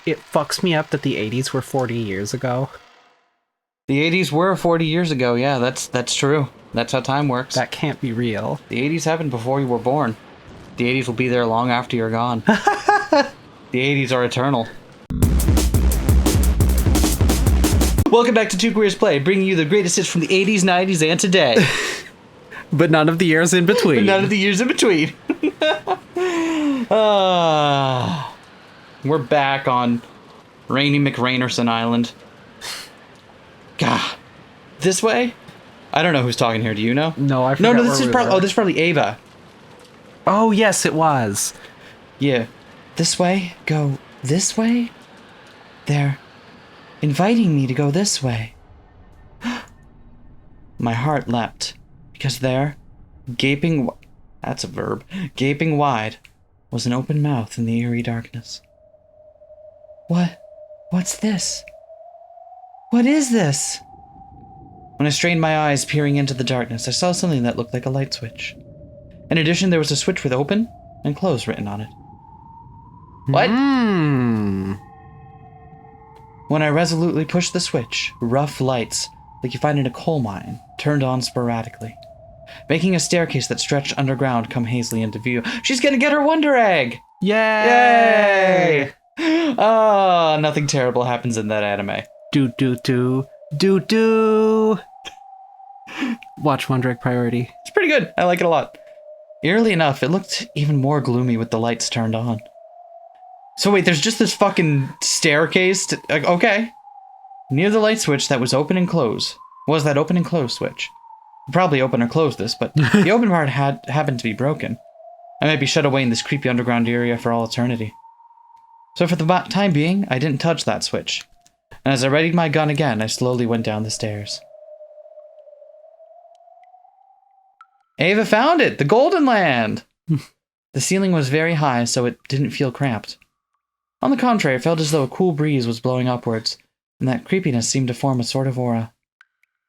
It fucks me up that the 80s were 40 years ago. The 80s were 40 years ago, yeah, that's true. That's how time works. That can't be real. The 80s happened before you were born. The 80s will be there long after you're gone. The 80s are eternal. Welcome back to Two Queers Play, bringing you the greatest hits from the 80s, 90s, and today. But none of the years in between. But none of the years in between. We're back on rainy McRainerson Island. God. This way? I don't know who's talking here. Do you know? No, I forgot. No, this is probably... Oh, this is probably Ava. Oh, yes, it was. Yeah. This way? Go this way? They're inviting me to go this way. My heart leapt, because there, gaping... That's a verb. Gaping wide, was an open mouth in the eerie darkness. What's this? What is this? When I strained my eyes peering into the darkness, I saw something that looked like a light switch. In addition, there was a switch with open and close written on it. What? When I resolutely pushed the switch, rough lights, like you find in a coal mine, turned on sporadically, making a staircase that stretched underground come hazily into view. She's gonna get her Wonder Egg! Yay! Ah, nothing terrible happens in that anime. Do. Watch Wonder Egg Priority. It's pretty good. I like it a lot. Eerily enough, it looked even more gloomy with the lights turned on. So wait, there's just this fucking staircase okay. Near the light switch that was open and close was that open and close switch. Probably open or close this, but the open part happened to be broken. I might be shut away in this creepy underground area for all eternity. So for the time being, I didn't touch that switch. And as I readied my gun again, I slowly went down the stairs. Ava found it! The Golden Land! The ceiling was very high, so it didn't feel cramped. On the contrary, it felt as though a cool breeze was blowing upwards, and that creepiness seemed to form a sort of aura.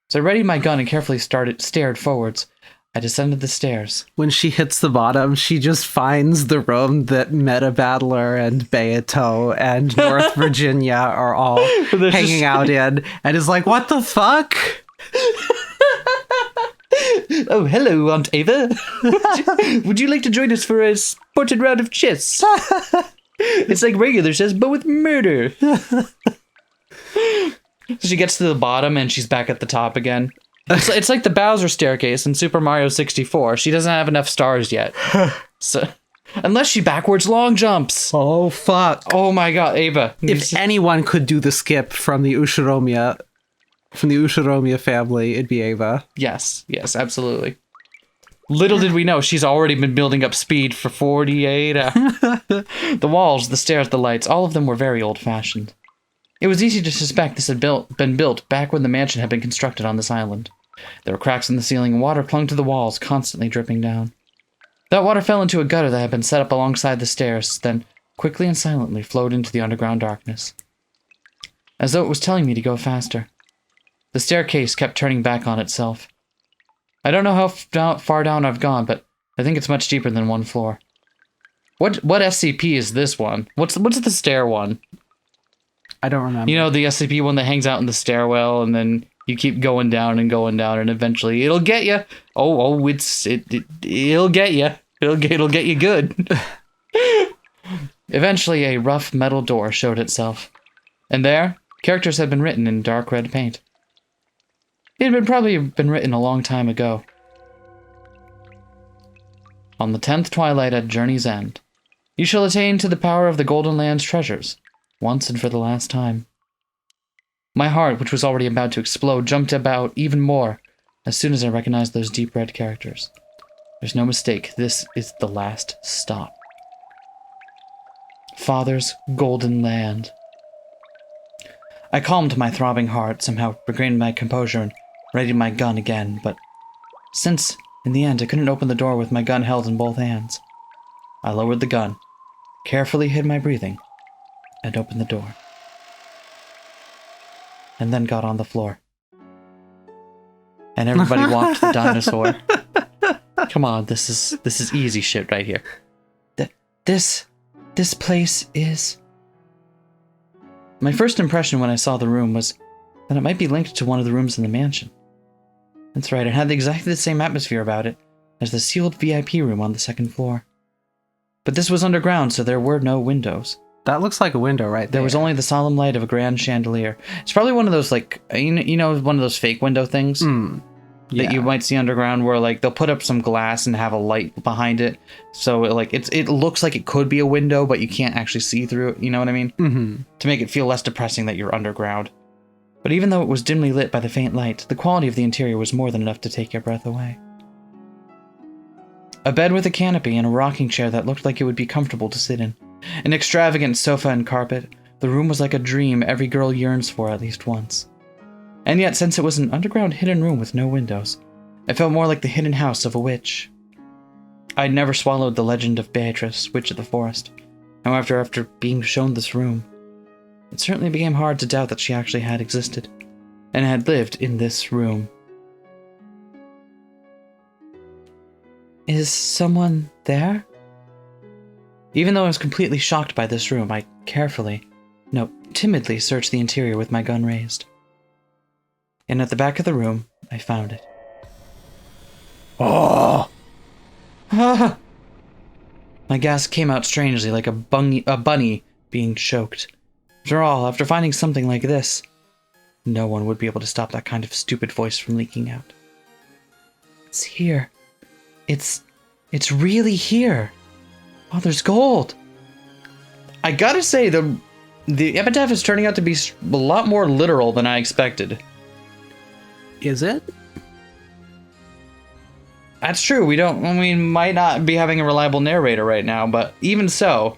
So I readied my gun and carefully stared forwards. I descended the stairs. When she hits the bottom, she just finds the room that Meta Battler and Beato and North Virginia are all hanging out in, and is like, what the fuck? Oh, hello, Aunt Ava. Would you like to join us for a sported round of chess? It's like regular chess, but with murder. So she gets to the bottom and she's back at the top again. It's like the Bowser staircase in Super Mario 64. She doesn't have enough stars yet. So, unless she backwards long jumps. Oh, fuck. Oh my god, Ava. If anyone could do the skip from the Ushiromiya family, it'd be Ava. Yes, absolutely. Little did we know, she's already been building up speed for 48 hours. The walls, the stairs, the lights, all of them were very old-fashioned. It was easy to suspect this had been built back when the mansion had been constructed on this island. There were cracks in the ceiling and water clung to the walls, constantly dripping down. That water fell into a gutter that had been set up alongside the stairs, then quickly and silently flowed into the underground darkness. As though it was telling me to go faster. The staircase kept turning back on itself. I don't know how far down I've gone, but I think it's much deeper than one floor. What SCP is this one? What's the stair one? I don't remember. You know, the SCP one that hangs out in the stairwell, and then you keep going down, and eventually it'll get you. It'll get you. It'll get you good. Eventually, a rough metal door showed itself, and there, characters had been written in dark red paint. It had probably been written a long time ago. On the 10th twilight at journey's end, you shall attain to the power of the Golden Land's treasures. Once and for the last time. My heart, which was already about to explode, jumped about even more as soon as I recognized those deep red characters. There's no mistake, this is the last stop. Father's Golden Land. I calmed my throbbing heart, somehow regained my composure, and readied my gun again, but since, in the end, I couldn't open the door with my gun held in both hands, I lowered the gun, carefully hid my breathing, and opened the door. And then got on the floor. And everybody walked the dinosaur. Come on, this is easy shit right here. This place is My first impression when I saw the room was that it might be linked to one of the rooms in the mansion. That's right, it had exactly the same atmosphere about it as the sealed VIP room on the second floor. But this was underground, so there were no windows. That looks like a window right there. There was only the solemn light of a grand chandelier. It's probably one of those, like, you know, one of those fake window things that you might see underground where, like, they'll put up some glass and have a light behind it. So, it looks like it could be a window, but you can't actually see through it. You know what I mean? Mm-hmm. To make it feel less depressing that you're underground. But even though it was dimly lit by the faint light, the quality of the interior was more than enough to take your breath away. A bed with a canopy and a rocking chair that looked like it would be comfortable to sit in. An extravagant sofa and carpet. The room was like a dream every girl yearns for at least once. And yet, since it was an underground hidden room with no windows, it felt more like the hidden house of a witch. I'd never swallowed the legend of Beatrice, Witch of the Forest. However, after being shown this room, it certainly became hard to doubt that she actually had existed, and had lived in this room. Is someone there? Even though I was completely shocked by this room, I timidly searched the interior with my gun raised. And at the back of the room, I found it. Oh! Ah! My gasp came out strangely, like a bunny being choked. After all, after finding something like this, no one would be able to stop that kind of stupid voice from leaking out. It's here. It's really here. Oh, there's gold. I gotta say, the epitaph is turning out to be a lot more literal than I expected. Is it? That's true. We might not be having a reliable narrator right now, but even so.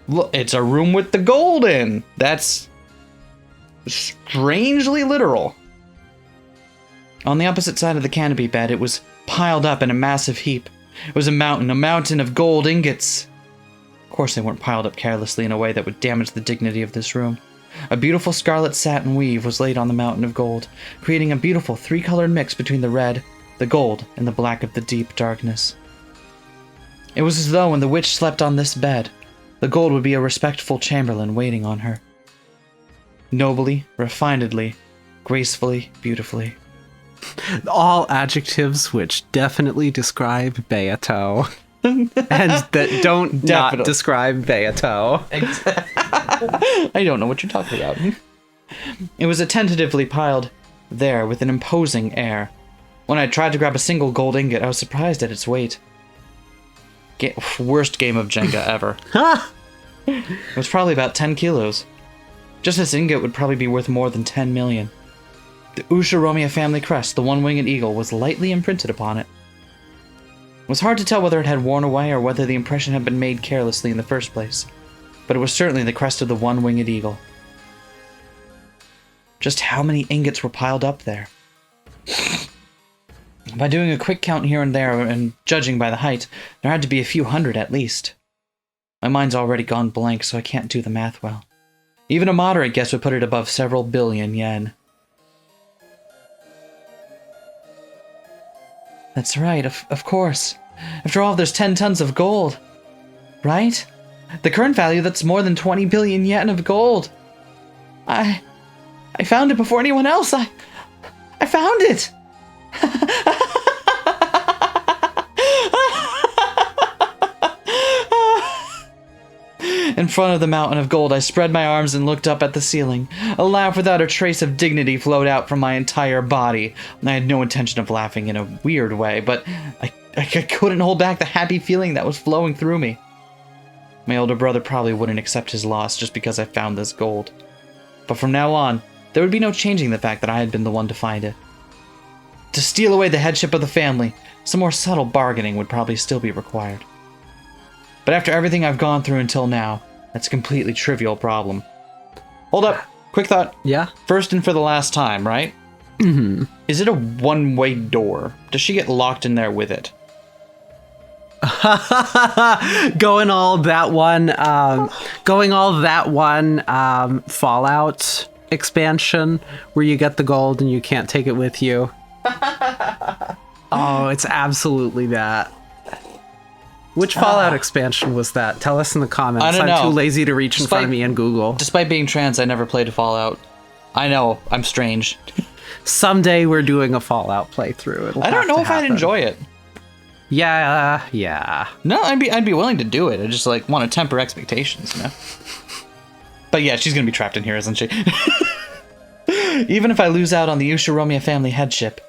Look, it's a room with the gold in. That's strangely literal. On the opposite side of the canopy bed, it was piled up in a massive heap. It was a mountain of gold ingots. Of course, they weren't piled up carelessly in a way that would damage the dignity of this room. A beautiful scarlet satin weave was laid on the mountain of gold, creating a beautiful three-colored mix between the red, the gold, and the black of the deep darkness. It was as though when the witch slept on this bed, the gold would be a respectful chamberlain waiting on her. Nobly, refinedly, gracefully, beautifully. All adjectives which definitely describe Beato. And that don't not describe Beato. I don't know what you're talking about. It was tentatively piled there with an imposing air. When I tried to grab a single gold ingot, I was surprised at its weight. Worst game of Jenga ever. It was probably about 10 kilos. Just this ingot would probably be worth more than 10 million. The Ushiromiya family crest, the one-winged eagle, was lightly imprinted upon it. It was hard to tell whether it had worn away or whether the impression had been made carelessly in the first place, but it was certainly the crest of the one-winged eagle. Just how many ingots were piled up there? By doing a quick count here and there and judging by the height, there had to be a few hundred at least. My mind's already gone blank, so I can't do the math well. Even a moderate guess would put it above several billion yen. That's right, of course. After all, there's 10 tons of gold. Right? The current value, that's more than 20 billion yen of gold. I found it before anyone else. I found it! In front of the mountain of gold, I spread my arms and looked up at the ceiling. A laugh without a trace of dignity flowed out from my entire body. I had no intention of laughing in a weird way, but I couldn't hold back the happy feeling that was flowing through me. My older brother probably wouldn't accept his loss just because I found this gold. But from now on, there would be no changing the fact that I had been the one to find it. To steal away the headship of the family, some more subtle bargaining would probably still be required. But after everything I've gone through until now, that's a completely trivial problem. Hold up. Quick thought. Yeah? First and for the last time, right? Mm-hmm. Is it a one-way door? Does she get locked in there with it? Going all that one Fallout expansion where you get the gold and you can't take it with you. Oh, it's absolutely that. Which Fallout expansion was that? Tell us in the comments. I don't know. I'm too lazy to reach in front of me and Google. Despite being trans, I never played a Fallout. I know, I'm strange. Someday we're doing a Fallout playthrough. I don't know if I'd enjoy it. Yeah. No, I'd be willing to do it. I just like want to temper expectations, you know. But yeah, she's gonna be trapped in here, isn't she? Even if I lose out on the Ushiromiya family headship,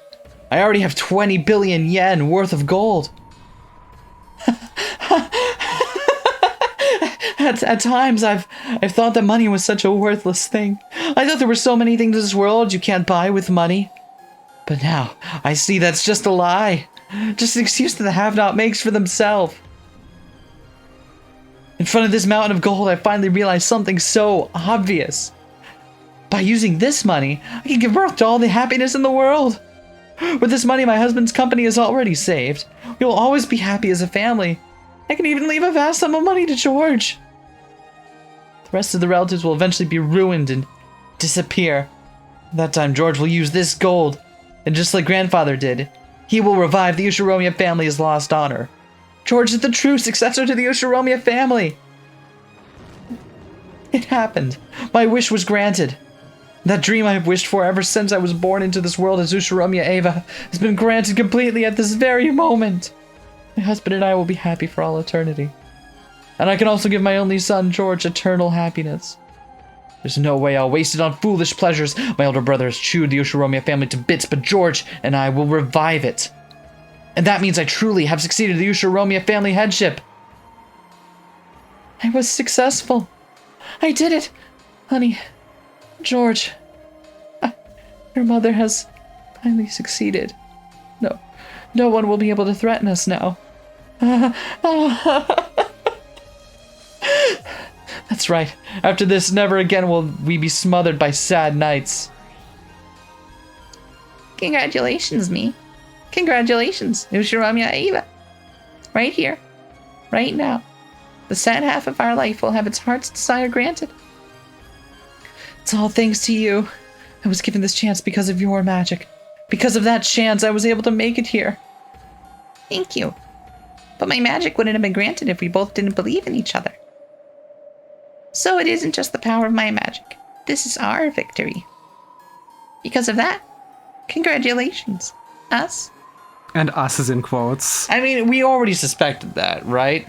I already have 20 billion yen worth of gold. At times, I've thought that money was such a worthless thing. I thought there were so many things in this world you can't buy with money. But now, I see that's just a lie. Just an excuse that the have-not makes for themselves. In front of this mountain of gold, I finally realized something so obvious. By using this money, I can give birth to all the happiness in the world. With this money my husband's company has already saved, we will always be happy as a family. I can even leave a vast sum of money to George. The rest of the relatives will eventually be ruined and disappear. That time George will use this gold, and just like grandfather did, he will revive the Ushiromiya family's lost honor. George is the true successor to the Ushiromiya family. It happened. My wish was granted. That dream I have wished for ever since I was born into this world as Ushiromiya Eva has been granted completely at this very moment. My husband and I will be happy for all eternity. And I can also give my only son, George, eternal happiness. There's no way I'll waste it on foolish pleasures. My older brother has chewed the Ushiromiya family to bits, but George and I will revive it. And that means I truly have succeeded the Ushiromiya family headship. I was successful. I did it. Honey, George, your mother has finally succeeded. No one will be able to threaten us now. That's right. After this, never again will we be smothered by sad nights. Congratulations, me. Congratulations, Ushiromiya Eva. Right here. Right now. The sad half of our life will have its heart's desire granted. It's all thanks to you. I was given this chance because of your magic. Because of that chance, I was able to make it here. Thank you. But my magic wouldn't have been granted if we both didn't believe in each other. So it isn't just the power of my magic. This is our victory. Because of that, congratulations, us. And us is in quotes. I mean, we already suspected that, right?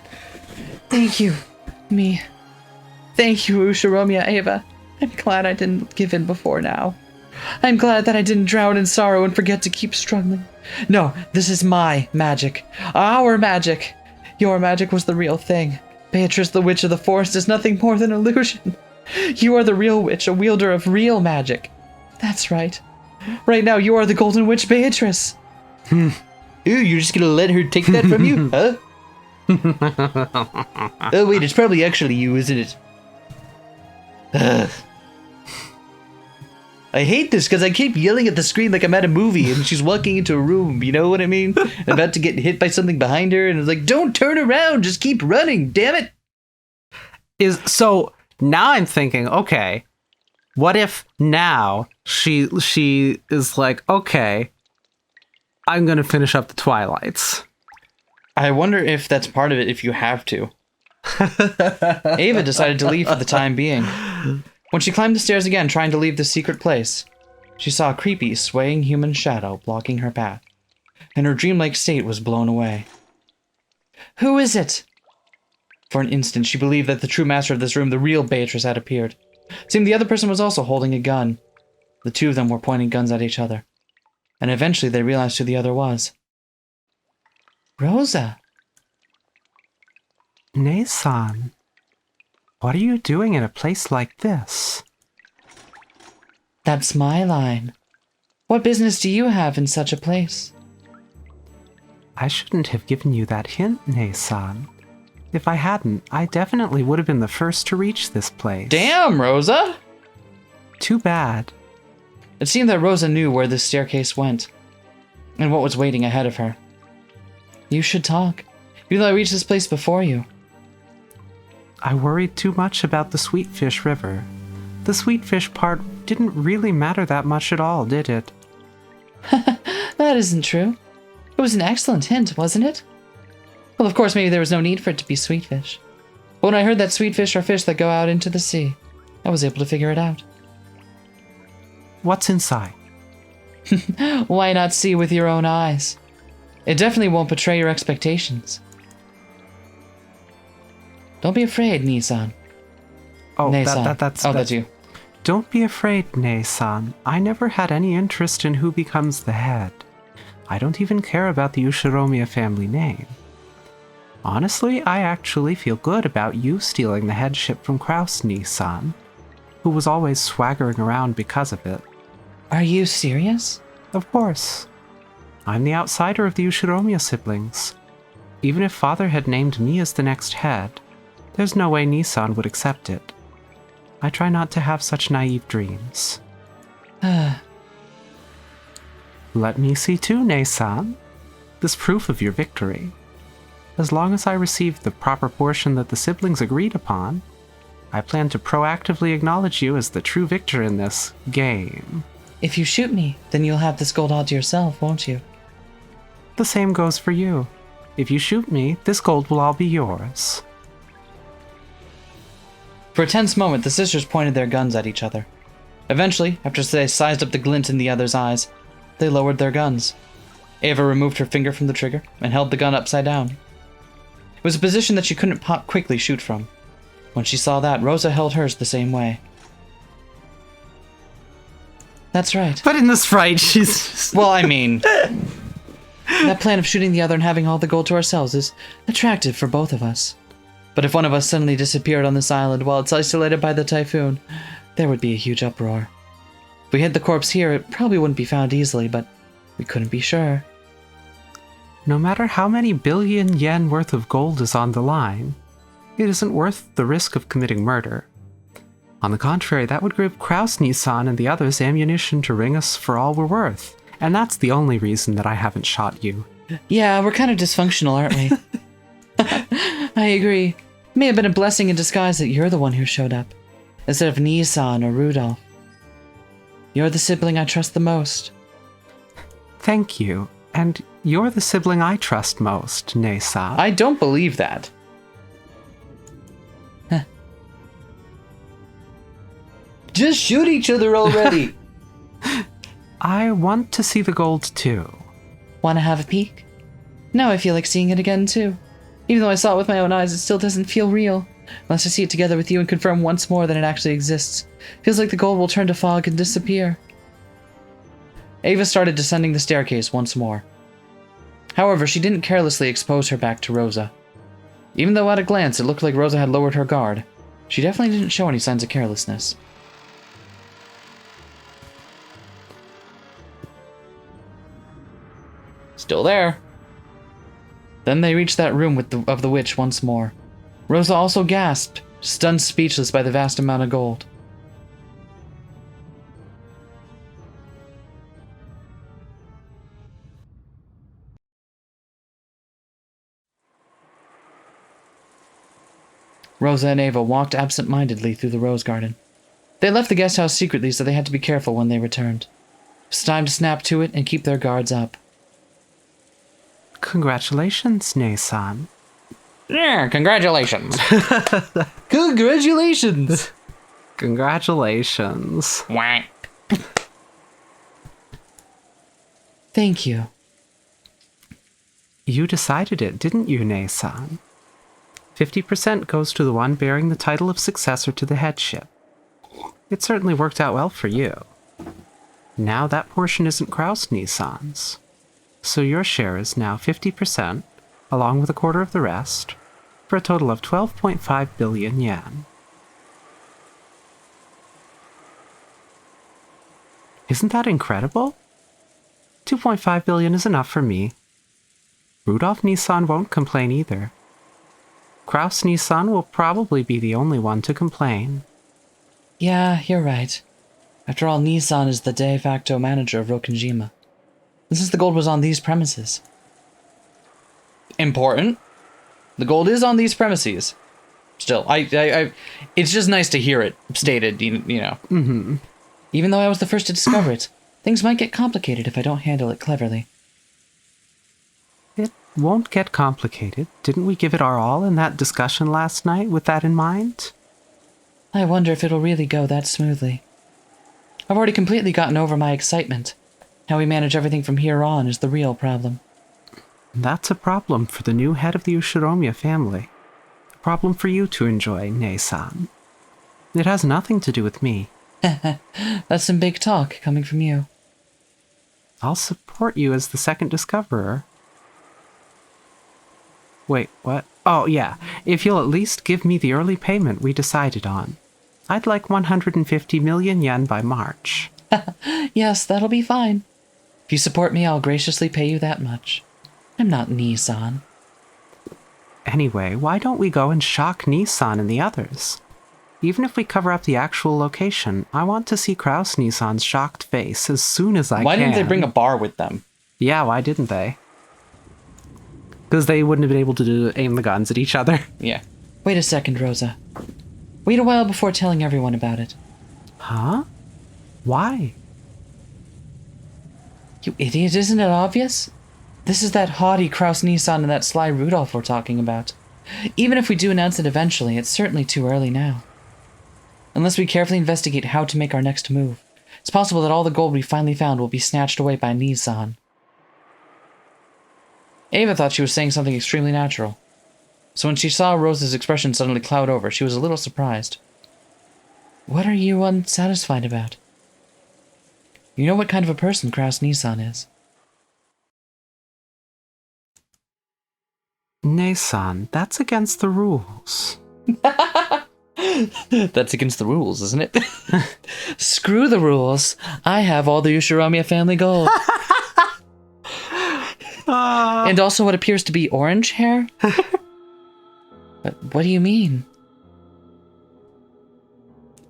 Thank you, me. Thank you, Ushiromiya Eva. I'm glad I didn't give in before now. I'm glad that I didn't drown in sorrow and forget to keep struggling. No, this is my magic. Our magic. Your magic was the real thing. Beatrice, the Witch of the Forest, is nothing more than illusion. You are the real witch, a wielder of real magic. That's right. Right now, you are the Golden Witch Beatrice. Ooh, you're just gonna let her take that from you, huh? Oh, wait, it's probably actually you, isn't it? I hate this because I keep yelling at the screen like I'm at a movie and she's walking into a room, you know what I mean? About to get hit by something behind her and it's like, don't turn around, just keep running, damn it. So now I'm thinking, okay, what if now she is like, okay, I'm going to finish up the Twilights. I wonder if that's part of it if you have to. Ava decided to leave for the time being. When she climbed the stairs again, trying to leave the secret place, she saw a creepy, swaying human shadow blocking her path, and her dreamlike state was blown away. Who is it? For an instant, she believed that the true master of this room, the real Beatrice, had appeared. It seemed the other person was also holding a gun. The two of them were pointing guns at each other, and eventually they realized who the other was. Rosa. Nei-san, what are you doing in a place like this? That's my line. What business do you have in such a place? I shouldn't have given you that hint, Nei-san. If I hadn't, I definitely would have been the first to reach this place. Damn, Rosa! Too bad. It seemed that Rosa knew where this staircase went, and what was waiting ahead of her. You should talk, even though I reached this place before you. I worried too much about the Sweetfish River. The Sweetfish part didn't really matter that much at all, did it? That isn't true. It was an excellent hint, wasn't it? Well, of course, maybe there was no need for it to be sweet fish. But when I heard that sweet fish are fish that go out into the sea, I was able to figure it out. What's inside? Why not see with your own eyes? It definitely won't betray your expectations. Don't be afraid, Nissan. Oh, Nei-san. That's you. Don't be afraid, Nei-san. I never had any interest in who becomes the head. I don't even care about the Ushiromiya family name. Honestly, I actually feel good about you stealing the headship from Kraus, Nissan, who was always swaggering around because of it. Are you serious? Of course. I'm the outsider of the Ushiromiya siblings. Even if father had named me as the next head, there's no way Nissan would accept it. I try not to have such naive dreams. Let me see too, Nei-san. This proof of your victory. As long as I receive the proper portion that the siblings agreed upon, I plan to proactively acknowledge you as the true victor in this game. If you shoot me, then you'll have this gold all to yourself, won't you? The same goes for you. If you shoot me, this gold will all be yours. For a tense moment, the sisters pointed their guns at each other. Eventually, after they sized up the glint in the other's eyes, they lowered their guns. Ava removed her finger from the trigger and held the gun upside down. It was a position that she couldn't quickly shoot from. When she saw that, Rosa held hers the same way. That's right. But in this fight, she's... Well, I mean, that plan of shooting the other and having all the gold to ourselves is attractive for both of us. But if one of us suddenly disappeared on this island while it's isolated by the typhoon, there would be a huge uproar. If we hid the corpse here, it probably wouldn't be found easily, but we couldn't be sure. No matter how many billion yen worth of gold is on the line, it isn't worth the risk of committing murder. On the contrary, that would give Kraus, Nissan, and the others ammunition to ring us for all we're worth. And that's the only reason that I haven't shot you. Yeah, we're kind of dysfunctional, aren't we? I agree. It may have been a blessing in disguise that you're the one who showed up, instead of Nissan or Rudolph. You're the sibling I trust the most. Thank you. And you're the sibling I trust most, Nei-san. I don't believe that. Huh. Just shoot each other already! I want to see the gold too. Want to have a peek? Now I feel like seeing it again too. Even though I saw it with my own eyes, it still doesn't feel real. Unless I see it together with you and confirm once more that it actually exists. Feels like the gold will turn to fog and disappear. Ava started descending the staircase once more. However, she didn't carelessly expose her back to Rosa. Even though at a glance it looked like Rosa had lowered her guard, she definitely didn't show any signs of carelessness. Still there. Then they reached that room of the witch once more. Rosa also gasped, stunned speechless by the vast amount of gold. Rosa and Ava walked absent-mindedly through the rose garden. They left the guest house secretly, so they had to be careful when they returned. It was time to snap to it and keep their guards up. Congratulations, Nei-san. Yeah, congratulations. Congratulations. Congratulations. Whack. Thank you. You decided it, didn't you, Nei-san? 50% goes to the one bearing the title of successor to the headship. It certainly worked out well for you. Now that portion isn't Kraus Nissan's. So your share is now 50%, along with a quarter of the rest, for a total of 12.5 billion yen. Isn't that incredible? 2.5 billion is enough for me. Rudolph Nissan won't complain either. Kraus Nissan will probably be the only one to complain. Yeah, you're right. After all, Nissan is the de facto manager of Rokkenjima. And since the gold was on these premises. Important. The gold is on these premises. Still, it's just nice to hear it stated, you know. Mm-hmm. Even though I was the first to discover it, things might get complicated if I don't handle it cleverly. It Won't get complicated. Didn't we give it our all in that discussion last night with that in mind? I wonder if it'll really go that smoothly. I've already completely gotten over my excitement. How we manage everything from here on is the real problem. That's a problem for the new head of the Ushiromiya family. A problem for you to enjoy, Nei-san. It has nothing to do with me. That's some big talk coming from you. I'll support you as the second discoverer. Wait, what? Oh, yeah. If you'll at least give me the early payment we decided on. I'd like 150 million yen by March. Yes, that'll be fine. If you support me, I'll graciously pay you that much. I'm not Nissan. Anyway, why don't we go and shock Nissan and the others? Even if we cover up the actual location, I want to see Kraus Nissan's shocked face as soon as I can. Why didn't they bring a bar with them? Yeah, why didn't they? Because they wouldn't have been able to aim the guns at each other. Yeah. Wait a second, Rosa. Wait a while before telling everyone about it. Huh? Why? You idiot, isn't it obvious? This is that haughty Kraus Nissan and that sly Rudolph we're talking about. Even if we do announce it eventually, it's certainly too early now. Unless we carefully investigate how to make our next move, it's possible that all the gold we finally found will be snatched away by Nissan. Ava thought she was saying something extremely natural. So when she saw Rosa's expression suddenly cloud over, she was a little surprised. What are you unsatisfied about? You know what kind of a person Kraus Nissan is. Nei-san, that's against the rules. That's against the rules, isn't it? Screw the rules. I have all the Ushiromiya family gold. And also what appears to be orange hair? What do you mean?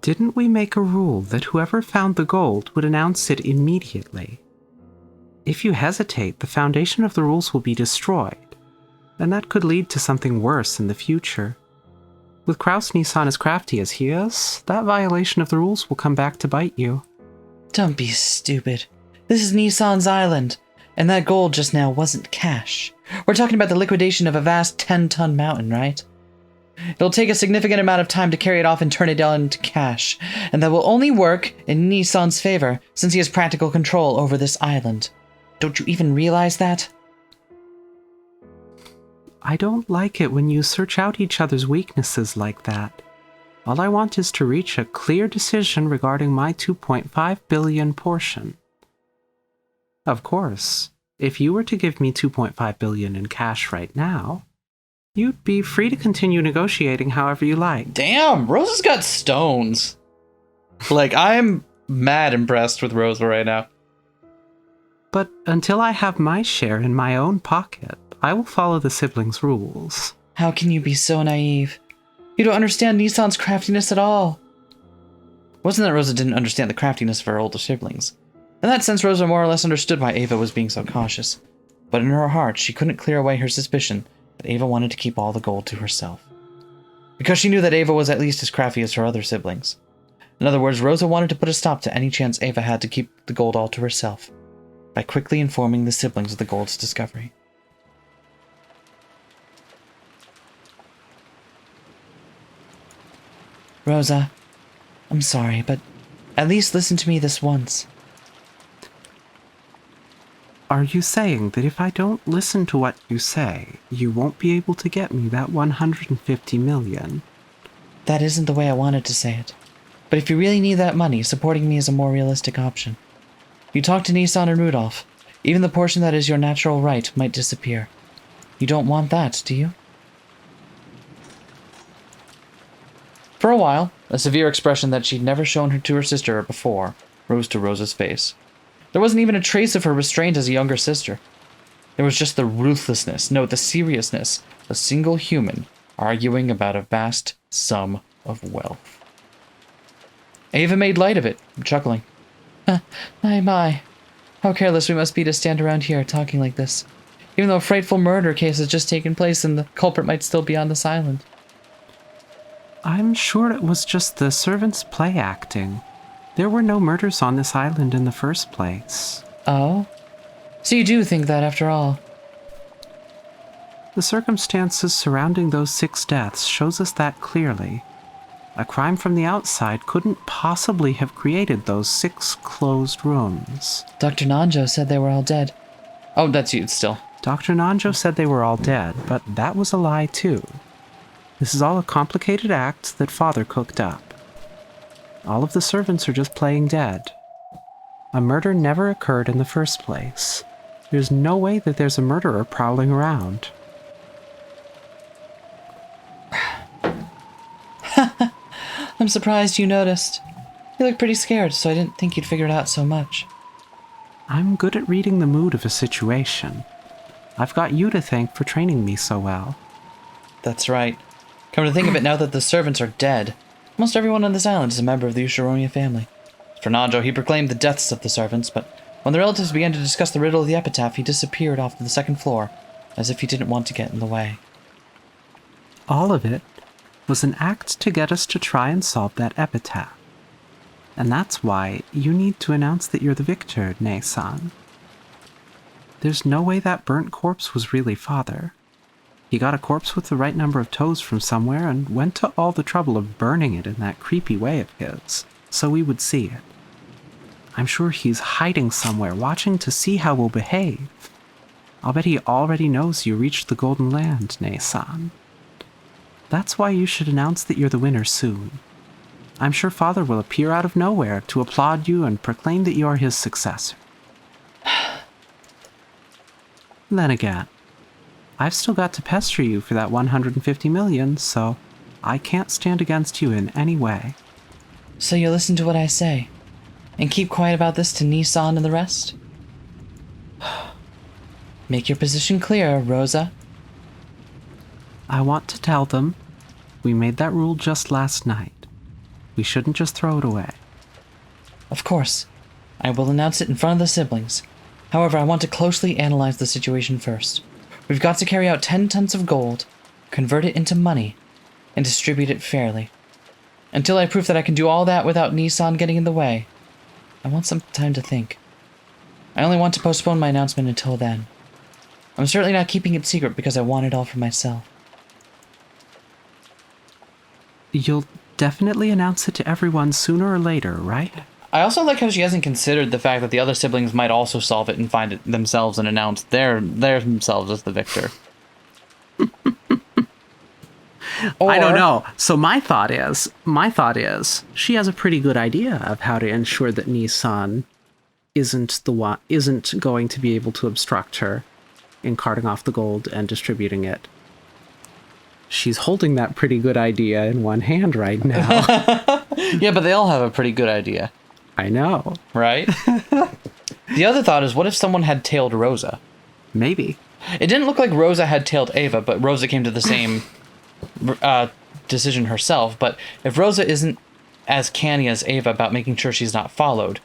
Didn't we make a rule that whoever found the gold would announce it immediately? If you hesitate, the foundation of the rules will be destroyed, and that could lead to something worse in the future. With Kraus Nissan as crafty as he is, that violation of the rules will come back to bite you. Don't be stupid. This is Nissan's island, and that gold just now wasn't cash. We're talking about the liquidation of a vast 10-ton mountain, right? It'll take a significant amount of time to carry it off and turn it into cash, and that will only work in Nissan's favor since he has practical control over this island. Don't you even realize that? I don't like it when you search out each other's weaknesses like that. All I want is to reach a clear decision regarding my 2.5 billion portion. Of course, if you were to give me 2.5 billion in cash right now, you'd be free to continue negotiating however you like. Damn, Rosa's got stones. Like, I'm mad impressed with Rosa right now. But until I have my share in my own pocket, I will follow the siblings' rules. How can you be so naive? You don't understand Nissan's craftiness at all. It wasn't that Rosa didn't understand the craftiness of her older siblings. In that sense, Rosa more or less understood why Ava was being so cautious. But in her heart, she couldn't clear away her suspicion that Ava wanted to keep all the gold to herself. Because she knew that Ava was at least as crafty as her other siblings. In other words, Rosa wanted to put a stop to any chance Ava had to keep the gold all to herself, by quickly informing the siblings of the gold's discovery. Rosa, I'm sorry, but at least listen to me this once. Are you saying that if I don't listen to what you say, you won't be able to get me that 150 million? That isn't the way I wanted to say it. But if you really need that money, supporting me is a more realistic option. You talk to Nissan and Rudolph. Even the portion that is your natural right might disappear. You don't want that, do you? For a while, a severe expression that she'd never shown her to her sister before rose to Rosa's face. There wasn't even a trace of her restraint as a younger sister. There was just the ruthlessness, no, the seriousness, of a single human arguing about a vast sum of wealth. Ava made light of it, chuckling. My. How careless we must be to stand around here talking like this, even though a frightful murder case has just taken place and the culprit might still be on this island. I'm sure it was just the servants play acting. There were no murders on this island in the first place. Oh? So you do think that after all? The circumstances surrounding those 6 deaths shows us that clearly. A crime from the outside couldn't possibly have created those 6 closed rooms. Dr. Nanjo said they were all dead. Oh, that's you still. Dr. Nanjo said they were all dead, but that was a lie too. This is all a complicated act that Father cooked up. All of the servants are just playing dead. A murder never occurred in the first place. There's no way that there's a murderer prowling around. I'm surprised you noticed. You look pretty scared, so I didn't think you'd figure it out so much. I'm good at reading the mood of a situation. I've got you to thank for training me so well. That's right. Come to think of it, now that the servants are dead, almost everyone on this island is a member of the Ushironia family. For Nanjo, he proclaimed the deaths of the servants, but when the relatives began to discuss the riddle of the epitaph, he disappeared off to the 2nd floor, as if he didn't want to get in the way. All of it was an act to get us to try and solve that epitaph. And that's why you need to announce that you're the victor, Ne-san. There's no way that burnt corpse was really Father. He got a corpse with the right number of toes from somewhere and went to all the trouble of burning it in that creepy way of his, so we would see it. I'm sure he's hiding somewhere, watching to see how we'll behave. I'll bet he already knows you reached the Golden Land, Ne-san. That's why you should announce that you're the winner soon. I'm sure Father will appear out of nowhere to applaud you and proclaim that you are his successor. Then again, I've still got to pester you for that 150 million, so I can't stand against you in any way. So you'll listen to what I say, and keep quiet about this to Ne-san and the rest? Make your position clear, Rosa. I want to tell them we made that rule just last night. We shouldn't just throw it away. Of course. I will announce it in front of the siblings. However, I want to closely analyze the situation first. We've got to carry out 10 tons of gold, convert it into money, and distribute it fairly. Until I prove that I can do all that without Ne-san getting in the way, I want some time to think. I only want to postpone my announcement until then. I'm certainly not keeping it secret because I want it all for myself. You'll definitely announce it to everyone sooner or later, right? I also like how she hasn't considered the fact that the other siblings might also solve it and find it themselves and announce themselves as the victor. I don't know. So my thought is, she has a pretty good idea of how to ensure that Ne-san isn't going to be able to obstruct her in carting off the gold and distributing it. She's holding that pretty good idea in one hand right now. Yeah, but they all have a pretty good idea. I know. Right? The other thought is, what if someone had tailed Rosa? Maybe. It didn't look like Rosa had tailed Ava, but Rosa came to the same decision herself. But if Rosa isn't as canny as Ava about making sure she's not followed,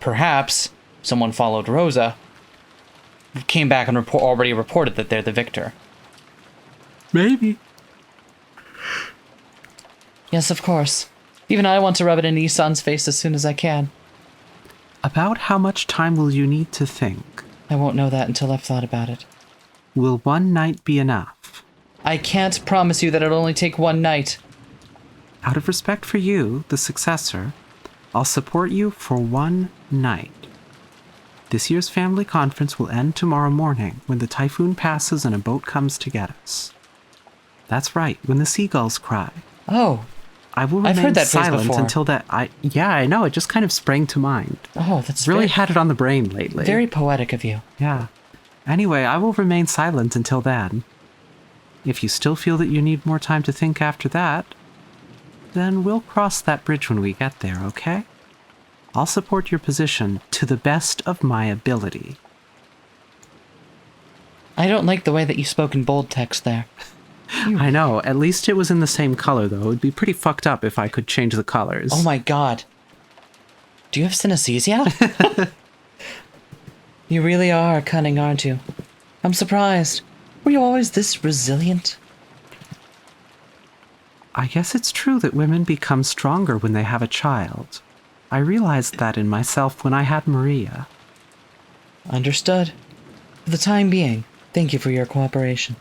perhaps someone followed Rosa, came back and already reported that they're the victor. Maybe. Yes, of course. Even I want to rub it in Ne-san's face as soon as I can. About how much time will you need to think? I won't know that until I've thought about it. Will one night be enough? I can't promise you that it'll only take one night. Out of respect for you, the successor, I'll support you for one night. This year's family conference will end tomorrow morning when the typhoon passes and a boat comes to get us. That's right, when the seagulls cry. Oh, I will I've remain heard that phrase silent before. until that I know, it just kind of sprang to mind. oh, that's Really had it on the brain lately. very poetic of you. Yeah. Anyway, I will remain silent until then. If you still feel that you need more time to think after that, then we'll cross that bridge when we get there, okay? I'll support your position to the best of my ability. I don't like the way that you spoke in bold text there. I know, at least it was in the same color, though. It would be pretty fucked up if I could change the colors. Oh my god. Do you have synesthesia? You really are cunning, aren't you? I'm surprised. Were you always this resilient? I guess it's true that women become stronger when they have a child. I realized that in myself when I had Maria. Understood. For the time being, thank you for your cooperation.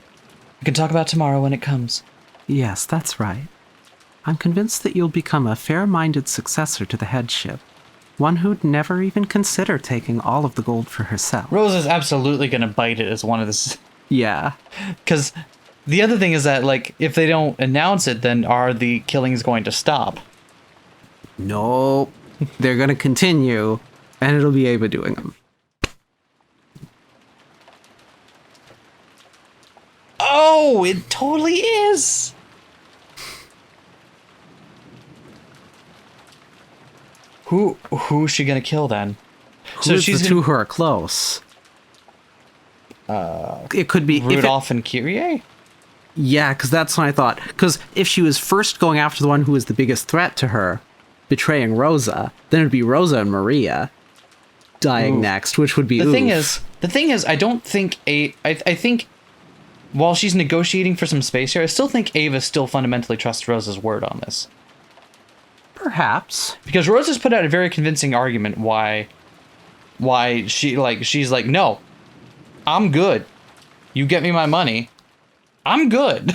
We can talk about tomorrow when it comes. Yes, that's right. I'm convinced that you'll become a fair-minded successor to the headship. One who'd never even consider taking all of the gold for herself. Rose is absolutely going to bite it as one of this. Yeah. Because the other thing is that, like, if they don't announce it, then are the killings going to stop? Nope. They're gonna continue, and it'll be Ava doing them. Oh, it totally is! Who's she gonna kill then? Who's the two who are close? It could be Rudolph and Kyrie? Yeah, because that's what I thought. Because if she was first going after the one who was the biggest threat to her, betraying Rosa, then it'd be Rosa and Maria dying next, which would be the thing is, I don't think I think while she's negotiating for some space here, I still think Ava still fundamentally trusts Rosa's word on this. Perhaps. Because Rosa's put out a very convincing argument why she's like, no, I'm good. You get me my money, I'm good.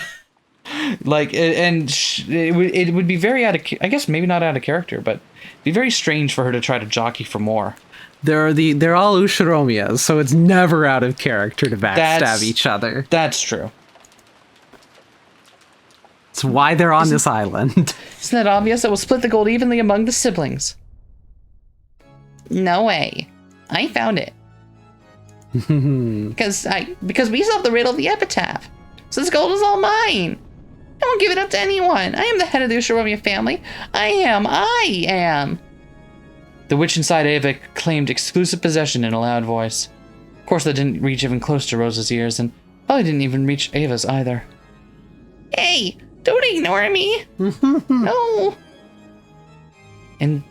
Like, and it would be very I guess maybe not out of character, but it'd be very strange for her to try to jockey for more. They're all Ushiromias, so it's never out of character to backstab each other. That's true. It's why they're on this island. Isn't that obvious? That we'll split the gold evenly among the siblings. No way. I found it. because we solved the riddle of the epitaph. So this gold is all mine. I won't give it up to anyone. I am the head of the Ushiromi family. I am. The witch inside Ava claimed exclusive possession in a loud voice. Of course, that didn't reach even close to Rosa's ears, and probably didn't even reach Ava's either. Hey, don't ignore me. No. And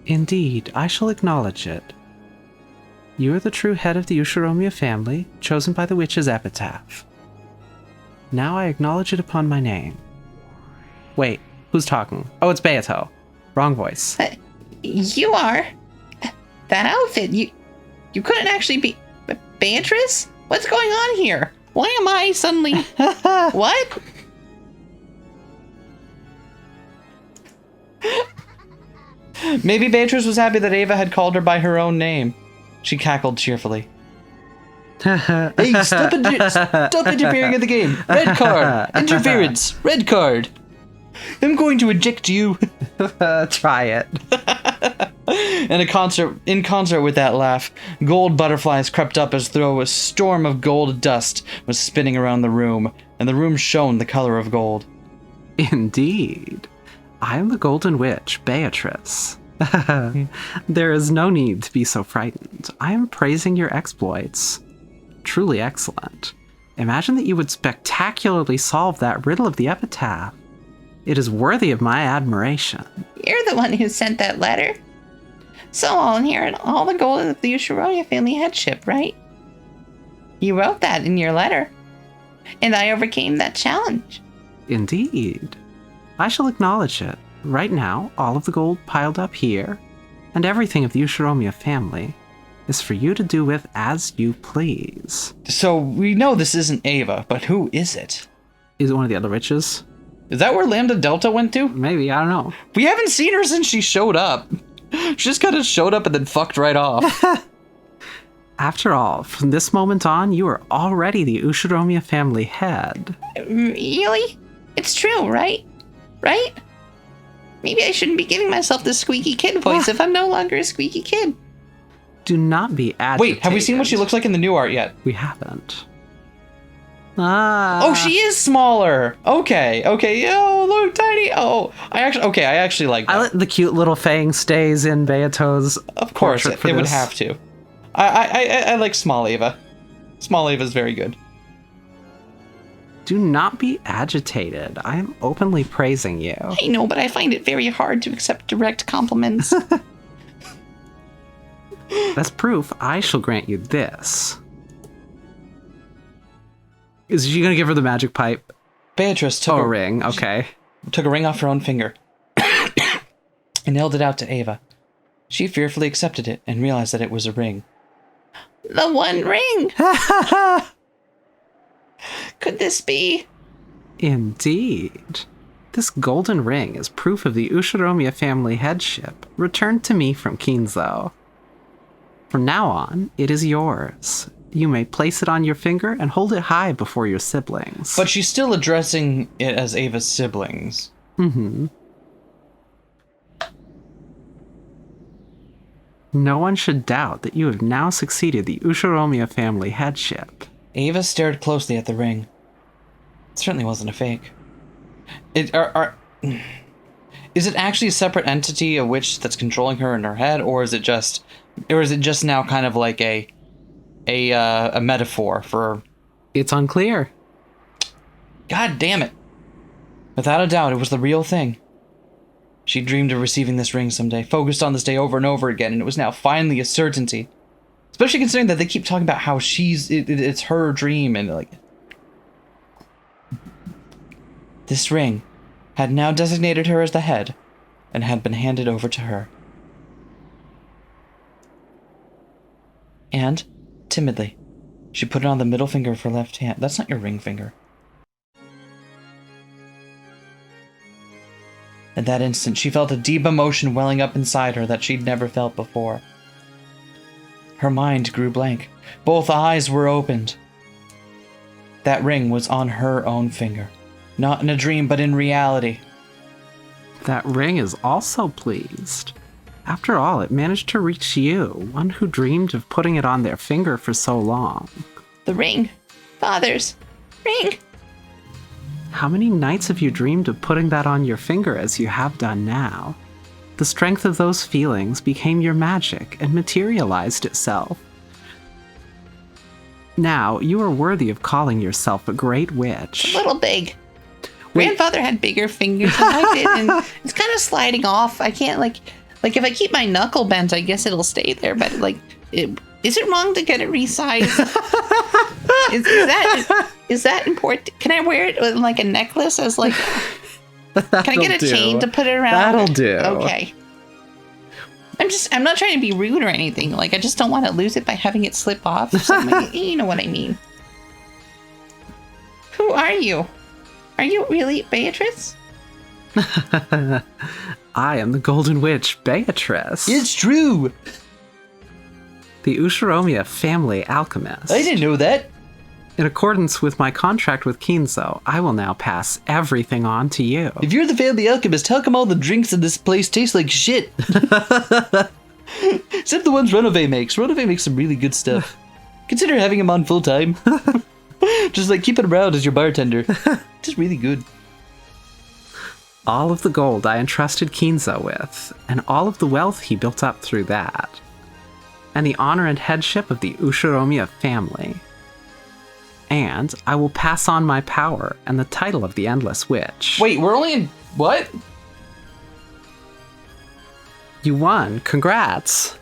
indeed, I shall acknowledge it. You are the true head of the Ushiromia family, chosen by the witch's epitaph. Now I acknowledge it upon my name. Wait, who's talking? Oh, it's Beato. Wrong voice. You are. That outfit, you couldn't actually be Beatrice? What's going on here? Why am I suddenly... What? maybe Beatrice was happy that Ava had called her by her own name. She cackled cheerfully. Hey, stop interfering in the game. Red card. Interference. Red card. I'm going to eject you. Try it. And in concert with that laugh, gold butterflies crept up as though a storm of gold dust was spinning around the room, and the room shone the color of gold. Indeed. I am the Golden Witch, Beatrice. There is no need to be so frightened. I am praising your exploits. Truly excellent. Imagine that you would spectacularly solve that riddle of the epitaph. It is worthy of my admiration. You're the one who sent that letter. So I'll inherit all the gold of the Ushiromi family headship, right? You wrote that in your letter. And I overcame that challenge. Indeed. I shall acknowledge it. Right now, all of the gold piled up here, and everything of the Ushiromi family, is for you to do with as you please. So we know this isn't Ava, but who is it? Is it one of the other witches? Is that where Lambda Delta went to? Maybe, I don't know. We haven't seen her since she showed up. She just kind of showed up and then fucked right off. After all, from this moment on, you are already the Ushiromi family head. Really? It's true, right? Right? Maybe I shouldn't be giving myself this squeaky kid voice if I'm no longer a squeaky kid. Do not be agitated. Wait, have we seen what she looks like in the new art yet? We haven't. Ah. Oh, she is smaller. Okay. Oh, look, tiny. Oh, I actually like that. I let the cute little fang stays in Beato's. Of course, it would have to. I like small Ava. Small Ava is very good. Do not be agitated. I am openly praising you. I know, but I find it very hard to accept direct compliments. As proof, I shall grant you this. Is she gonna give her the magic pipe? Beatrice took a ring. Okay. Took a ring off her own finger and held it out to Ava. She fearfully accepted it and realized that it was a ring. The One Ring! Could this be Indeed. This golden ring is proof of the Ushiromiya family headship, returned to me from Kinzo. From now on, it is yours. You may place it on your finger and hold it high before your siblings. But she's still addressing it as Ava's siblings. Mm-hmm. No one should doubt that you have now succeeded the Ushiromiya family headship. Ava stared closely at the ring. It certainly wasn't a fake. Is it actually a separate entity, a witch that's controlling her in her head, or is it just now kind of like a metaphor for? It's unclear. God damn it! Without a doubt, it was the real thing. She dreamed of receiving this ring someday, focused on this day over and over again, and it was now finally a certainty. Especially considering that they keep talking about how it's her dream, and like... This ring had now designated her as the head, and had been handed over to her. And, timidly, she put it on the middle finger of her left hand. That's not your ring finger. At that instant, she felt a deep emotion welling up inside her that she'd never felt before. Her mind grew blank. Both eyes were opened. That ring was on her own finger. Not in a dream, but in reality. That ring is also pleased. After all, it managed to reach you, one who dreamed of putting it on their finger for so long. The ring. Father's ring. How many nights have you dreamed of putting that on your finger as you have done now? The strength of those feelings became your magic and materialized itself. Now, you are worthy of calling yourself a great witch. A little big. Wait. Grandfather had bigger fingers than I did, and it's kind of sliding off. I can't, like if I keep my knuckle bent, I guess it'll stay there, but, is it wrong to get it resized? Is that important? Can I wear it with, like, a necklace as, like... Can I get a chain to put it around? That'll do. Okay. I'm not trying to be rude or anything. Like, I just don't want to lose it by having it slip off. So you know what I mean. Who are you? Are you really Beatrice? I am the Golden Witch, Beatrice. It's true! The Ushiromiya family alchemist. I didn't know that. In accordance with my contract with Kinzo, I will now pass everything on to you. If you're the family alchemist, how come all the drinks in this place taste like shit? Except the ones Renove makes. Renove makes some really good stuff. Consider having him on full time. Just like keep it around as your bartender. Just really good. All of the gold I entrusted Kinzo with, and all of the wealth he built up through that, and the honor and headship of the Ushiromiya family. And I will pass on my power and the title of the Endless Witch. Wait, we're only in... what? You won. Congrats.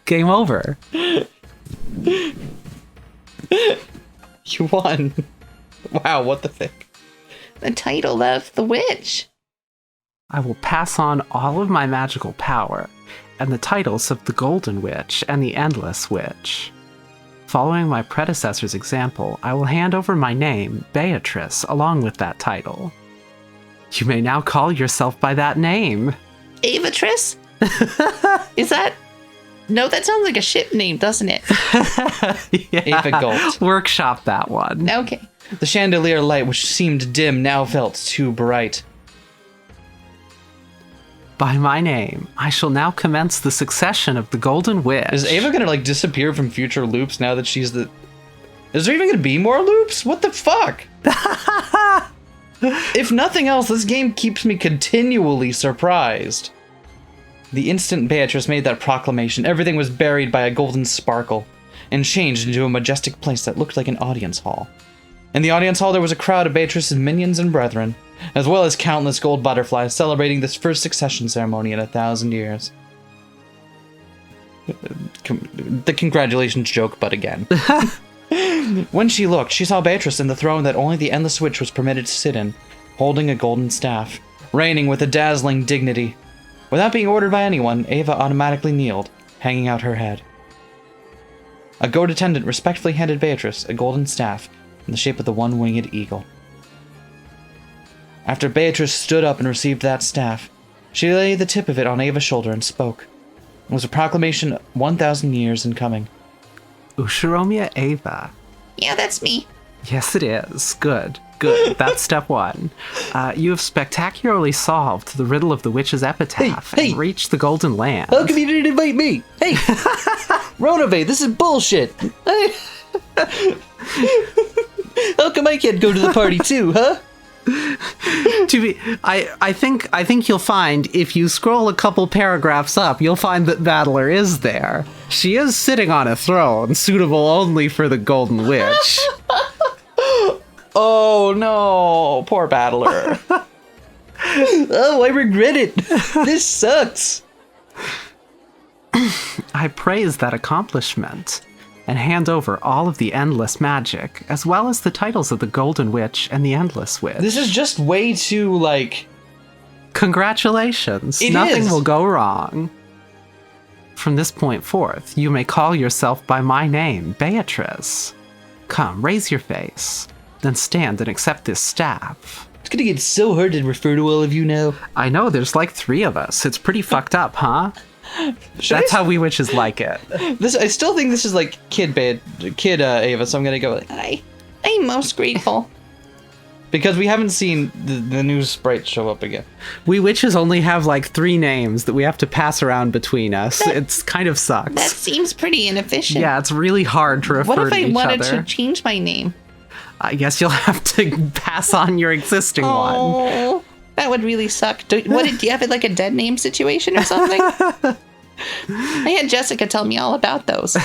Game over. You won. Wow, what the fuck? The title of the witch. I will pass on all of my magical power and the titles of the Golden Witch and the Endless Witch. Following my predecessor's example, I will hand over my name, Beatrice, along with that title. You may now call yourself by that name. Avatrice? Is that... No, that sounds like a ship name, doesn't it? Yeah. Avagult. Workshop that one. Okay. The chandelier light, which seemed dim, now felt too bright. By my name, I shall now commence the succession of the Golden Witch. Is Ava gonna, like, disappear from future loops now that she's the... Is there even gonna be more loops? What the fuck? If nothing else, this game keeps me continually surprised. The instant Beatrice made that proclamation, everything was buried by a golden sparkle and changed into a majestic place that looked like an audience hall. In the audience hall, there was a crowd of Beatrice's minions and brethren, as well as countless gold butterflies celebrating this first succession ceremony in 1,000 years. The congratulations joke, but again. When she looked, she saw Beatrice in the throne that only the Endless Witch was permitted to sit in, holding a golden staff, reigning with a dazzling dignity. Without being ordered by anyone, Ava automatically kneeled, hanging out her head. A goat attendant respectfully handed Beatrice a golden staff in the shape of the one-winged eagle. After Beatrice stood up and received that staff, she laid the tip of it on Ava's shoulder and spoke. It was a proclamation 1,000 years in coming. Ushiromia Ava. Yeah, that's me. Yes, it is. Good. Good. That's step one. You have spectacularly solved the riddle of the witch's epitaph Hey. and reached the Golden Land. How come you didn't invite me? Hey! Ronove, this is bullshit! How come I can't go to the party too, huh? I think you'll find if you scroll a couple paragraphs up, you'll find that Battler is there. She is sitting on a throne suitable only for the Golden Witch. Oh no, poor Battler. Oh, I regret it. This sucks. I praise that accomplishment and hand over all of the endless magic, as well as the titles of the Golden Witch and the Endless Witch. This is just way too, like... Congratulations. It Nothing is. will go wrong. From this point forth, you may call yourself by my name, Beatrice. Come, raise your face, then stand and accept this staff. It's gonna get so hard to refer to all of you now. I know, there's like 3 of us. It's pretty fucked up, huh? That's how we witches like it. I still think this is like kid Ava, so I'm gonna go with I'm most grateful. because we haven't seen the new sprite show up again. We witches only have like 3 names that we have to pass around between us. It's kind of sucks. That seems pretty inefficient. Yeah, it's really hard to refer What if to I each wanted other. to change my name? I guess you'll have to pass on your existing one. Oh, that would really suck. Do you have like a dead name situation or something? I had Jessica tell me all about those.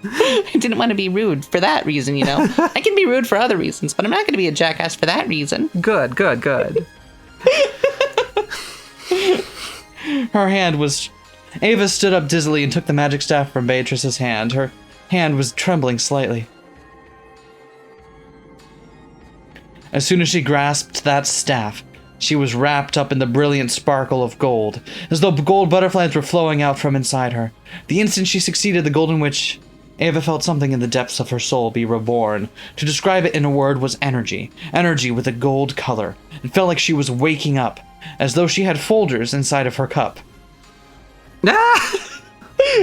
I didn't want to be rude for that reason, you know. I can be rude for other reasons, but I'm not going to be a jackass for that reason. Good. Her hand was... Ava stood up dizzily and took the magic staff from Beatrice's hand. Her hand was trembling slightly. As soon as she grasped that staff, she was wrapped up in the brilliant sparkle of gold, as though gold butterflies were flowing out from inside her. The instant she succeeded the Golden Witch, Ava felt something in the depths of her soul be reborn. To describe it in a word was energy. Energy with a gold color. It felt like she was waking up, as though she had folders inside of her cup.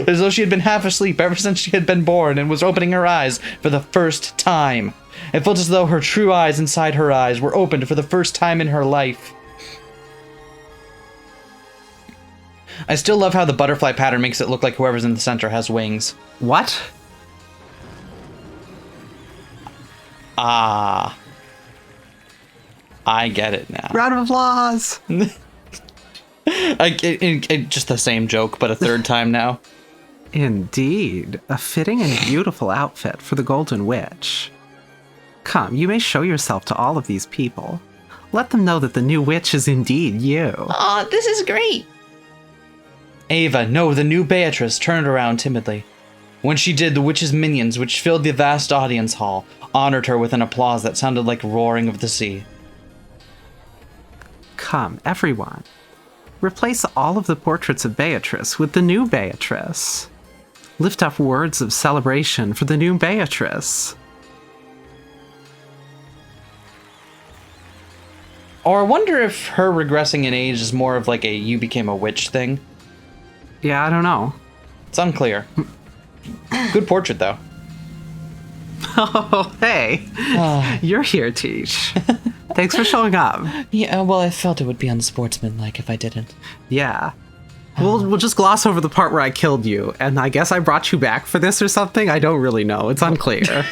As though she had been half asleep ever since she had been born and was opening her eyes for the first time. It felt as though her true eyes inside her eyes were opened for the first time in her life. I still love how the butterfly pattern makes it look like whoever's in the center has wings. What? Ah. I get it now. Round of applause. Just the same joke, but a third time now. Indeed, a fitting and beautiful outfit for the Golden Witch. Come, you may show yourself to all of these people. Let them know that the new witch is indeed you. Oh, this is great. Ava, no, the new Beatrice, turned around timidly. When she did, the witch's minions, which filled the vast audience hall, honored her with an applause that sounded like roaring of the sea. Come, everyone. Replace all of the portraits of Beatrice with the new Beatrice. Lift up words of celebration for the new Beatrice. Or I wonder if her regressing in age is more of like a you became a witch thing. Yeah, I don't know. It's unclear. Good portrait, though. Oh, hey. You're here, Teach. Thanks for showing up. Yeah, well, I felt it would be unsportsmanlike if I didn't. Yeah. We'll just gloss over the part where I killed you, and I guess I brought you back for this or something? I don't really know. It's unclear.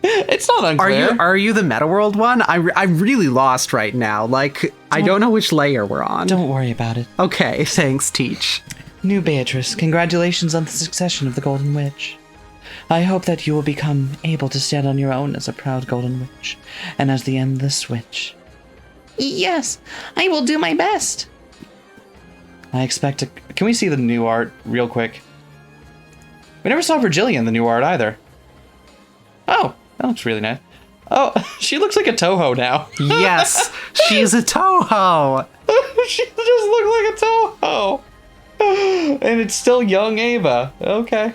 It's not unclear. Are you the meta world one? I'm really lost right now. Like, I don't know which layer we're on. Don't worry about it. Okay, thanks, Teach. New Beatrice, congratulations on the succession of the Golden Witch. I hope that you will become able to stand on your own as a proud Golden Witch, and as the Endless Witch. Yes, I will do my best. I expect to... Can we see the new art real quick? We never saw Virgilia in the new art either. Oh, that looks really nice. Oh, she looks like a Toho now. Yes, she's a Toho. She just looks like a Toho. And it's still young Ava. Okay.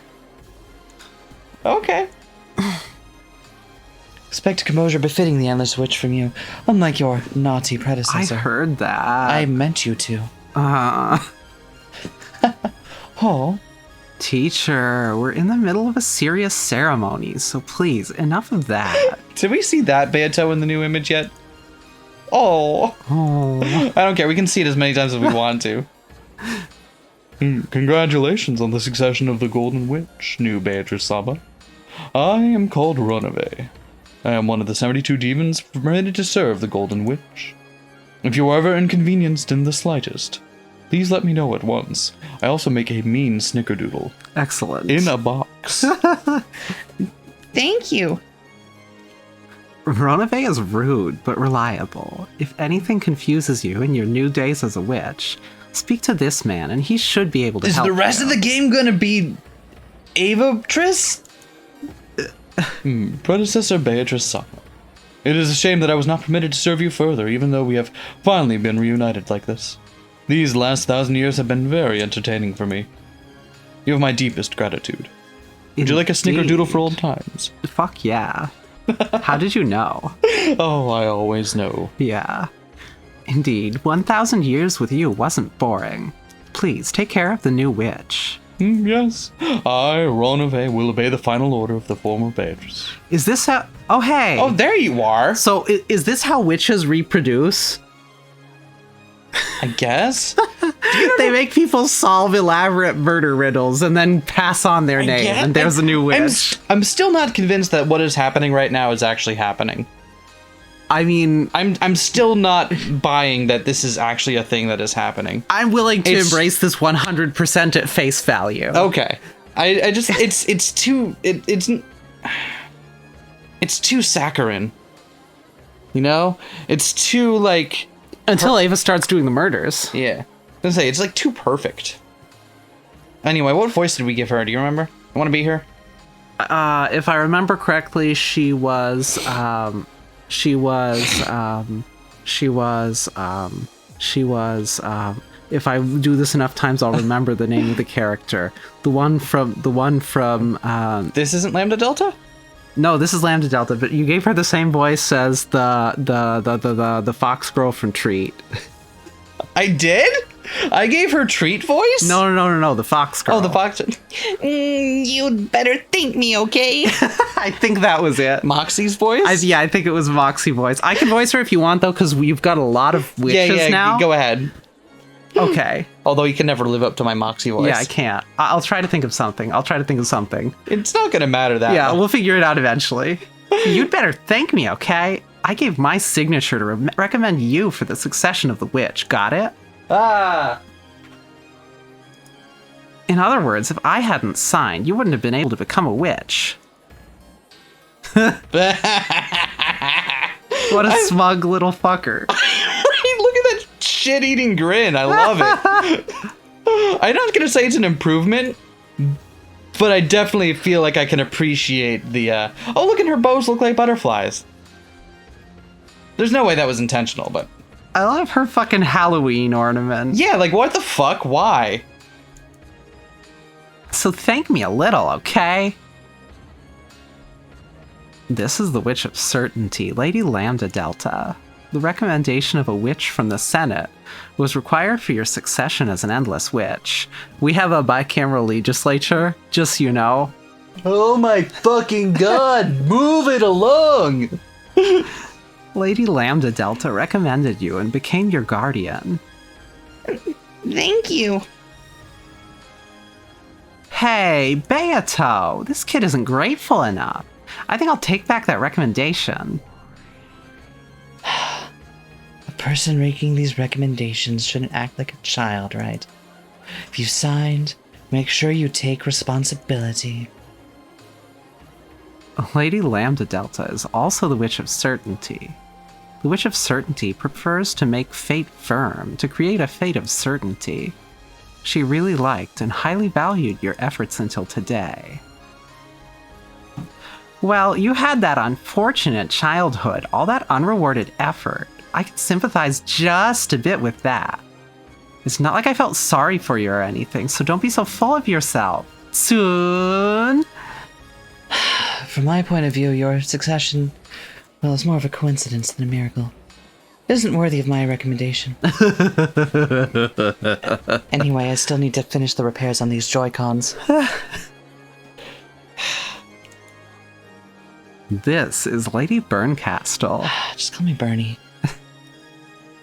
Expect composure befitting the endless witch from you, unlike your naughty I predecessor. heard that. I meant you to. Oh. Teacher, we're in the middle of a serious ceremony, so please, enough of that. Did we see that Beato in the new image yet? Oh. Oh. I don't care. We can see it as many times as we want to. Congratulations on the succession of the Golden Witch, new Beatrice Saba. I am called Runaway. I am one of the 72 demons permitted to serve the Golden Witch. If you are ever inconvenienced in the slightest, please let me know at once. I also make a mean snickerdoodle. Excellent. In a box. Thank you. Ronave is rude, but reliable. If anything confuses you in your new days as a witch, speak to this man, and he should be able to help you. Is the rest of the game gonna be Ava-Triss? Predecessor Beatrice Saba. It is a shame that I was not permitted to serve you further, even though we have finally been reunited like this. These last 1,000 years have been very entertaining for me. You have my deepest gratitude. Would you like a snickerdoodle for old times? Fuck yeah. How did you know? Oh, I always know. Yeah. Indeed, 1,000 years with you wasn't boring. Please, take care of the new witch. Yes, I, Ronave, will obey the final order of the former Beatrice. Is this how... Oh, hey! Oh, there you are! So, is this how witches reproduce? I guess? They make people solve elaborate murder riddles and then pass on their name, and there's a new witch. I'm still not convinced that what is happening right now is actually happening. I mean... I'm still not buying that this is actually a thing that is happening. I'm willing to embrace this 100% at face value. Okay. I just... It's too saccharine. You know? It's too, like... Until Ava starts doing the murders. Yeah. I was gonna say, it's like too perfect. Anyway, what voice did we give her? Do you remember? I want to be her? If I remember correctly, she was, if I do this enough times, I'll remember the name of the character. The one from, This isn't Lambda Delta? no, this is Lambda Delta, but you gave her the same voice as the fox girl from Treat. I did? I gave her Treat voice? No, the fox girl. Oh, the fox. You'd better thank me, okay? I think that was it. Moxie's voice? I think it was Moxie voice. I can voice her if you want, though, because we've got a lot of witches now. Go ahead. Okay. Although you can never live up to my Moxie voice. Yeah, I can't. I'll try to think of something. It's not gonna matter that Yeah, much. we'll figure it out eventually. You'd better thank me, okay? I gave my signature to recommend you for the succession of the witch. Got it? Ah! In other words, if I hadn't signed, you wouldn't have been able to become a witch. What a smug little fucker. Look at that shit-eating grin. I love it. I'm not gonna say it's an improvement, but I definitely feel like I can appreciate the, oh, look at her bows look like butterflies. There's no way that was intentional, but... I love her fucking Halloween ornament. Yeah, like, what the fuck? Why? So thank me a little, okay? This is the Witch of Certainty, Lady Lambda Delta. The recommendation of a witch from the Senate was required for your succession as an endless witch. We have a bicameral legislature, just so you know. Oh my fucking god, move it along! Lady Lambda Delta recommended you and became your guardian. Thank you. Hey, Beato, this kid isn't grateful enough. I think I'll take back that recommendation. A person making these recommendations shouldn't act like a child, right? If you signed, make sure you take responsibility. Lady Lambda Delta is also the Witch of Certainty. The Witch of Certainty prefers to make fate firm, to create a fate of certainty. She really liked and highly valued your efforts until today. Well, you had that unfortunate childhood, all that unrewarded effort. I can sympathize just a bit with that. It's not like I felt sorry for you or anything, so don't be so full of yourself. Soon. From my point of view, your succession Well, it's more of a coincidence than a miracle. It isn't worthy of my recommendation. Anyway, I still need to finish the repairs on these Joy-Cons. This is Lady Berncastle. Just call me Bernie.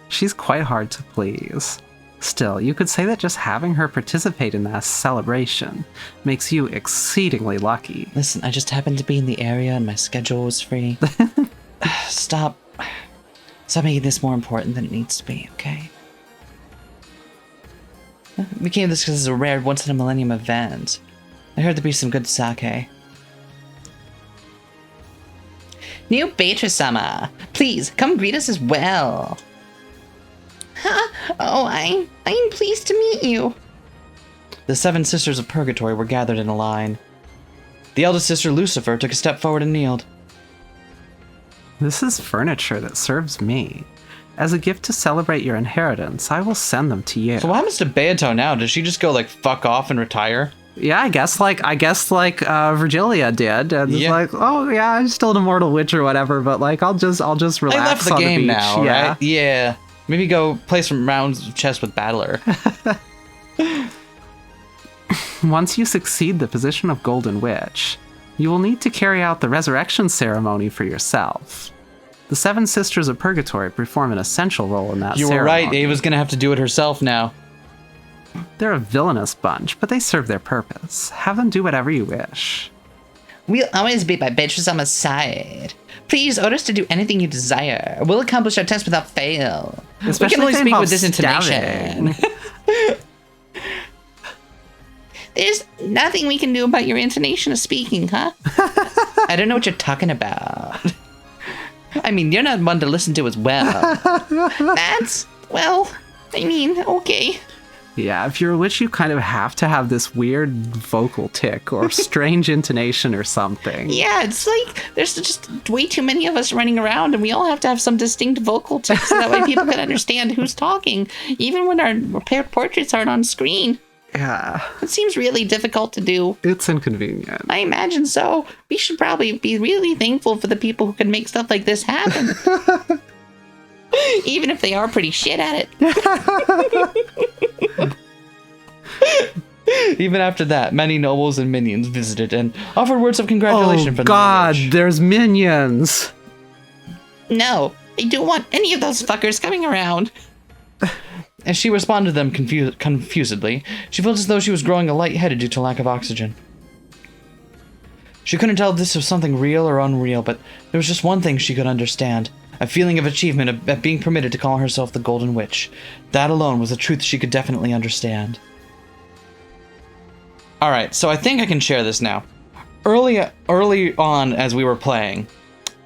She's quite hard to please. Still, you could say that just having her participate in that celebration makes you exceedingly lucky. Listen, I just happened to be in the area and my schedule was free. Stop making this more important than it needs to be, okay? We came to this because it's a rare once-in-a-millennium event. I heard there'd be some good sake. New Beatrice-sama, please come greet us as well. Oh, I'm pleased to meet you. The 7 sisters of Purgatory were gathered in a line. The eldest sister, Lucifer, took a step forward and kneeled. This is furniture that serves me. As a gift to celebrate your inheritance, I will send them to you. So what happens to Beato now? Does she just go like fuck off and retire? Yeah, I guess like Virgilia did. And it's like, oh yeah, I'm still an immortal witch or whatever, but like I'll just relax. I left the on game the beach. now, Yeah. right? Yeah. Maybe go play some rounds of chess with Battler. Once you succeed the position of Golden Witch, you will need to carry out the resurrection ceremony for yourself. The 7 Sisters of Purgatory perform an essential role in that You ceremony. were right. Ava's gonna have to do it herself now. They're a villainous bunch, but they serve their purpose. Have them do whatever you wish. We'll always be by Beatrice-sama's side. Please order us to do anything you desire. We'll accomplish our test without fail. Especially we can only if it speak with involves this intonation. There's nothing we can do about your intonation of speaking, huh? I don't know what you're talking about. I mean, you're not one to listen to as well. Okay. Yeah, if you're a witch, you kind of have to have this weird vocal tick or strange intonation or something. Yeah, it's like there's just way too many of us running around, and we all have to have some distinct vocal tics so that way people can understand who's talking, even when our repaired portraits aren't on screen. Yeah, It seems really difficult to do. it's inconvenient. I imagine so. We should probably be really thankful for the people who can make stuff like this happen. Even if they are pretty shit at it. Even after that, many nobles and minions visited and offered words of congratulation Oh for the God, new witch. there's minions. No, I don't want any of those fuckers coming around. As she responded to them confusedly, she felt as though she was growing lightheaded due to lack of oxygen. She couldn't tell if this was something real or unreal, but there was just one thing she could understand. A feeling of achievement at being permitted to call herself the Golden Witch. That alone was a truth she could definitely understand. Alright, so I think I can share this now. Early on as we were playing,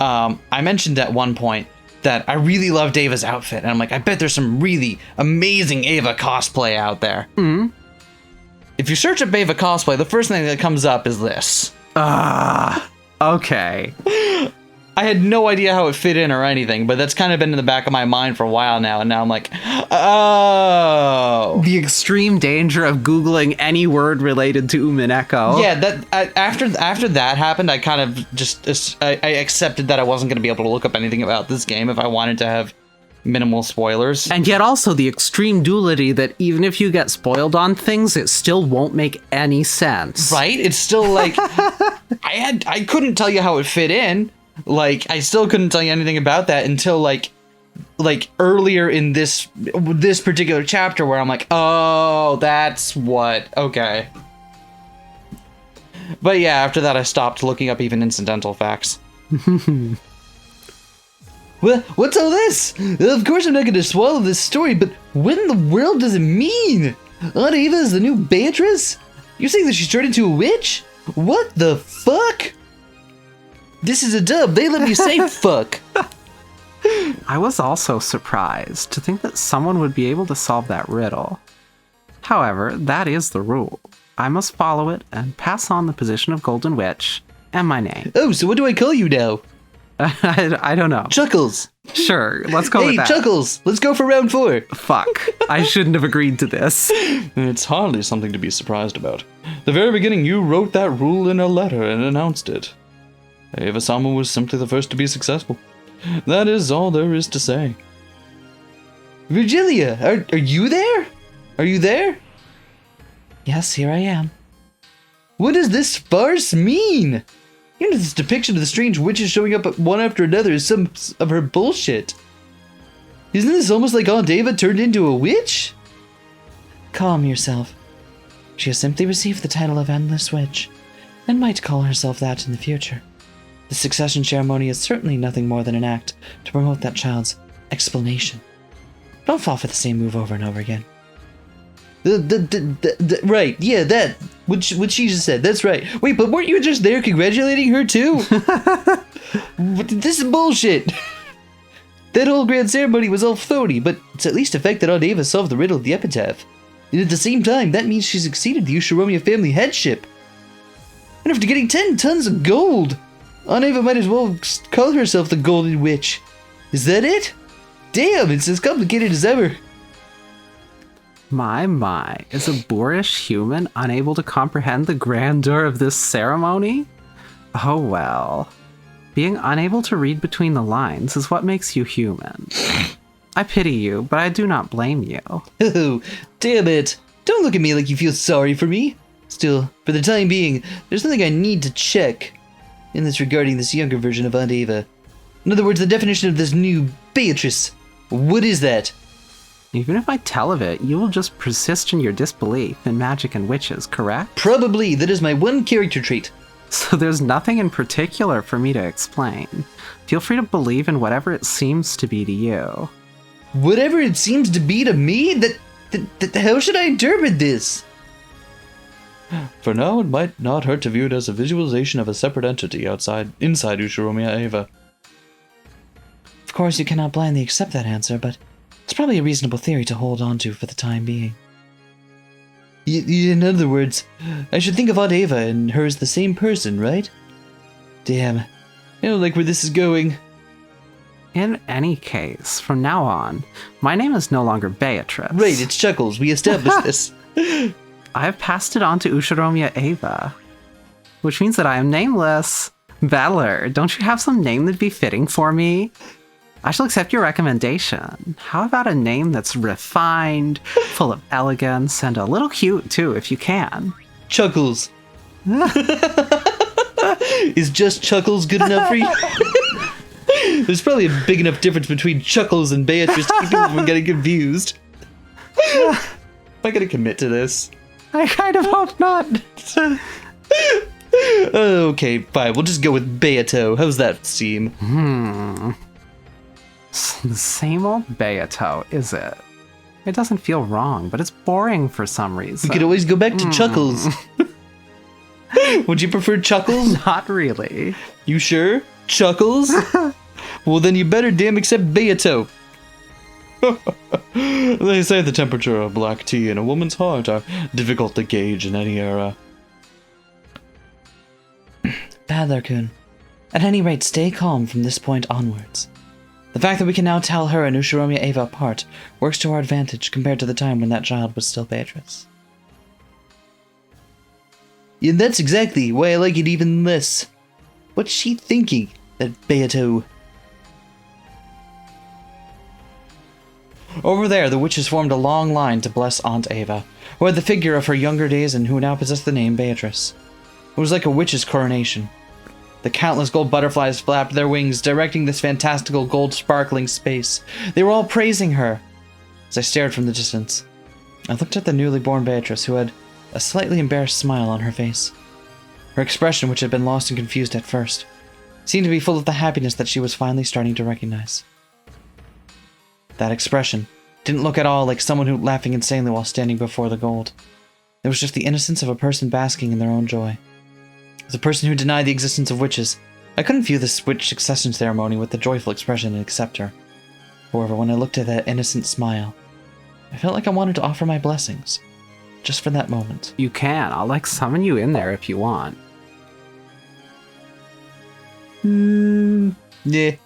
I mentioned at one point that I really loved Ava's outfit, and I'm like, I bet there's some really amazing Ava cosplay out there. Mm-hmm. If you search up Ava cosplay, the first thing that comes up is this. Okay. I had no idea how it fit in or anything, but that's kind of been in the back of my mind for a while now, and now I'm like, oh. The extreme danger of Googling any word related to Umineko. Yeah, after that happened, I kind of just I accepted that I wasn't going to be able to look up anything about this game if I wanted to have minimal spoilers. And yet also the extreme duality that even if you get spoiled on things, it still won't make any sense. Right? It's still like I couldn't tell you how it fit in. Like I still couldn't tell you anything about that until like earlier in this particular chapter where I'm like, oh, that's what. Okay. But yeah, after that I stopped looking up even incidental facts. Well, what's all this? Of course I'm not going to swallow this story, but what in the world does it mean? Aunt Ava is the new Beatrice? You're saying that she's turned into a witch? What the fuck? This is a dub. They let me say fuck. I was also surprised to think that someone would be able to solve that riddle. However, that is the rule. I must follow it and pass on the position of Golden Witch and my name. Oh, so what do I call you now? I don't know. Chuckles. Sure, let's go with Hey, that. Chuckles. Let's go for round 4. Fuck. I shouldn't have agreed to this. It's hardly something to be surprised about. The very beginning, you wrote that rule in a letter and announced it. Ava-sama was simply the first to be successful. That is all there is to say. Virgilia, are you there? Are you there? Yes, here I am. What does this farce mean? You know, this depiction of the strange witches showing up one after another is some of her bullshit. Isn't this almost like Aunt Ava turned into a witch? Calm yourself. She has simply received the title of Endless Witch, and might call herself that in the future. The succession ceremony is certainly nothing more than an act to promote that child's explanation. Don't fall for the same move over and over again. Right, yeah, that. What she just said, that's right. Wait, but weren't you just there congratulating her too? This is bullshit. That whole grand ceremony was all phony, but it's at least a fact that Aunt Ava solved the riddle of the epitaph. And at the same time, that means she succeeded the Usharomia family headship. And after getting 10 tons of gold, Aunt Ava might as well call herself the Golden Witch. Is that it? Damn, it's as complicated as ever. My, is a boorish human unable to comprehend the grandeur of this ceremony? Oh well. Being unable to read between the lines is what makes you human. I pity you, but I do not blame you. Oh, damn it. Don't look at me like you feel sorry for me. Still, for the time being, there's something I need to check. And that's regarding this younger version of Aunt Ava. In other words, the definition of this new Beatrice. What is that? Even if I tell of it, you will just persist in your disbelief in magic and witches, correct? Probably. That is my one character trait. So there's nothing in particular for me to explain. Feel free to believe in whatever it seems to be to you. Whatever it seems to be to me? How should I interpret this? For now, it might not hurt to view it as a visualization of a separate entity inside Usharomia Ava. Of course, you cannot blindly accept that answer, but it's probably a reasonable theory to hold on to for the time being. In other words, I should think of Aunt Ava and her as the same person, right? Damn. I don't like where this is going. In any case, from now on, my name is no longer Beatrice. Right, it's Chuckles. We established this. I have passed it on to Usharomia Ava, which means that I am nameless. Battler, don't you have some name that'd be fitting for me? I shall accept your recommendation. How about a name that's refined, full of elegance, and a little cute too, if you can? Chuckles. Is just Chuckles good enough for you? There's probably a big enough difference between Chuckles and Beatrice to keep people from getting confused. Am I gonna commit to this? I kind of hope not. Okay, fine. We'll just go with Beato. How's that seem? The same old Beato, is it? It doesn't feel wrong, but it's boring for some reason. We could always go back to Chuckles. Would you prefer Chuckles? Not really. You sure? Chuckles? Well, then you better damn accept Beato. They say the temperature of black tea and a woman's heart are difficult to gauge in any era. Badler-kun, at any rate, stay calm from this point onwards. The fact that we can now tell her and Usharomia Ava apart works to our advantage compared to the time when that child was still Beatrice. And that's exactly why I like it even less. What's she thinking, that Beato? Over there, the witches formed a long line to bless Aunt Ava, who had the figure of her younger days and who now possessed the name Beatrice. It was like a witch's coronation. The countless gold butterflies flapped their wings, directing this fantastical gold sparkling space. They were all praising her. As I stared from the distance, I looked at the newly born Beatrice, who had a slightly embarrassed smile on her face. Her expression, which had been lost and confused at first, seemed to be full of the happiness that she was finally starting to recognize. That expression didn't look at all like someone who laughing insanely while standing before the gold. It was just the innocence of a person basking in their own joy. As a person who denied the existence of witches, I couldn't view this witch succession ceremony with the joyful expression and accept her. However, when I looked at that innocent smile, I felt like I wanted to offer my blessings. Just for that moment. You can. I'll summon you in there if you want. Yeah.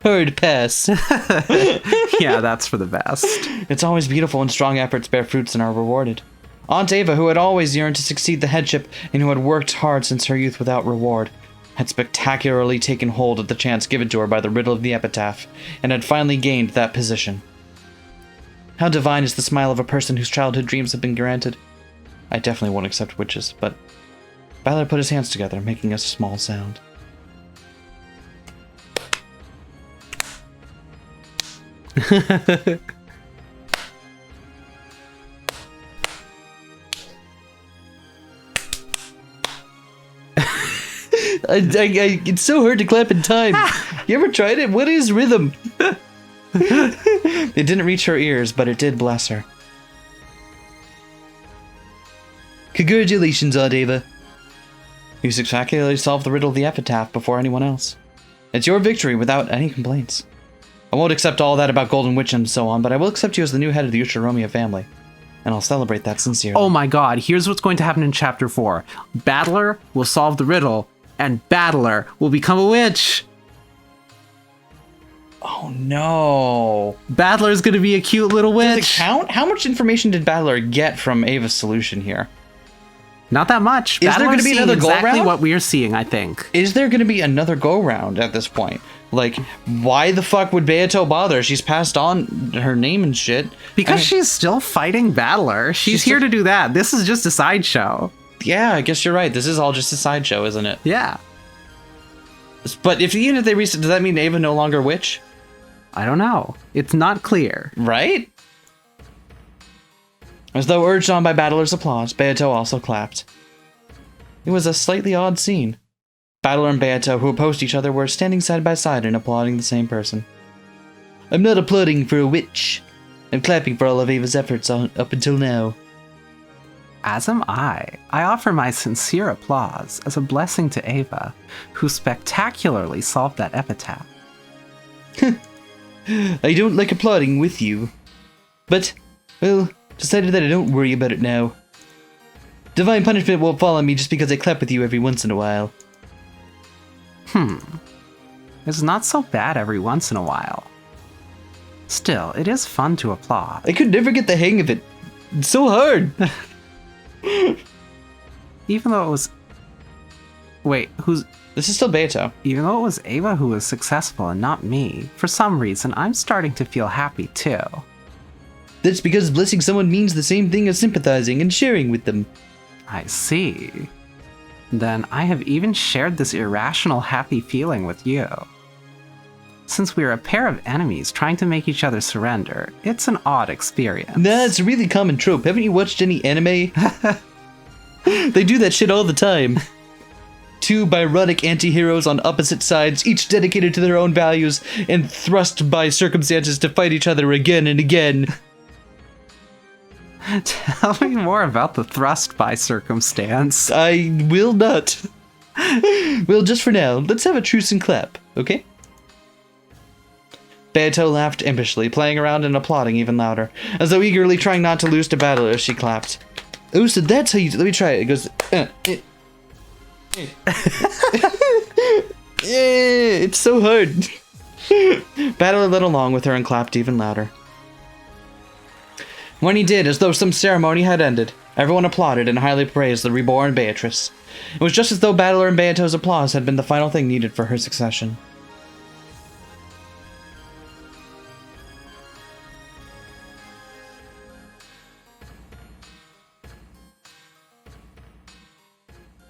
Hard pass. Yeah, that's for the best. It's always beautiful when strong efforts bear fruits and are rewarded. Aunt Ava, who had always yearned to succeed the headship and who had worked hard since her youth without reward, had spectacularly taken hold of the chance given to her by the riddle of the epitaph, and had finally gained that position. How divine is the smile of a person whose childhood dreams have been granted. I definitely won't accept witches, but Balor put his hands together, making us a small sound. It's so hard to clap in time. You ever tried it? What is rhythm? It didn't reach her ears, but it did bless her. Congratulations, Aunt Ava. You spectacularly solved the riddle of the epitaph before anyone else. It's your victory without any complaints. I won't accept all that about Golden Witch and so on, but I will accept you as the new head of the Ushiromia family. And I'll celebrate that sincerely. Oh my god, here's what's going to happen in Chapter 4. Battler will solve the riddle, and Battler will become a witch. Oh no. Battler's gonna be a cute little witch. Does it count? How much information did Battler get from Ava's solution here? Not that much. Is there Battler's gonna be seeing another go exactly round? what we are seeing, I think. Is there going to be another go-round at this point? Like, why the fuck would Beato bother? She's passed on her name and shit. Because she's still fighting Battler. She's here to do that. This is just a sideshow. Yeah, I guess you're right. This is all just a sideshow, isn't it? Yeah. But even if they reset, does that mean Ava no longer witch? I don't know. It's not clear. Right? As though urged on by Battler's applause, Beato also clapped. It was a slightly odd scene. Battler and Beato, who opposed each other, were standing side by side and applauding the same person. I'm not applauding for a witch. I'm clapping for all of Ava's efforts up until now. As am I. I offer my sincere applause as a blessing to Ava, who spectacularly solved that epitaph. I don't like applauding with you. But, well, decided that I don't worry about it now. Divine punishment won't fall on me just because I clap with you every once in a while. It's not so bad every once in a while. Still, it is fun to applaud. I could never get the hang of it. It's so hard. Even though it was... Wait, who's... This is still Beato. Even though it was Ava who was successful and not me, for some reason I'm starting to feel happy too. That's because blessing someone means the same thing as sympathizing and sharing with them. I see. Then I have even shared this irrational happy feeling with you. Since we are a pair of enemies trying to make each other surrender, it's an odd experience. Nah, it's a really common trope. Haven't you watched any anime? They do that shit all the time. Two Byronic anti-heroes on opposite sides, each dedicated to their own values, and thrust by circumstances to fight each other again and again. Tell me more about the thrust by circumstance. I will not. Well, just for now, let's have a truce and clap, okay? Beato laughed impishly, playing around and applauding even louder, as though eagerly trying not to lose to Battler as she clapped. Oh, so that's how you... Let me try it. It goes... Yeah, it's so hard. Battler led along with her and clapped even louder. When he did, as though some ceremony had ended, everyone applauded and highly praised the reborn Beatrice. It was just as though Battler and Beato's applause had been the final thing needed for her succession.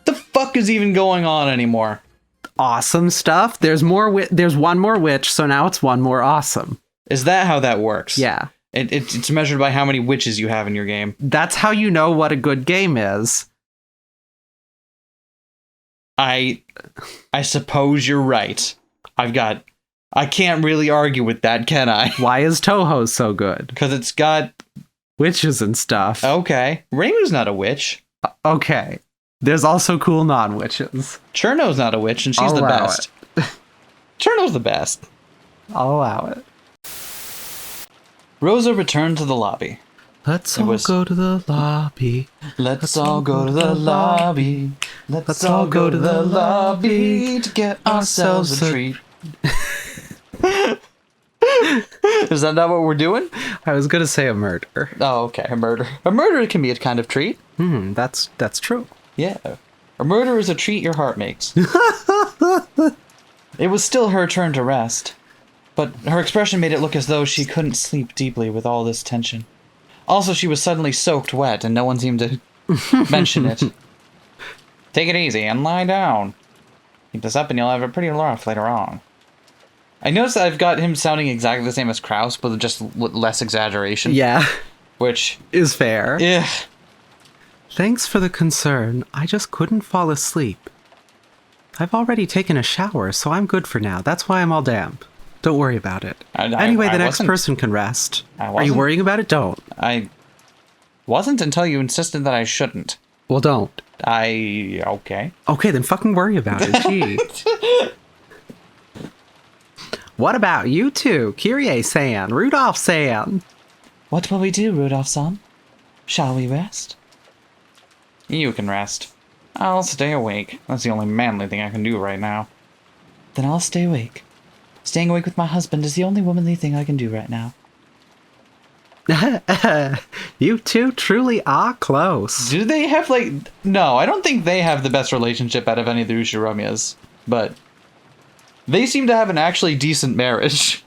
The fuck is even going on anymore? Awesome stuff. There's one more witch, so now it's one more awesome. Is that how that works? Yeah. It's measured by how many witches you have in your game. That's how you know what a good game is. I suppose you're right. I can't really argue with that, can I? Why is Toho so good? Because it's got... Witches and stuff. Okay. Reimu's not a witch. Okay. There's also cool non-witches. Cherno's not a witch, and she's I'll the allow best. Cherno's the best. I'll allow it. Rosa returned to the lobby. Let's all go to the lobby. Let's all go to the lobby. Let's all go to the lobby to get ourselves a treat. Is that not what we're doing? I was gonna say a murder. Oh, okay, a murder. A murder can be a kind of treat. That's true. Yeah. A murder is a treat your heart makes. It was still her turn to rest, but her expression made it look as though she couldn't sleep deeply with all this tension. Also, she was suddenly soaked wet, and no one seemed to mention it. Take it easy and lie down. Keep this up and you'll have it pretty rough later on. I noticed that I've got him sounding exactly the same as Kraus, but just with less exaggeration. Yeah, Which is fair. Yeah. Thanks for the concern. I just couldn't fall asleep. I've already taken a shower, so I'm good for now. That's why I'm all damp. Don't worry about it. Anyway, the next person can rest. Are you worrying about it? Don't. I wasn't until you insisted that I shouldn't. Well, don't. Okay. Okay, then fucking worry about it. Gee. What about you two? Kyrie-san, Rudolph-san. What will we do, Rudolph-san? Shall we rest? You can rest. I'll stay awake. That's the only manly thing I can do right now. Then I'll stay awake. Staying awake with my husband is the only womanly thing I can do right now. You two truly are close. Do they have, like... No, I don't think they have the best relationship out of any of the Ushiramyas. But they seem to have an actually decent marriage.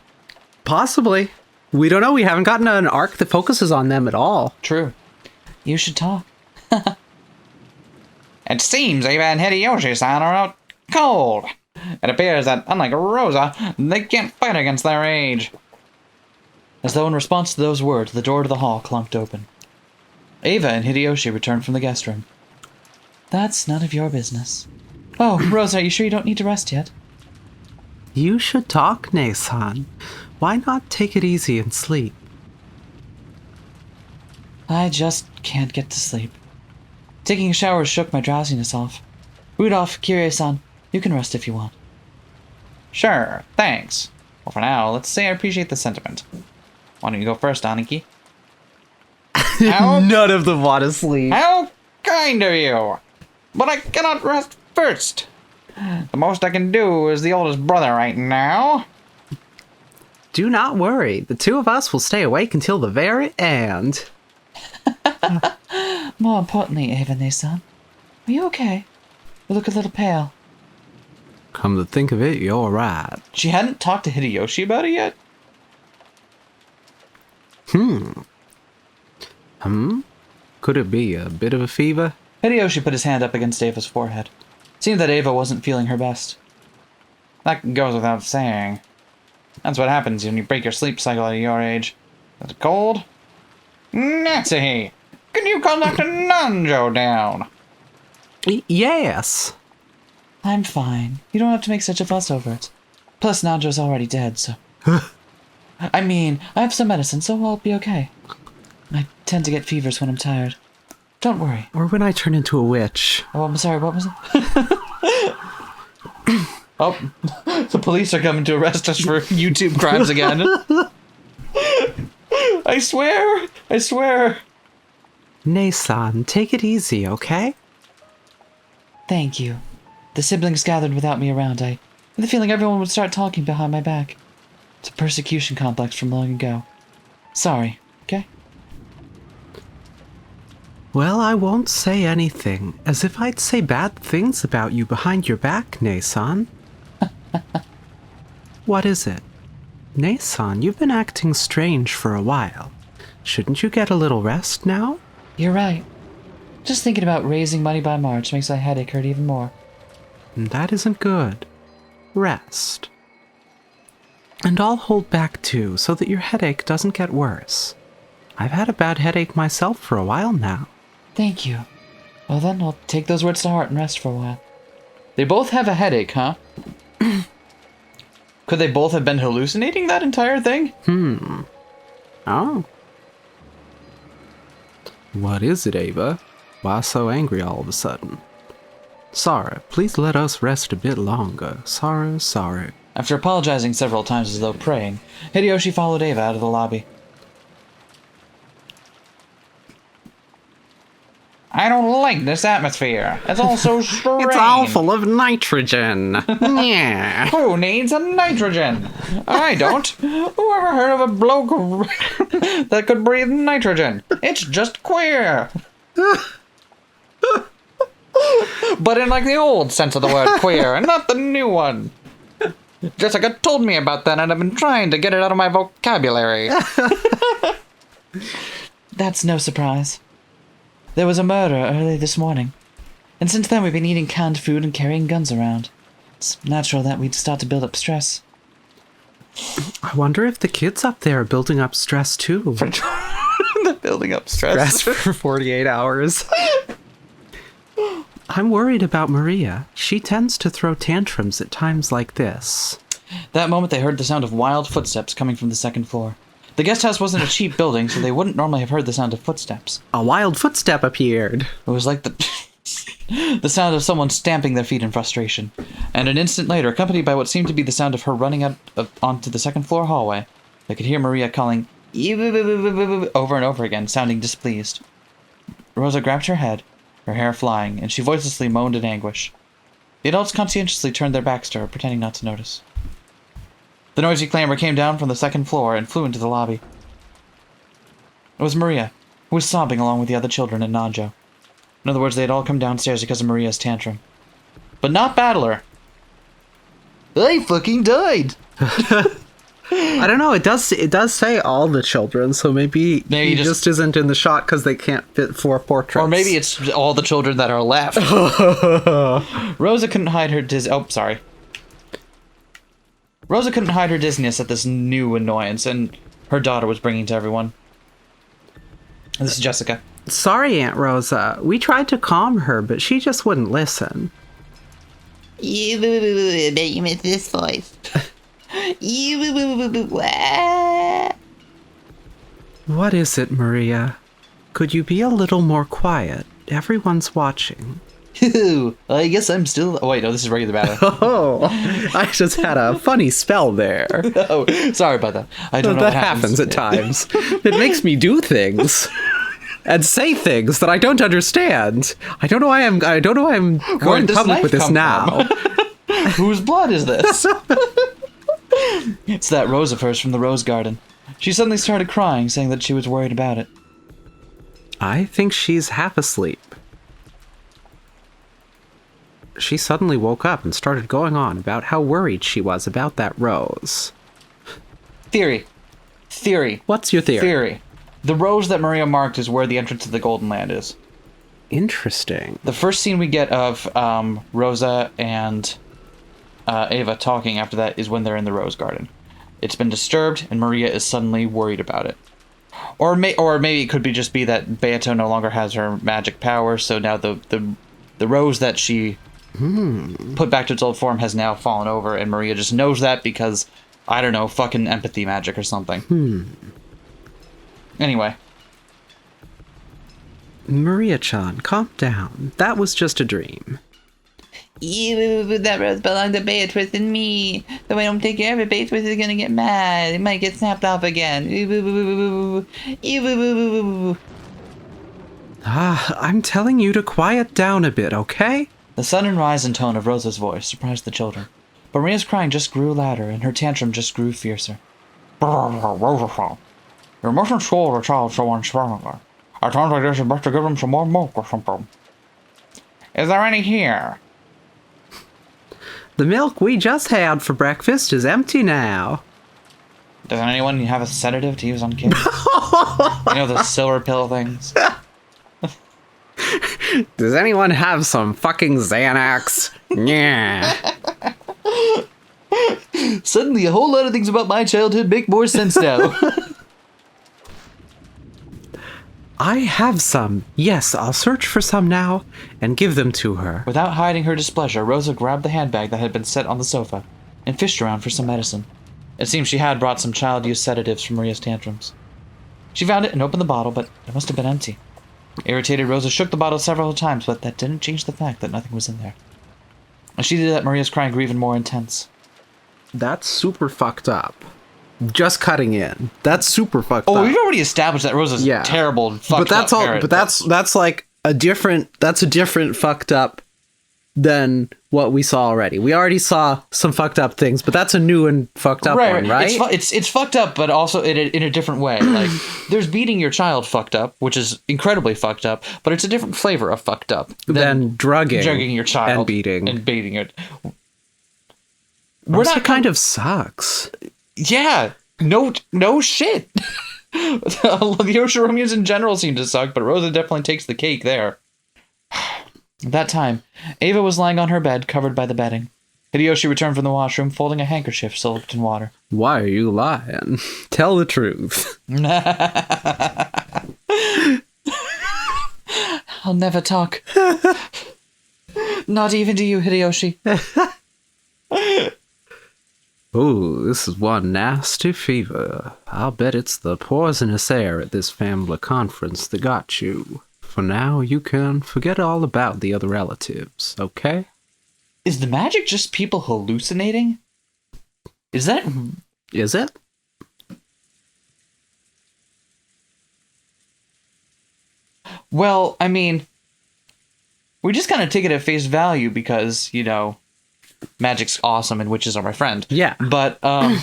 Possibly. We don't know. We haven't gotten an arc that focuses on them at all. True. You should talk. It seems Eva and Hideyoshi-san are out cold. It appears that, unlike Rosa, they can't fight against their age. As though in response to those words, the door to the hall clunked open. Eva and Hideyoshi returned from the guest room. That's none of your business. Oh, Rosa, are you sure you don't need to rest yet? You should talk, Nei-san. Why not take it easy and sleep? I just can't get to sleep. Taking a shower shook my drowsiness off. Rudolph, Kyrie-san, you can rest if you want. Sure, thanks. Well, for now, let's say I appreciate the sentiment. Why don't you go first, Aniki? None of them want to sleep. How kind of you! But I cannot rest first. The most I can do is the oldest brother right now. Do not worry. The two of us will stay awake until the very end. More importantly, Eva-san, are you okay? You look a little pale. Come to think of it, you're right. She hadn't talked to Hideyoshi about it yet? Could it be a bit of a fever? Hideyoshi put his hand up against Ava's forehead. It seemed that Ava wasn't feeling her best. That goes without saying. That's what happens when you break your sleep cycle at your age. Is it cold? Natsuhi! Can you call Dr. Nanjo down? Yes. I'm fine. You don't have to make such a fuss over it. Plus, Nanjo's already dead, so... I mean, I have some medicine, so I'll be okay. I tend to get fevers when I'm tired. Don't worry. Or when I turn into a witch. Oh, I'm sorry, what was it? Oh, the police are coming to arrest us for YouTube crimes again. I swear. Nei-san, take it easy, okay? Thank you. The siblings gathered without me around. I had the feeling everyone would start talking behind my back. It's a persecution complex from long ago. Sorry, okay? Well, I won't say anything, as if I'd say bad things about you behind your back, Nei-san. What is it? Nei-san, you've been acting strange for a while. Shouldn't you get a little rest now? You're right. Just thinking about raising money by March makes my headache hurt even more. That isn't good. Rest. And I'll hold back too, so that your headache doesn't get worse. I've had a bad headache myself for a while now. Thank you. Well then, I'll take those words to heart and rest for a while. They both have a headache, huh? Could they both have been hallucinating that entire thing? Oh. What is it, Ava? Why so angry all of a sudden? Sara, please let us rest a bit longer. Sara. After apologizing several times as though praying, Hideyoshi followed Ava out of the lobby. I don't like this atmosphere. It's all so strange. It's all full of nitrogen. Yeah. Who needs a nitrogen? I don't. Who ever heard of a bloke that could breathe nitrogen? It's just queer. But in like the old sense of the word queer, and not the new one. Jessica told me about that, and I've been trying to get it out of my vocabulary. That's no surprise. There was a murder early this morning. And since then we've been eating canned food and carrying guns around. It's natural that we'd start to build up stress. I wonder if the kids up there are building up stress too. They're building up stress. Stress for 48 hours. I'm worried about Maria. She tends to throw tantrums at times like this. That moment they heard the sound of wild footsteps coming from the second floor. The guest house wasn't a cheap building, so they wouldn't normally have heard the sound of footsteps. A wild footstep appeared. It was like the sound of someone stamping their feet in frustration. And an instant later, accompanied by what seemed to be the sound of her running out onto the second floor hallway, they could hear Maria calling over and over again, sounding displeased. Rosa grabbed her head, her hair flying, and she voicelessly moaned in anguish. The adults conscientiously turned their backs to her, pretending not to notice. The noisy clamor came down from the second floor and flew into the lobby. It was Maria, who was sobbing along with the other children and Nanjo. In other words, they had all come downstairs because of Maria's tantrum. But not Battler. I fucking died! I don't know. It does say all the children, so maybe he just isn't in the shot because they can't fit 4 portraits. Or maybe it's all the children that are left. Rosa couldn't hide her Rosa couldn't hide her dizziness at this new annoyance, and her daughter was bringing to everyone. This is Jessica. Sorry, Aunt Rosa. We tried to calm her, but she just wouldn't listen. I bet you missed this voice. What is it, Maria? Could you be a little more quiet? Everyone's watching. I guess I'm still... Oh, wait, no, this is regular battle. Oh, I just had a funny spell there. Oh, sorry about that. I don't know That what happens at times. It makes me do things and say things that I don't understand. I don't know why I'm going public with this now. Whose blood is this? It's that Rosa first from the Rose Garden. She suddenly started crying, saying that she was worried about it. I think she's half asleep. She suddenly woke up and started going on about how worried she was about that rose. Theory. What's your theory? The rose that Maria marked is where the entrance to the Golden Land is. Interesting. The first scene we get of Rosa and Ava talking after that is when they're in the Rose Garden. It's been disturbed, and Maria is suddenly worried about it. Or maybe it could just be that Beato no longer has her magic power, so now the rose that she put back to its old form has now fallen over, and Maria just knows that because, I don't know, fucking empathy magic or something. Anyway. Maria-chan, calm down. That was just a dream. That rose belonged to Beatrice and me. So I don't take care of it, Beatrice is gonna get mad. It might get snapped off again. I'm telling you to quiet down a bit, okay? The sudden rise in tone of Rosa's voice surprised the children. But Maria's crying just grew louder, and her tantrum just grew fiercer. You mustn't scold a child so unsparingly. At times like this, you better give them some more milk or something. Is there any here? The milk we just had for breakfast is empty now. Does anyone have a sedative to use on kids? You know, the silver pill things? Does anyone have some fucking Xanax? Yeah. Suddenly, a whole lot of things about my childhood make more sense now. I have some. Yes, I'll search for some now and give them to her. Without hiding her displeasure, Rosa grabbed the handbag that had been set on the sofa and fished around for some medicine. It seems she had brought some child-use sedatives for Maria's tantrums. She found it and opened the bottle, but it must have been empty. Irritated, Rosa shook the bottle several times, but that didn't change the fact that nothing was in there. As she did that, Maria's crying grew even more intense. That's super fucked up. Just cutting in. That's super fucked up. Oh, we've already established that Rosa's terrible, fucked but that's up all. parent, But that's like a different. That's a different fucked up than what we saw already. We already saw some fucked up things, but that's a new and fucked up one, right? It's fucked up, but also in a different way. Like, there's beating your child fucked up, which is incredibly fucked up, but it's a different flavor of fucked up than drugging your child and beating it. That kind of sucks. Yeah, no shit. The Yoshiromyas in general seem to suck, but Rosa definitely takes the cake there. At that time, Ava was lying on her bed, covered by the bedding. Hideyoshi returned from the washroom, folding a handkerchief soaked in water. Why are you lying? Tell the truth. I'll never talk. Not even to you, Hideyoshi. Ooh, this is one nasty fever. I'll bet it's the poisonous air at this family conference that got you. For now, you can forget all about the other relatives, okay? Is the magic just people hallucinating? Is it? Well, I mean, we just kind of take it at face value because, you know, magic's awesome and witches are my friend. Yeah. But a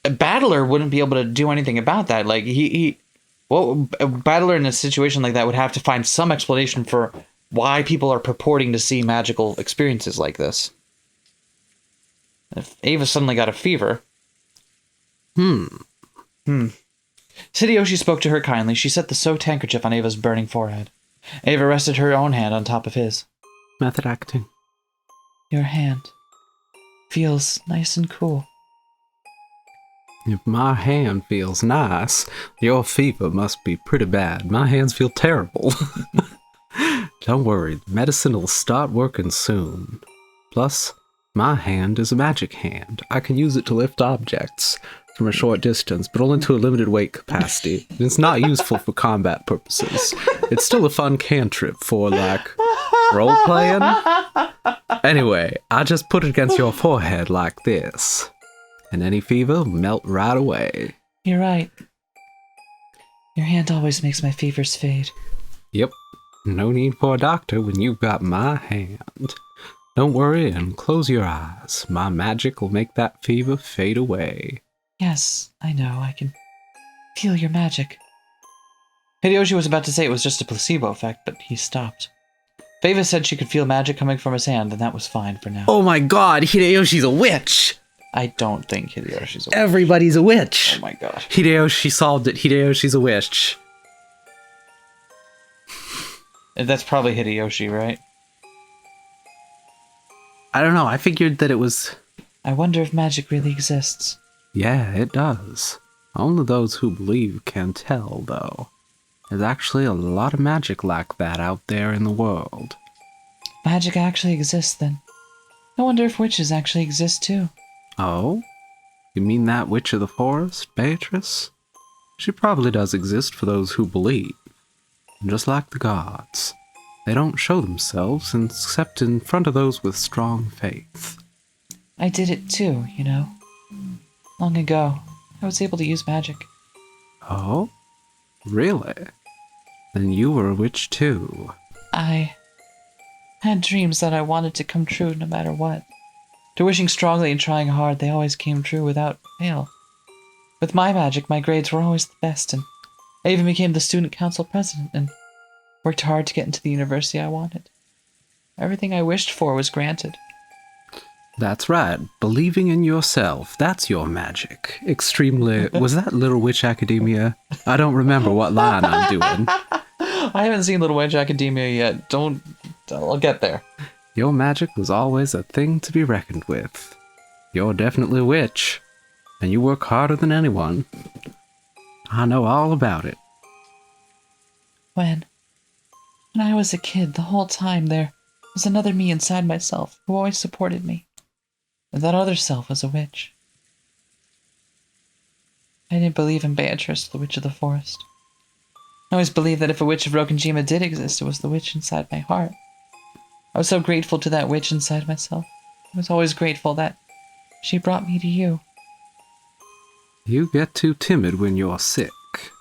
battler wouldn't be able to do anything about that. Like, a battler in a situation like that would have to find some explanation for why people are purporting to see magical experiences like this. If Ava suddenly got a fever. Hideyoshi spoke to her kindly. She set the soaked handkerchief on Ava's burning forehead. Ava rested her own hand on top of his. Method acting. Your hand feels nice and cool. If my hand feels nice, your fever must be pretty bad. My hands feel terrible. Don't worry, the medicine will start working soon. Plus, my hand is a magic hand. I can use it to lift objects from a short distance, but only to a limited weight capacity. It's not useful for combat purposes. It's still a fun cantrip for, like, role-playing. Anyway, I just put it against your forehead like this. And any fever will melt right away. You're right. Your hand always makes my fevers fade. Yep. No need for a doctor when you've got my hand. Don't worry and close your eyes. My magic will make that fever fade away. Yes, I know. I can feel your magic. Hideyoshi was about to say it was just a placebo effect, but he stopped. Ava said she could feel magic coming from his hand, and that was fine for now. Oh my god, Hideyoshi's a witch! I don't think Hideyoshi's a witch. Everybody's a witch! Oh my god. Hideyoshi solved it. Hideyoshi's a witch. That's probably Hideyoshi, right? I don't know, I figured that it was... I wonder if magic really exists. Yeah, it does. Only those who believe can tell, though. There's actually a lot of magic like that out there in the world. Magic actually exists, then. I wonder if witches actually exist, too. Oh? You mean that witch of the forest, Beatrice? She probably does exist for those who believe. And just like the gods, they don't show themselves except in front of those with strong faith. I did it, too, you know. Long ago, I was able to use magic. Oh? Really? Then you were a witch too. I had dreams that I wanted to come true no matter what. To wishing strongly and trying hard, they always came true without fail. With my magic, my grades were always the best, and I even became the student council president and worked hard to get into the university I wanted. Everything I wished for was granted. That's right. Believing in yourself. That's your magic. Extremely... Was that Little Witch Academia? I don't remember what line I'm doing. I haven't seen Little Witch Academia yet. I'll get there. Your magic was always a thing to be reckoned with. You're definitely a witch. And you work harder than anyone. I know all about it. When I was a kid, the whole time there was another me inside myself who always supported me. And that other self was a witch. I didn't believe in Beatrice, the witch of the forest. I always believed that if a witch of Rokkenjima did exist, it was the witch inside my heart. I was so grateful to that witch inside myself. I was always grateful that she brought me to you. You get too timid when you're sick.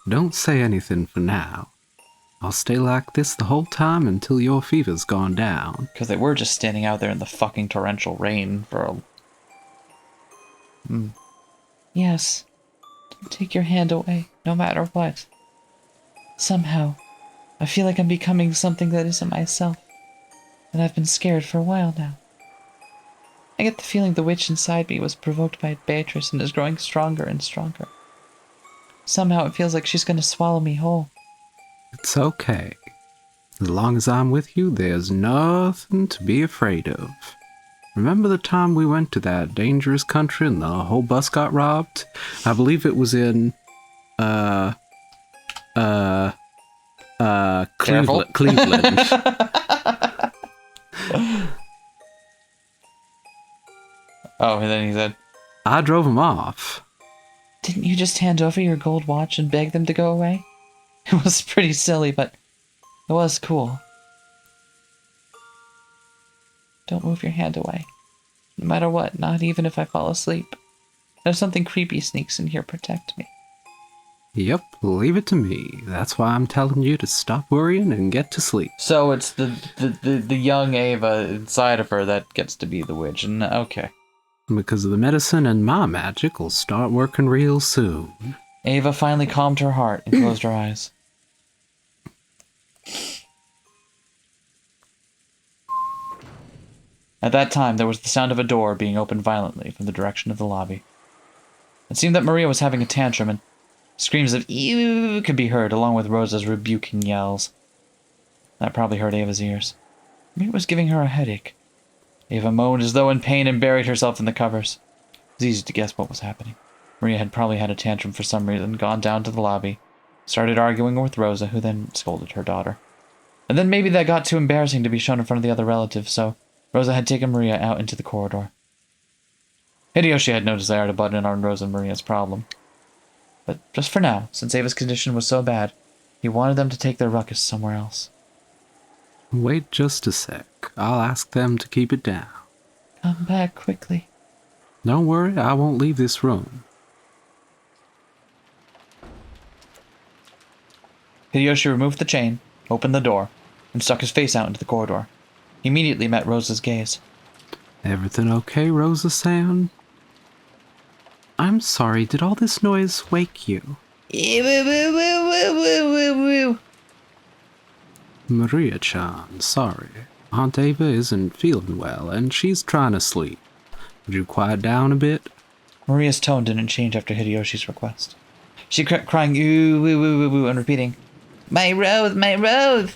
Don't say anything for now. I'll stay like this the whole time until your fever's gone down. Because they were just standing out there in the fucking torrential rain for a... Yes. Don't take your hand away, no matter what. Somehow, I feel like I'm becoming something that isn't myself. And I've been scared for a while now. I get the feeling the witch inside me was provoked by Beatrice and is growing stronger and stronger. Somehow it feels like she's going to swallow me whole. It's okay. As long as I'm with you, there's nothing to be afraid of. Remember the time we went to that dangerous country and the whole bus got robbed? I believe it was in, Cleveland. Cleveland. Oh, and then he said, I drove him off. Didn't you just hand over your gold watch and beg them to go away? It was pretty silly, but it was cool. Don't move your hand away. No matter what, not even if I fall asleep. If something creepy sneaks in here, protect me. Yep, leave it to me. That's why I'm telling you to stop worrying and get to sleep. so it's the young Ava inside of her that gets to be the witch. And okay. Because the medicine and my magic will start working real soon. Ava finally calmed her heart and closed her eyes. At that time, there was the sound of a door being opened violently from the direction of the lobby. It seemed that Maria was having a tantrum, and screams of "ew" could be heard, along with Rosa's rebuking yells. That probably hurt Ava's ears. Maybe it was giving her a headache. Ava moaned as though in pain and buried herself in the covers. It was easy to guess what was happening. Maria had probably had a tantrum for some reason, gone down to the lobby, started arguing with Rosa, who then scolded her daughter. And then maybe that got too embarrassing to be shown in front of the other relatives, so Rosa had taken Maria out into the corridor. Hideyoshi had no desire to butt in on Rosa and Maria's problem. But just for now, since Ava's condition was so bad, he wanted them to take their ruckus somewhere else. Wait just a sec. I'll ask them to keep it down. Come back quickly. Don't worry, I won't leave this room. Hideyoshi removed the chain, opened the door, and stuck his face out into the corridor. He immediately met Rosa's gaze. Everything okay, Rosa-san? I'm sorry, did all this noise wake you? Maria-chan, sorry. Aunt Ava isn't feeling well, and she's trying to sleep. Would you quiet down a bit? Maria's tone didn't change after Hideyoshi's request. She kept crying, "Ooh, woo, woo, woo, woo," and repeating, "My rose, my rose!"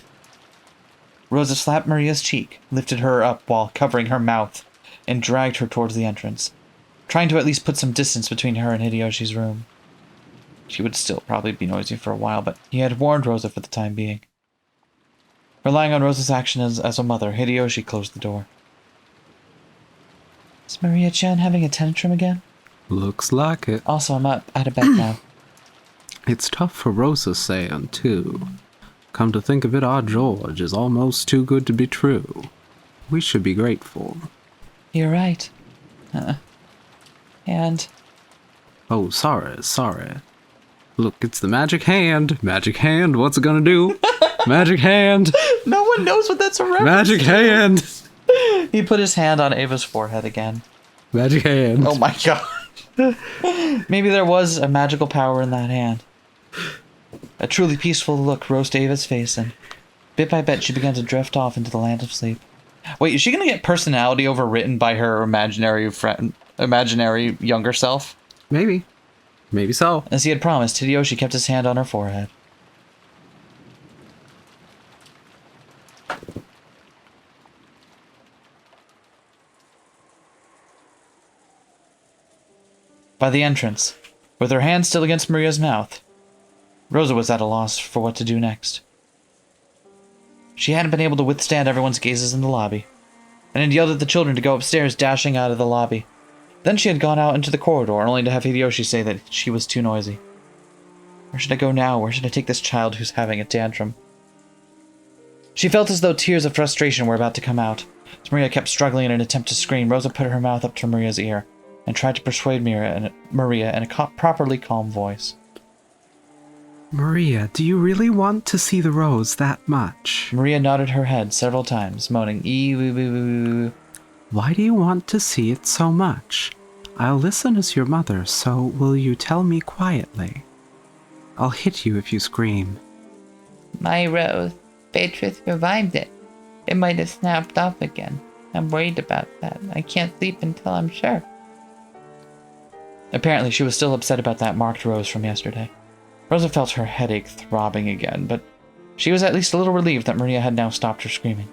Rosa slapped Maria's cheek, lifted her up while covering her mouth, and dragged her towards the entrance, trying to at least put some distance between her and Hideyoshi's room. She would still probably be noisy for a while, but he had warned Rosa for the time being. Relying on Rosa's action as a mother, Hideyoshi closed the door. Is Maria-chan having a tantrum again? Looks like it. Also, I'm up out of bed now. It's tough for Rosa-san, too. Come to think of it, our George is almost too good to be true. We should be grateful. You're right. And... Oh, sorry. Look, it's the magic hand. Magic hand, what's it gonna do? Magic hand! No one knows what that's a reference. Magic hand! He put his hand on Ava's forehead again. Magic hand. Oh my god. Maybe there was a magical power in that hand. A truly peaceful look rose to Ava's face, and bit by bit she began to drift off into the land of sleep. Wait, is she gonna get personality overwritten by her imaginary younger self? Maybe so. As he had promised, Hideyoshi kept his hand on her forehead. By the entrance, with her hand still against Maria's mouth, Rosa was at a loss for what to do next. She hadn't been able to withstand everyone's gazes in the lobby, and had yelled at the children to go upstairs, dashing out of the lobby. Then she had gone out into the corridor, only to have Hideyoshi say that she was too noisy. Where should I go now? Where should I take this child who's having a tantrum? She felt as though tears of frustration were about to come out. As Maria kept struggling in an attempt to scream, Rosa put her mouth up to Maria's ear and tried to persuade Maria in a properly calm voice. Maria, do you really want to see the rose that much? Maria nodded her head several times, moaning, ee-woo-woo-woo-woo. Why do you want to see it so much? I'll listen as your mother, so will you tell me quietly? I'll hit you if you scream. My rose. Beatrice revived it. It might have snapped off again. I'm worried about that. I can't sleep until I'm sure. Apparently, she was still upset about that marked rose from yesterday. Rosa felt her headache throbbing again, but she was at least a little relieved that Maria had now stopped her screaming.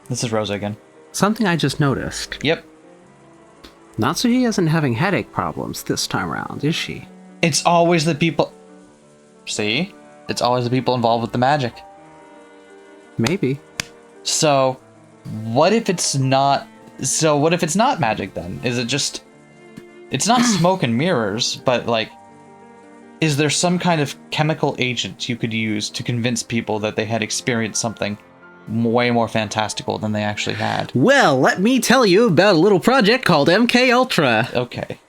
This is Rosa again. Something I just noticed. Yep. Natsuhi isn't having headache problems this time around, is she? It's always the people... See? It's always the people involved with the magic. Maybe. So, what if it's not... So, what if it's not magic, then? Is it just... It's not smoke and mirrors, but, like... Is there some kind of chemical agent you could use to convince people that they had experienced something way more fantastical than they actually had? Well, let me tell you about a little project called MK Ultra. Okay.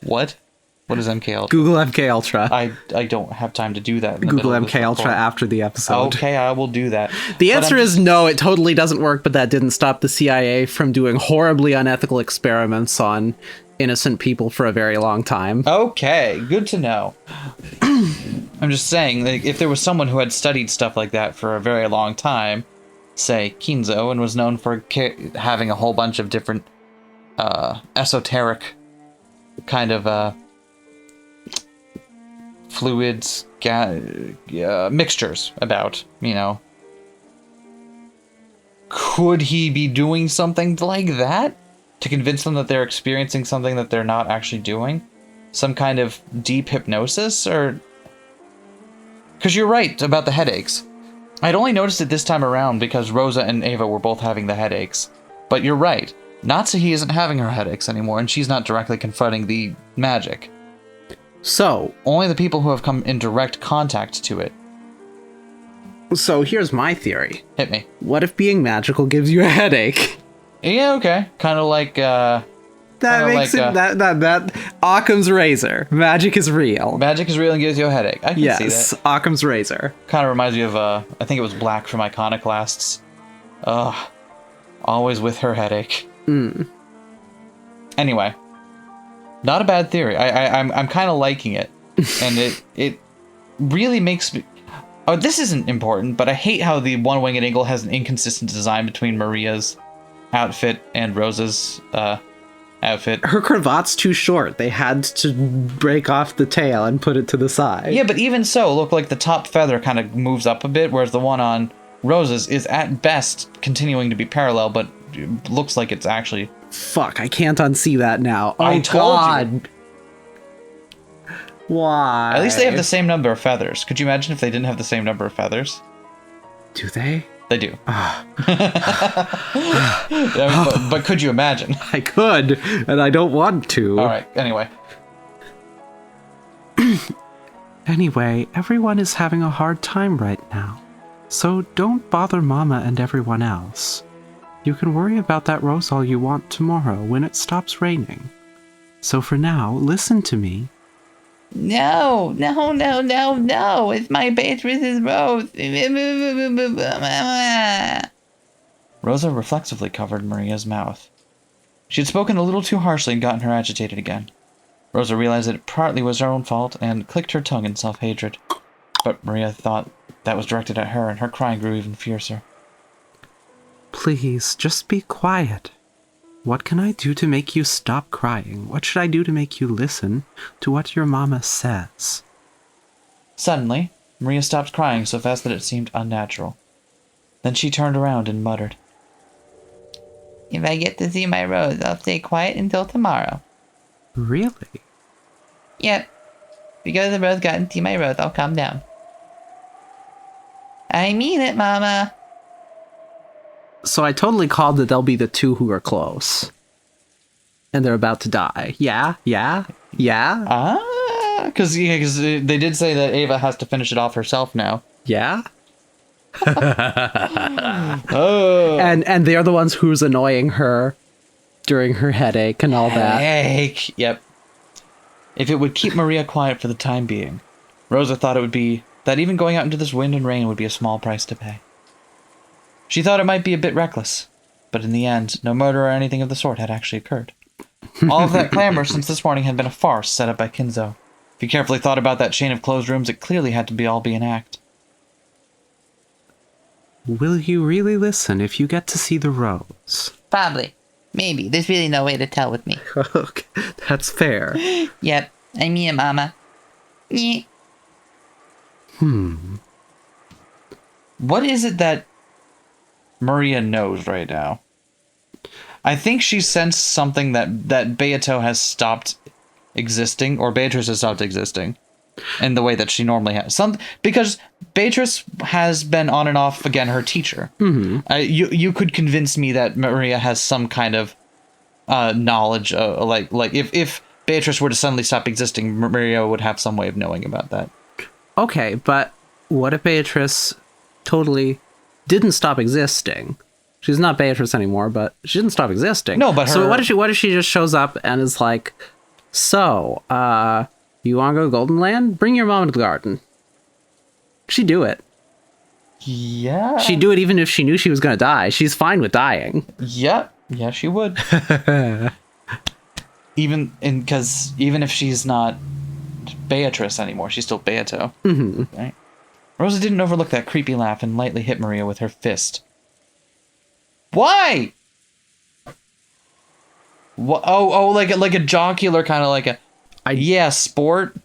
What? What is MK Ultra? Google MK Ultra. I don't have time to do that. In the Google middle of this MK Ultra recording. after the episode. Okay, I will do that. The But answer I'm- is no, it totally doesn't work, but that didn't stop the CIA from doing horribly unethical experiments on innocent people for a very long time. Okay, good to know. I'm just saying, like, if there was someone who had studied stuff like that for a very long time, say Kinzo, and was known for having a whole bunch of different esoteric kind of fluids, mixtures about, you know, could he be doing something like that to convince them that they're experiencing something that they're not actually doing? Some kind of deep hypnosis? Or... Because you're right about the headaches. I'd only noticed it this time around because Rosa and Ava were both having the headaches. But you're right. Natsuhi isn't having her headaches anymore, and she's not directly confronting the magic. So Only the people who have come in direct contact to it. So here's my theory. Hit me. What if being magical gives you a headache? Yeah, okay. Kind of like, That Kinda makes like, it that Occam's razor. Magic is real. magic is real and gives you a headache. I can see Yes, that. Occam's razor. Kind of reminds me of, I think it was Black from Iconoclasts. Ugh. Always with her headache. Anyway. Not a bad theory. I'm kind of liking it. And it really makes me... Oh, this isn't important, but I hate how the one-winged eagle has an inconsistent design between Maria's outfit and Rosa's outfit. Her cravat's too short. They had to break off the tail and put it to the side. Yeah, but even so, look, like the top feather kind of moves up a bit, whereas the one on Rosa's is at best continuing to be parallel, but looks like it's actually... Fuck, I can't unsee that now. Oh, I told you. God. Why? At least they have the same number of feathers. Could you imagine if they didn't have the same number of feathers? Do they? They do. But could you imagine? I could, and I don't want to. All right, anyway. Anyway, everyone is having a hard time right now. So don't bother Mama and everyone else. You can worry about that rose all you want tomorrow when it stops raining. So for now, listen to me. No. It's my Beatrice's rose. Rosa reflexively covered Maria's mouth. She had spoken a little too harshly and gotten her agitated again. Rosa realized that it partly was her own fault and clicked her tongue in self-hatred. But Maria thought that was directed at her, and her crying grew even fiercer. Please, just be quiet. What can I do to make you stop crying? What should I do to make you listen to what your mama says? Suddenly, Maria stopped crying so fast that it seemed unnatural. Then she turned around and muttered. If I get to see my rose, I'll stay quiet until tomorrow. Really? Yep. Because the rose got to see my rose, I'll calm down. I mean it, Mama. So I totally called that they'll be the two who are close. And they're about to die. Yeah? Because they did say that Ava has to finish it off herself now. Yeah? Oh. And they're the ones who's annoying her during her headache and all that. Heck. Yep. if it would keep Maria quiet for the time being. Rosa thought it would be that even going out into this wind and rain would be a small price to pay. She thought it might be a bit reckless, but in the end, no murder or anything of the sort had actually occurred. All of that clamor since this morning had been a farce set up by Kinzo. If you carefully thought about that chain of closed rooms, it clearly had to be all be an act. Will you really listen if you get to see the rose? Probably. Maybe. There's really no way to tell with me. Okay, that's fair. Yep. I'm here, Mama. Yeah. What is it that Maria knows right now? I think she sensed something that Beato has stopped existing, or Beatrice has stopped existing in the way that she normally has. Because Beatrice has been on and off, again, her teacher. You could convince me that Maria has some kind of knowledge, like if Beatrice were to suddenly stop existing, Maria would have some way of knowing about that. Okay, but what if Beatrice totally didn't stop existing? She's not Beatrice anymore, but she didn't stop existing. No, but So what if she just shows up and is like, so, you want to go to Golden Land? Bring your mom into the garden. She'd do it. Yeah. She'd do it even if she knew she was going to die. She's fine with dying. Yep. Yeah, she would. Because even if she's not Beatrice anymore, she's still Beato. Right? Rosa didn't overlook that creepy laugh and lightly hit Maria with her fist. Why? What? Oh, like a jocular kind of like a sport.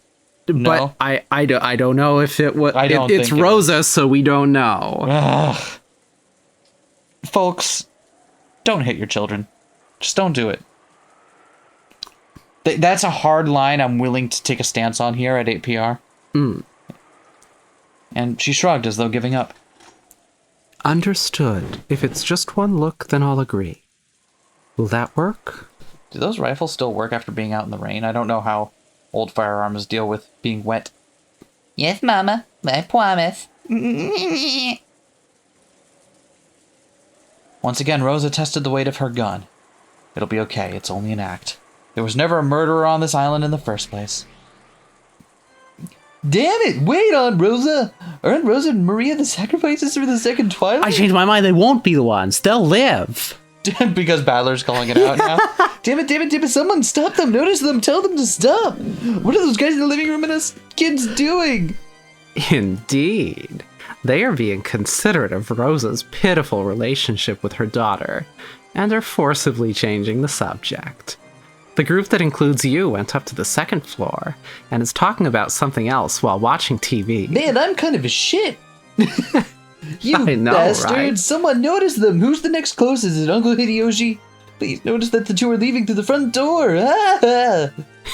No, but I don't know if it was. It's think Rosa, so we don't know. Ugh. Folks, don't hit your children. Just don't do it. That's a hard line I'm willing to take a stance on here at 8PR. And she shrugged as though giving up. Understood. If it's just one look, then I'll agree. Will that work? Do those rifles still work after being out in the rain? I don't know how old firearms deal with being wet. Yes, Mama. I promise. Once again, Rosa tested the weight of her gun. It'll be okay. It's only an act. There was never a murderer on this island in the first place. Damn it! Wait on Rosa! Aren't Rosa and Maria the sacrifices for the second Twilight? I changed my mind. They won't be the ones. They'll live. Because Battler's calling it out now. Damn it, someone stop them, notice them, tell them to stop! What are those guys in the living room and us kids doing? Indeed. They are being considerate of Rosa's pitiful relationship with her daughter, and are forcibly changing the subject. The group that includes you went up to the second floor, and is talking about something else while watching TV. Man, I'm kind of a shit! You I know, bastard! right? Someone notice them! Who's the next closest? Is it Uncle Hideyoshi? Please notice that the two are leaving through the front door! Ah!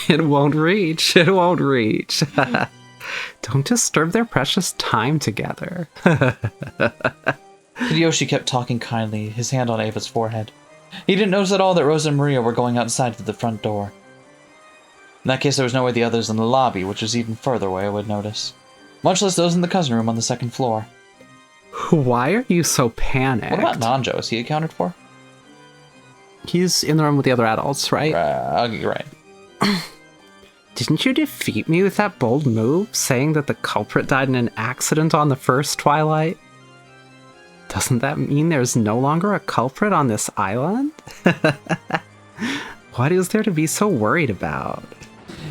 It won't reach. It won't reach. Don't disturb their precious time together. Hideyoshi kept talking kindly, his hand on Ava's forehead. He didn't notice at all that Rosa and Maria were going outside through the front door. In that case, there was no way the others in the lobby, which was even further away, would notice. Much less those in the cousin room on the second floor. Why are you so panicked? What about Nanjo? Is he accounted for? He's in the room with the other adults, right? You're right. Didn't you defeat me with that bold move, saying that the culprit died in an accident on the first Twilight? Doesn't that mean there's no longer a culprit on this island? What is there to be so worried about?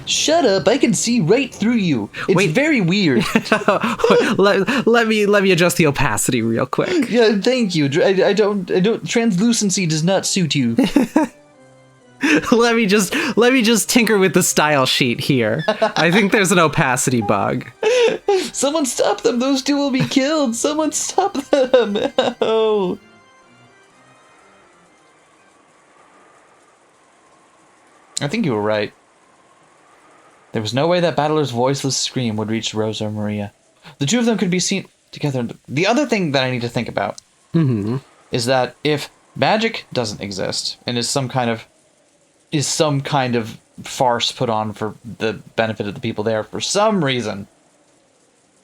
Shut up! I can see right through you. It's very weird. let me adjust the opacity real quick. Yeah, thank you. I don't. Translucency does not suit you. let me just tinker with the style sheet here. I think there's an opacity bug. Someone stop them! Those two will be killed! Someone stop them! Oh. I think you were right. There was no way that Battler's voiceless scream would reach Rosa or Maria. The two of them could be seen together. The other thing that I need to think about is that if magic doesn't exist and is some kind of farce put on for the benefit of the people there for some reason,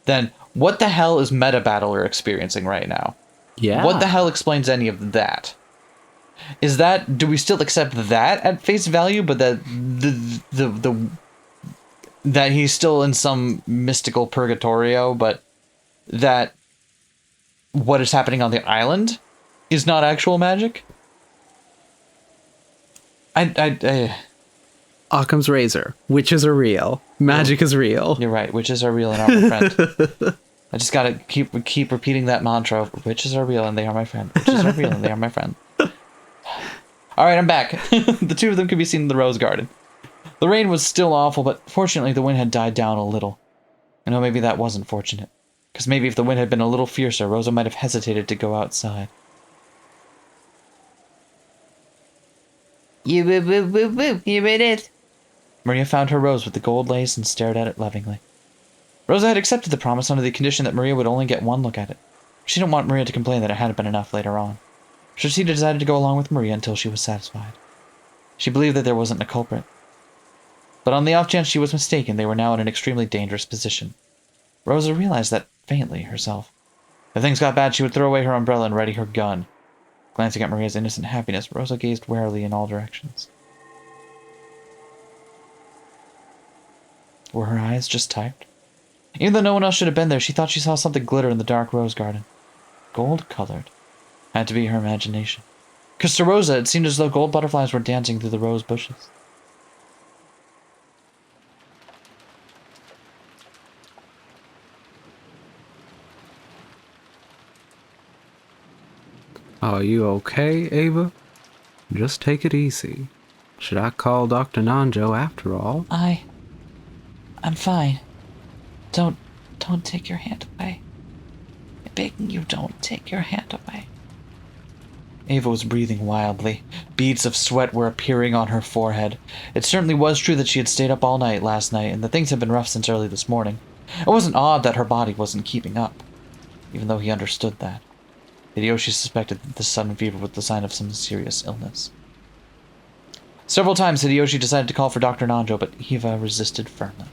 then what the hell is Meta Battler experiencing right now? Yeah. What the hell explains any of that? Do we still accept that at face value, but that the that he's still in some mystical purgatorio, but that what is happening on the island is not actual magic. Occam's razor. Witches are real. Magic is real. You're right. Witches are real and are my friend. I just gotta keep repeating that mantra. Witches are real and they are my friend. Witches are real and they are my friend. All right, I'm back. The two of them could be seen in the rose garden. The rain was still awful, but fortunately the wind had died down a little. I know maybe that wasn't fortunate, because maybe if the wind had been a little fiercer, Rosa might have hesitated to go outside. You woo woo woo woo. Here it is. Maria found her rose with the gold lace and stared at it lovingly. Rosa had accepted the promise under the condition that Maria would only get one look at it. She didn't want Maria to complain that it hadn't been enough later on. So she decided to go along with Maria until she was satisfied. She believed that there wasn't a culprit. But on the off chance she was mistaken, they were now in an extremely dangerous position. Rosa realized that faintly herself. If things got bad, she would throw away her umbrella and ready her gun. Glancing at Maria's innocent happiness, Rosa gazed warily in all directions. Were her eyes just tired? Even though no one else should have been there, she thought she saw something glitter in the dark rose garden. Gold-colored. Had to be her imagination. Because to Rosa, it seemed as though gold butterflies were dancing through the rose bushes. Are you okay, Ava? Just take it easy. Should I call Dr. Nanjo after all? I'm fine. Don't take your hand away. I'm begging you, don't take your hand away. Ava was breathing wildly. Beads of sweat were appearing on her forehead. It certainly was true that she had stayed up all night last night, and that things had been rough since early this morning. It wasn't odd that her body wasn't keeping up, even though he understood that. Hideyoshi suspected that this sudden fever was the sign of some serious illness. Several times Hideyoshi decided to call for Dr. Nanjo, but Eva resisted firmly,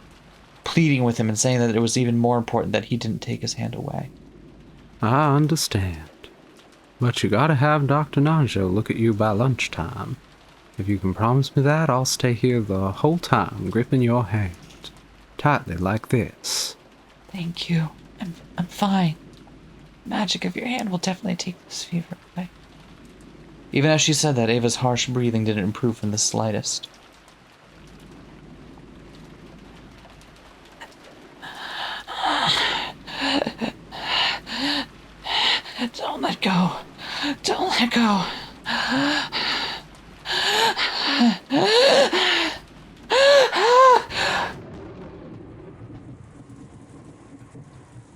pleading with him and saying that it was even more important that he didn't take his hand away. I understand. But you gotta have Dr. Nanjo look at you by lunchtime. If you can promise me that, I'll stay here the whole time, gripping your hand. Tightly like this. Thank you. I'm fine. Magic of your hand will definitely take this fever away. Even as she said that, Ava's harsh breathing didn't improve in the slightest. Don't let go. Don't let go.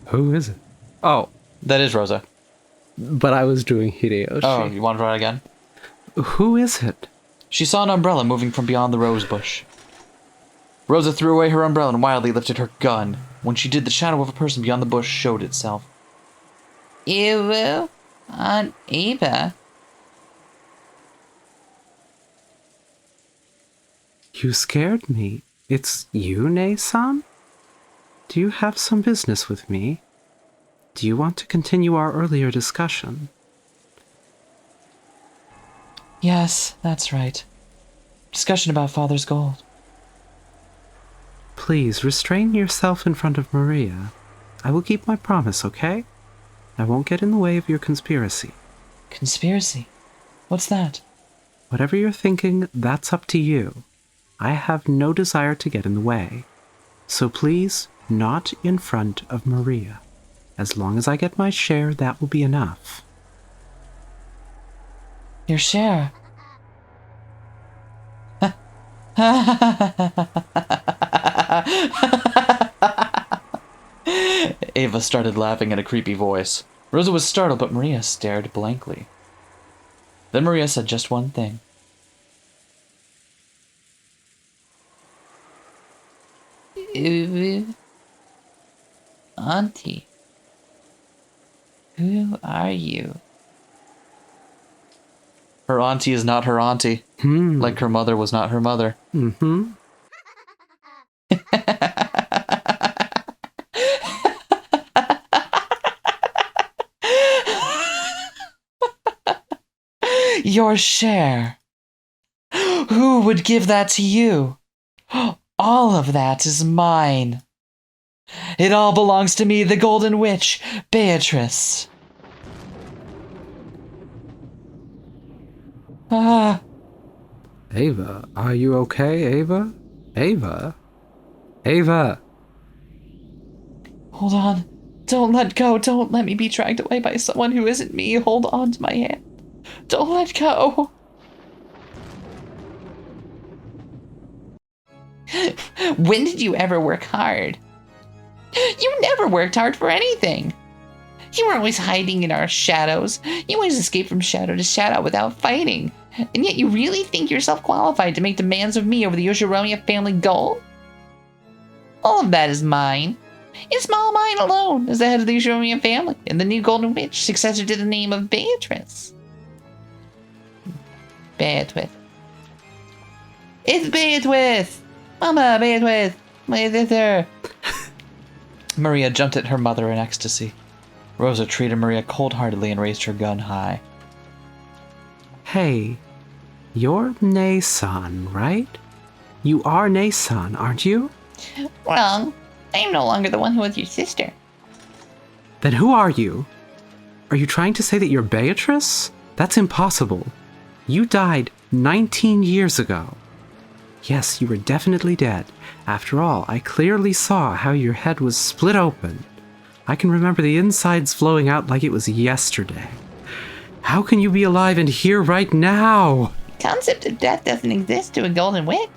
Who is it? Oh, That is Rosa. but I was doing Hideyoshi. Oh, you want to try it again? Who is it? She saw an umbrella moving from beyond the rose bush. Rosa threw away her umbrella and wildly lifted her gun. When she did, the shadow of a person beyond the bush showed itself. Ew, Aunt Ava. You scared me. It's you, Nei-san? Do you have some business with me? Do you want to continue our earlier discussion? Yes, that's right. Discussion about Father's gold. Please restrain yourself in front of Maria. I will keep my promise, okay? I won't get in the way of your conspiracy. Conspiracy? What's that? Whatever you're thinking, that's up to you. I have no desire to get in the way. So please, not in front of Maria. As long as I get my share, that will be enough. Your share. Ava started laughing in a creepy voice. Rosa was startled, but Maria stared blankly. Then Maria said just one thing. Ew. Auntie. Who are you? Her auntie is not her auntie. Like her mother was not her mother. Mm-hmm. Your share. Who would give that to you? All of that is mine. It all belongs to me, the Golden Witch, Beatrice. Ah. Ava, are you okay, Ava? Ava? Ava! Hold on. Don't let go. Don't let me be dragged away by someone who isn't me. Hold on to my hand. Don't let go. When did you ever work hard? You never worked hard for anything. You were always hiding in our shadows. You always escaped from shadow to shadow without fighting. And yet you really think yourself qualified to make demands of me over the Yoshiromiya family gold? All of that is mine. It's all mine alone as the head of the Yoshiromiya family and the new Golden Witch, successor to the name of Beatrice. Beatrice. It's Beatrice! Mama, Beatrice! My sister! Maria jumped at her mother in ecstasy. Rosa treated Maria cold-heartedly and raised her gun high. Hey, you're Nei-san, right? You are Nei-san, aren't you? Wrong. I am no longer the one who was your sister. Then who are you? Are you trying to say that you're Beatrice? That's impossible. You died 19 years ago. Yes, you were definitely dead. After all, I clearly saw how your head was split open. I can remember the insides flowing out like it was yesterday. How can you be alive and here right now? The concept of death doesn't exist to a Golden Witch.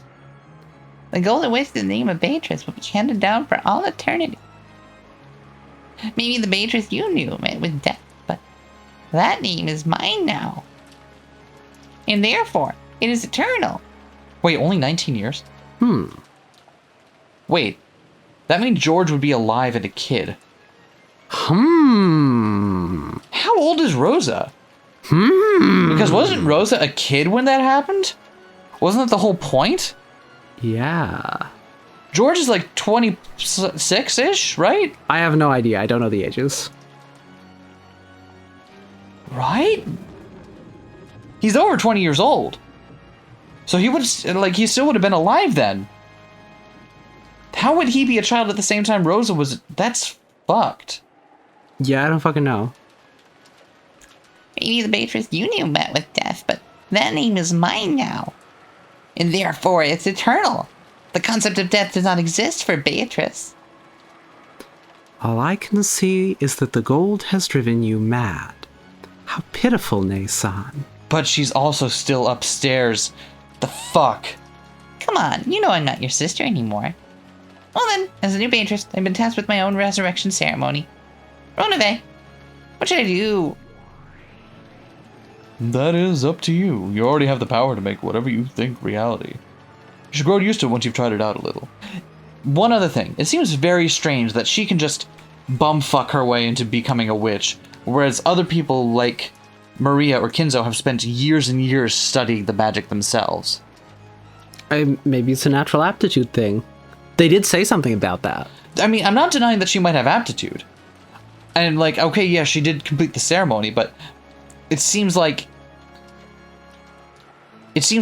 The Golden Witch is the name of Beatrice, will be handed down for all eternity. Maybe the Beatrice you knew met with death, but that name is mine now. And therefore, it is eternal. Wait, only 19 years? Wait, that means George would be alive and a kid. How old is Rosa? Because wasn't Rosa a kid when that happened? Wasn't that the whole point? Yeah. George is like 26-ish, right? I have no idea. I don't know the ages. Right? He's over 20 years old. So he still would have been alive then. How would he be a child at the same time Rosa was? That's fucked. Yeah, I don't fucking know. Maybe the Beatrice you knew met with death, but that name is mine now. And therefore, it's eternal. The concept of death does not exist for Beatrice. All I can see is that the gold has driven you mad. How pitiful, Nei-san. But she's also still upstairs. The fuck? Come on, you know I'm not your sister anymore. Well then, as a new Beatrice, I've been tasked with my own resurrection ceremony. Ronave, what should I do? That is up to you. You already have the power to make whatever you think reality. You should grow used to it once you've tried it out a little. One other thing. It seems very strange that she can just bumfuck her way into becoming a witch, whereas other people like Maria or Kinzo have spent years and years studying the magic themselves. Maybe it's a natural aptitude thing. They did say something about that. I mean, I'm not denying that she might have aptitude. And like, okay, yeah, she did complete the ceremony, but it seems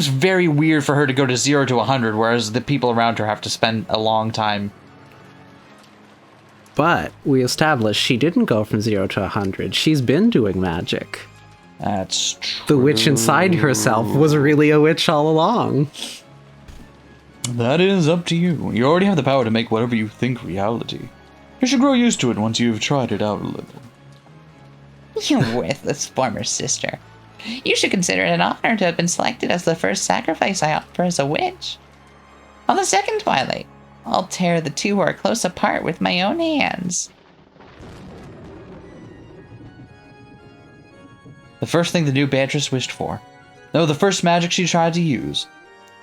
very weird for her to go to 0 to 100, whereas the people around her have to spend a long time. But we established she didn't go from 0 to 100. She's been doing magic. That's true. The witch inside herself was really a witch all along. That is up to you. You already have the power to make whatever you think reality. You should grow used to it once you've tried it out a little. You worthless former sister. You should consider it an honor to have been selected as the first sacrifice I offer as a witch. On the second twilight, I'll tear the two who are close apart with my own hands. The first thing the new Beatrice wished for, though the first magic she tried to use,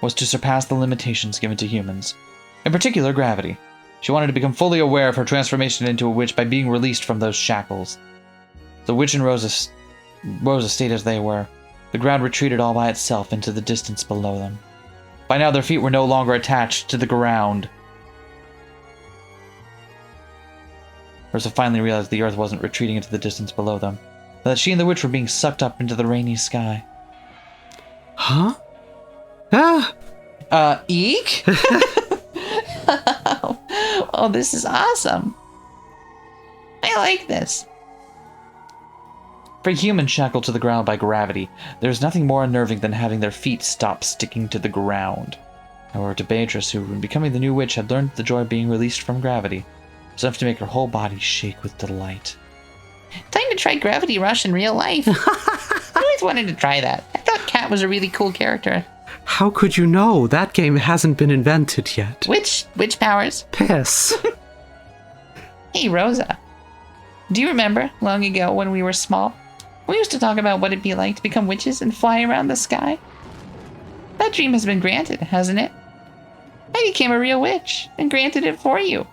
was to surpass the limitations given to humans, in particular gravity. She wanted to become fully aware of her transformation into a witch by being released from those shackles. The witch and Rosa stayed as they were. The ground retreated all by itself into the distance below them. By now their feet were no longer attached to the ground. Rosa finally realized the earth wasn't retreating into the distance below them, but that she and the witch were being sucked up into the rainy sky. Huh? Ah! Eek? Oh, this is awesome. I like this. For a human shackled to the ground by gravity, there's nothing more unnerving than having their feet stop sticking to the ground. However, to Beatrice, who, in becoming the new witch, had learned the joy of being released from gravity, it was enough to make her whole body shake with delight. Time to try Gravity Rush in real life. I always wanted to try that. I thought Cat was a really cool character. How could you know? That game hasn't been invented yet. Witch powers. Piss. Hey, Rosa. Do you remember long ago when we were small? We used to talk about what it'd be like to become witches and fly around the sky. That dream has been granted, hasn't it? I became a real witch and granted it for you.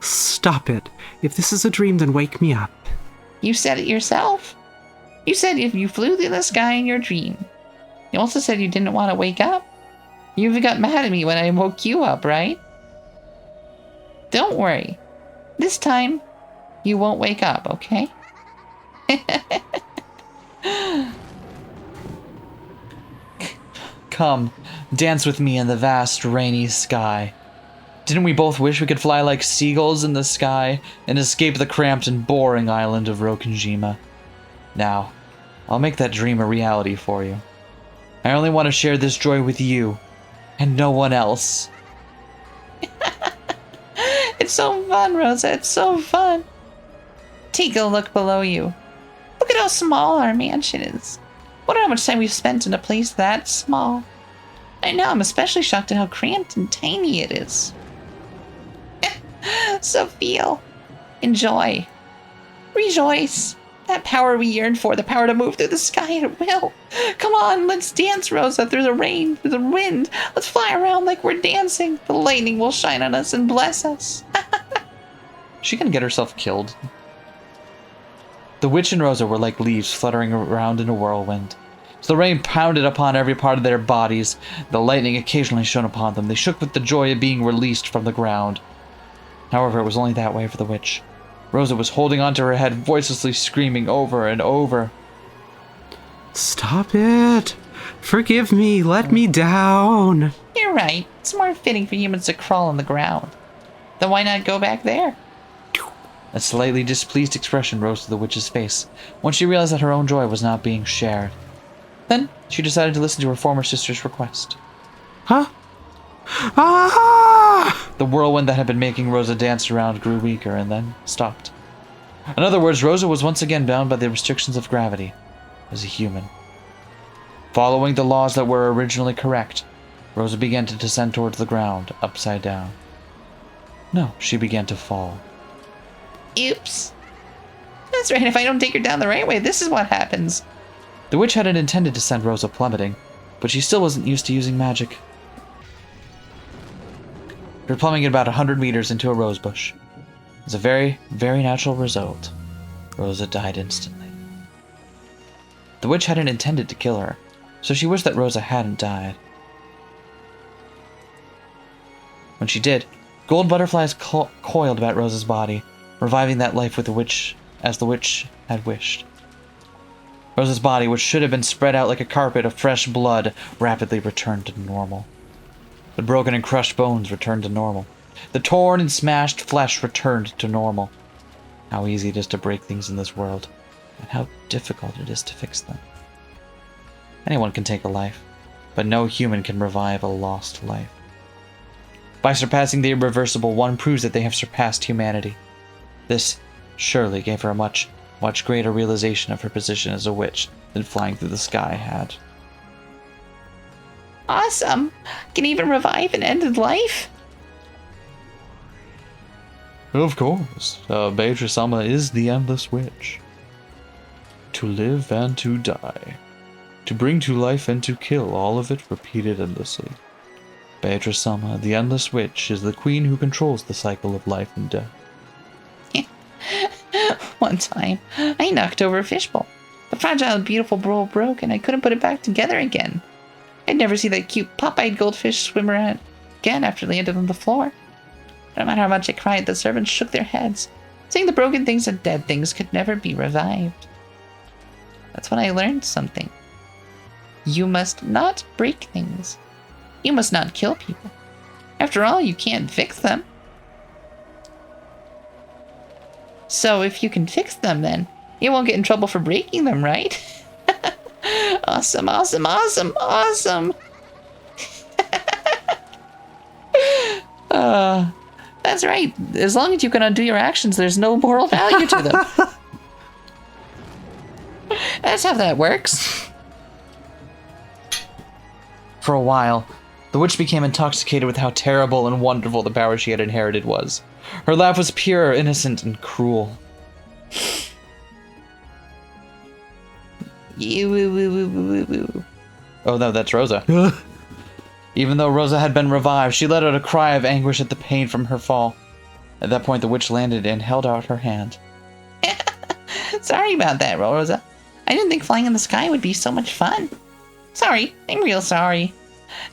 Stop it. If this is a dream, then wake me up. You said it yourself. You said if you flew through the sky in your dream. You also said you didn't want to wake up. You even got mad at me when I woke you up, right? Don't worry. This time, you won't wake up, okay? Come, dance with me in the vast, rainy sky. Didn't we both wish we could fly like seagulls in the sky and escape the cramped and boring island of Rokkenjima? Now, I'll make that dream a reality for you. I only want to share this joy with you, and no one else. It's so fun, Rosa. It's so fun. Take a look below you. Look at how small our mansion is. Wonder how much time we've spent in a place that small. I know, I'm especially shocked at how cramped and tiny it is. So feel. Enjoy. Rejoice. That power we yearned for, the power to move through the sky at will. Come on, let's dance, Rosa, through the rain, through the wind. Let's fly around like we're dancing. The lightning will shine on us and bless us. She can get herself killed. The witch and Rosa were like leaves fluttering around in a whirlwind. As the rain pounded upon every part of their bodies, the lightning occasionally shone upon them. They shook with the joy of being released from the ground. However, it was only that way for the witch. Rosa was holding onto her head, voicelessly screaming over and over. Stop it. Forgive me. Let me down. You're right. It's more fitting for humans to crawl on the ground. Then why not go back there? A slightly displeased expression rose to the witch's face when she realized that her own joy was not being shared. Then she decided to listen to her former sister's request. Huh? Ah! The whirlwind that had been making Rosa dance around grew weaker and then stopped. In other words, Rosa was once again bound by the restrictions of gravity as a human. Following the laws that were originally correct, Rosa began to descend towards the ground, upside down. No, she began to fall. Oops. That's right, if I don't take her down the right way, this is what happens. The witch hadn't intended to send Rosa plummeting, but she still wasn't used to using magic. Her plummeting at about 100 meters into a rosebush. As a very, very natural result, Rosa died instantly. The witch hadn't intended to kill her, so she wished that Rosa hadn't died. When she did, gold butterflies coiled about Rosa's body, reviving that life with the witch as the witch had wished. Rosa's body, which should have been spread out like a carpet of fresh blood, rapidly returned to normal. The broken and crushed bones returned to normal. The torn and smashed flesh returned to normal. How easy it is to break things in this world, and how difficult it is to fix them. Anyone can take a life, but no human can revive a lost life. By surpassing the irreversible, one proves that they have surpassed humanity. This surely gave her a much, much greater realization of her position as a witch than flying through the sky had. Awesome. Can even revive an ended life? Of course, Beatrice-sama is the Endless Witch. To live and to die. To bring to life and to kill, all of it repeated endlessly. Beatrice-sama, the Endless Witch, is the queen who controls the cycle of life and death. One time, I knocked over a fishbowl. The fragile, beautiful bowl broke, and I couldn't put it back together again. I'd never see that cute, pop-eyed goldfish swim around again after it landed on the floor. No matter how much I cried, the servants shook their heads, saying the broken things and dead things could never be revived. That's when I learned something. You must not break things. You must not kill people. After all, you can't fix them. So if you can fix them, then you won't get in trouble for breaking them, right? Awesome, awesome, awesome, awesome. That's right. As long as you can undo your actions, there's no moral value to them. That's how that works. For a while, the witch became intoxicated with how terrible and wonderful the power she had inherited was. Her laugh was pure, innocent, and cruel. Oh no, that's Rosa. Even though Rosa had been revived, she let out a cry of anguish at the pain from her fall. At that point, the witch landed and held out her hand. Sorry about that, Rosa. I didn't think flying in the sky would be so much fun. Sorry, I'm real sorry.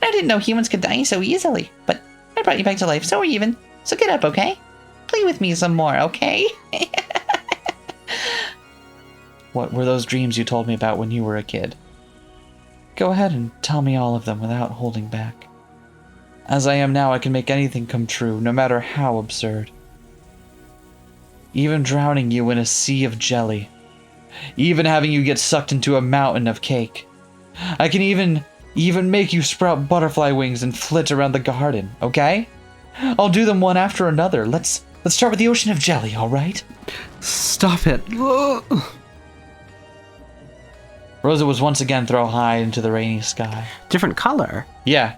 I didn't know humans could die so easily, but I brought you back to life so even. So get up, okay? Play with me some more, okay? What were those dreams you told me about when you were a kid? Go ahead and tell me all of them without holding back. As I am now, I can make anything come true, no matter how absurd. Even drowning you in a sea of jelly. Even having you get sucked into a mountain of cake. I can even make you sprout butterfly wings and flit around the garden, okay? I'll do them one after another. Let's start with the ocean of jelly, all right? Stop it. Rosa was once again thrown high into the rainy sky. Different color. Yeah.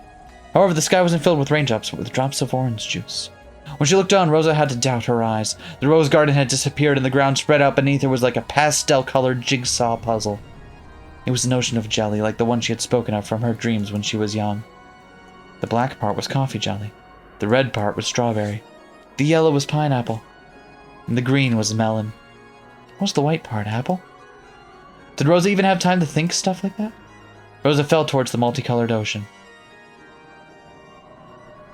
However, the sky wasn't filled with raindrops, but with drops of orange juice. When she looked down, Rosa had to doubt her eyes. The rose garden had disappeared, and the ground spread out beneath her was like a pastel-colored jigsaw puzzle. It was an ocean of jelly, like the one she had spoken of from her dreams when she was young. The black part was coffee jelly. The red part was strawberry. The yellow was pineapple. And the green was melon. What was the white part, apple? Did Rosa even have time to think stuff like that? Rosa fell towards the multicolored ocean.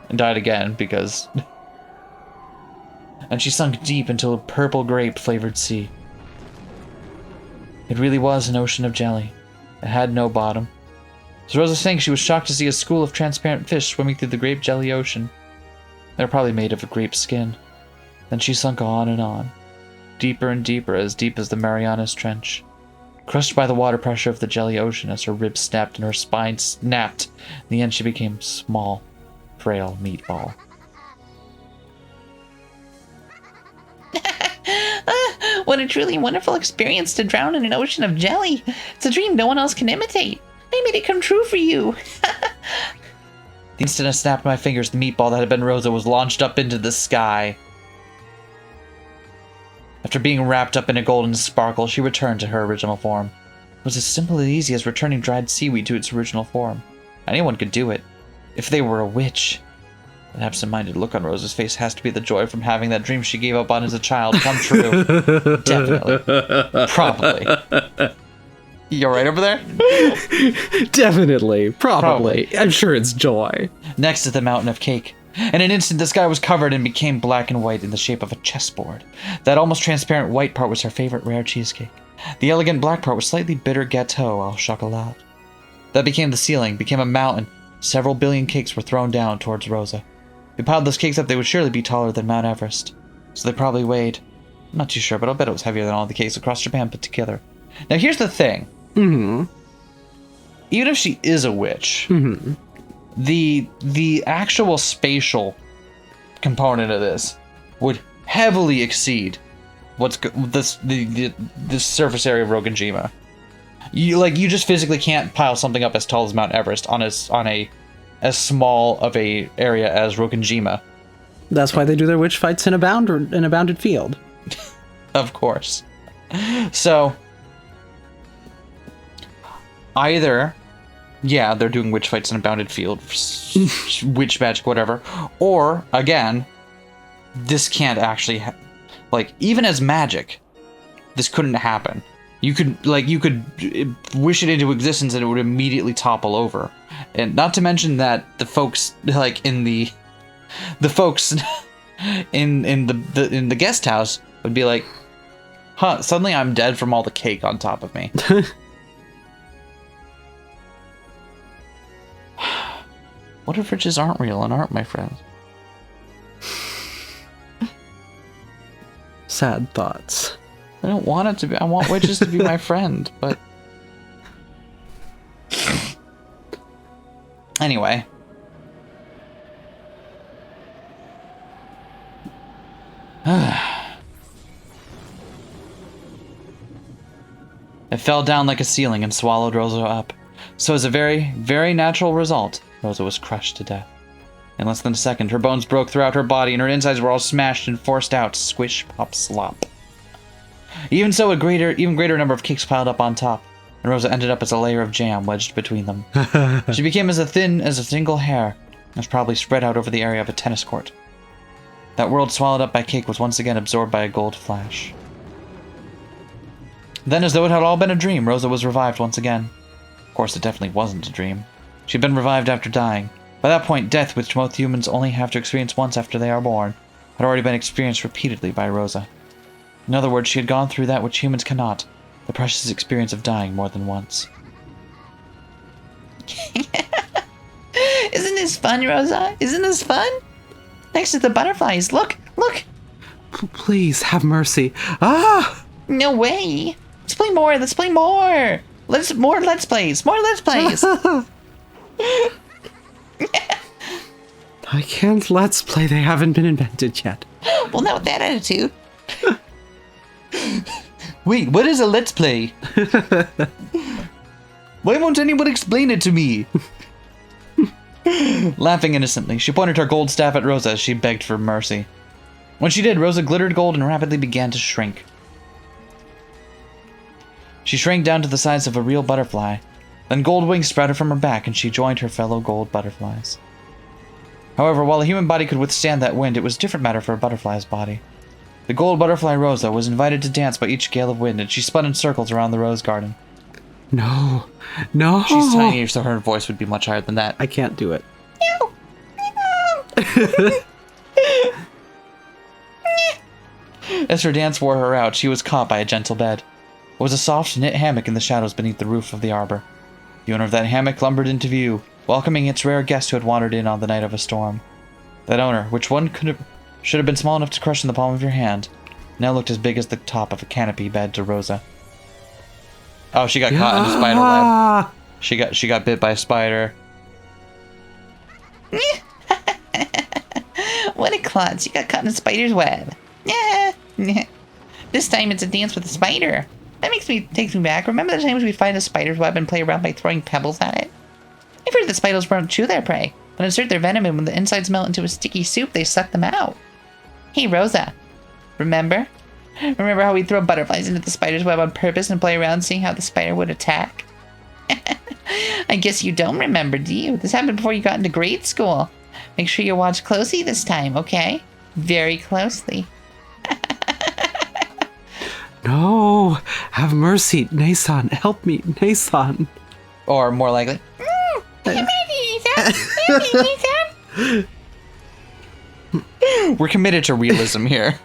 And died again, because... and she sunk deep into a purple grape-flavored sea. It really was an ocean of jelly. It had no bottom. As Rosa sank, she was shocked to see a school of transparent fish swimming through the grape jelly ocean. They were probably made of a grape skin. Then she sunk on and on. Deeper and deeper, as deep as the Marianas Trench. Crushed by the water pressure of the jelly ocean as her ribs snapped and her spine snapped. In the end, she became small, frail meatball. What a truly wonderful experience to drown in an ocean of jelly. It's a dream no one else can imitate. I made it come true for you. The instant I snapped my fingers, the meatball that had been Rosa was launched up into the sky. After being wrapped up in a golden sparkle, she returned to her original form. It was as simple and easy as returning dried seaweed to its original form. Anyone could do it, if they were a witch. That absent-minded look on Rosa's face has to be the joy from having that dream she gave up on as a child come true. Definitely. Probably. You alright over there? Definitely. Probably. I'm sure it's joy. Next is the mountain of cake. In an instant, the sky was covered and became black and white in the shape of a chessboard. That almost transparent white part was her favorite rare cheesecake. The elegant black part was slightly bitter gâteau au chocolat. That became the ceiling, became a mountain. Several billion cakes were thrown down towards Rosa. If we piled those cakes up, they would surely be taller than Mount Everest. So they probably weighed... I'm not too sure, but I'll bet it was heavier than all the cakes across Japan put together. Now here's the thing. Mm-hmm. Even if she is a witch... Mm-hmm. The actual spatial component of this would heavily exceed the surface area of Rokkenjima. You just physically can't pile something up as tall as Mount Everest on a as small of a area as Rokkenjima. That's why they do their witch fights in a bounded field. Of course. So either they're doing witch fights in a bounded field, witch magic, whatever. Or, again, this can't actually, even as magic, this couldn't happen. You could wish it into existence and it would immediately topple over. And not to mention that the folks, in the folks in the guest house would be like, huh, suddenly I'm dead from all the cake on top of me. What if riches aren't real and aren't my friends? Sad thoughts. I don't want it to be. I want witches to be my friend, but... Anyway. It fell down like a ceiling and swallowed Rosa up. So as a very, very natural result, Rosa was crushed to death. In less than a second, her bones broke throughout her body and her insides were all smashed and forced out. Squish, pop, slop. Even so, even greater number of cakes piled up on top, and Rosa ended up as a layer of jam wedged between them. She became as thin as a single hair, and was probably spread out over the area of a tennis court. That world swallowed up by cake was once again absorbed by a gold flash. Then, as though it had all been a dream, Rosa was revived once again. Of course, it definitely wasn't a dream. She'd been revived after dying. By that point, death, which most humans only have to experience once after they are born, had already been experienced repeatedly by Rosa. In other words, she had gone through that which humans cannot, the precious experience of dying more than once. Isn't this fun, Rosa? Isn't this fun? Next to the butterflies, look, look! Please, have mercy. Ah! No way! Let's play more, let's play more! More Let's Plays, more Let's Plays! I can't Let's Play, they haven't been invented yet. Well, not with that attitude. Wait, what is a Let's Play? Why won't anyone explain it to me? Laughing innocently, she pointed her gold staff at Rosa as she begged for mercy. When she did, Rosa glittered gold and rapidly began to shrink. She shrank down to the size of a real butterfly. Then gold wings sprouted from her back and she joined her fellow gold butterflies. However, while a human body could withstand that wind, it was a different matter for a butterfly's body. The gold butterfly Rosa was invited to dance by each gale of wind, and she spun in circles around the rose garden. No. No. She's tiny, so her voice would be much higher than that. I can't do it. As her dance wore her out, she was caught by a gentle bed. It was a soft knit hammock in the shadows beneath the roof of the arbor. The owner of that hammock lumbered into view, welcoming its rare guest who had wandered in on the night of a storm. That owner, which should have been small enough to crush in the palm of your hand, now looked as big as the top of a canopy bed to Rosa. Oh, she got caught in a spider web. She got bit by a spider. What a klutz, you got caught in a spider's web. Yeah. This time it's a dance with a spider. That takes me back. Remember the times we'd find a spider's web and play around by throwing pebbles at it? I've heard that spiders won't chew their prey, but insert their venom, and when the insides melt into a sticky soup, they suck them out. Hey, Rosa. Remember? Remember how we'd throw butterflies into the spider's web on purpose and play around seeing how the spider would attack? I guess you don't remember, do you? This happened before you got into grade school. Make sure you watch closely this time, okay? Very closely. No. Have mercy. Nason, help me. Nason. Or more likely, we're committed to realism here.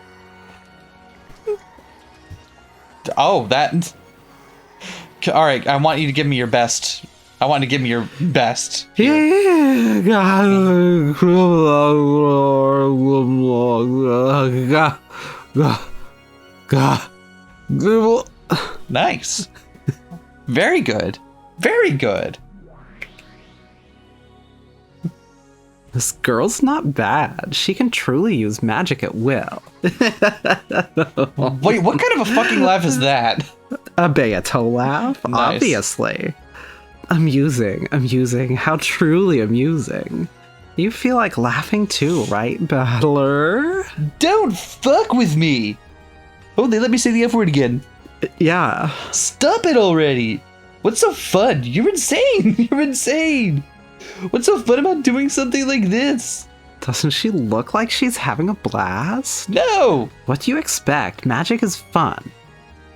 Oh, that... Alright, I want you to give me your best. I want you to give me your best. Nice. Very good. Very good. This girl's not bad. She can truly use magic at will. Wait, what kind of a fucking laugh is that? A Beato laugh, Nice. obviously. Amusing. How truly amusing. You feel like laughing too, right, Battler? Don't fuck with me! Oh, they let me say the F word again. Yeah. Stop it already! What's so fun? You're insane! You're insane! What's so fun about doing something like this? Doesn't she look like she's having a blast? No! What do you expect? Magic is fun.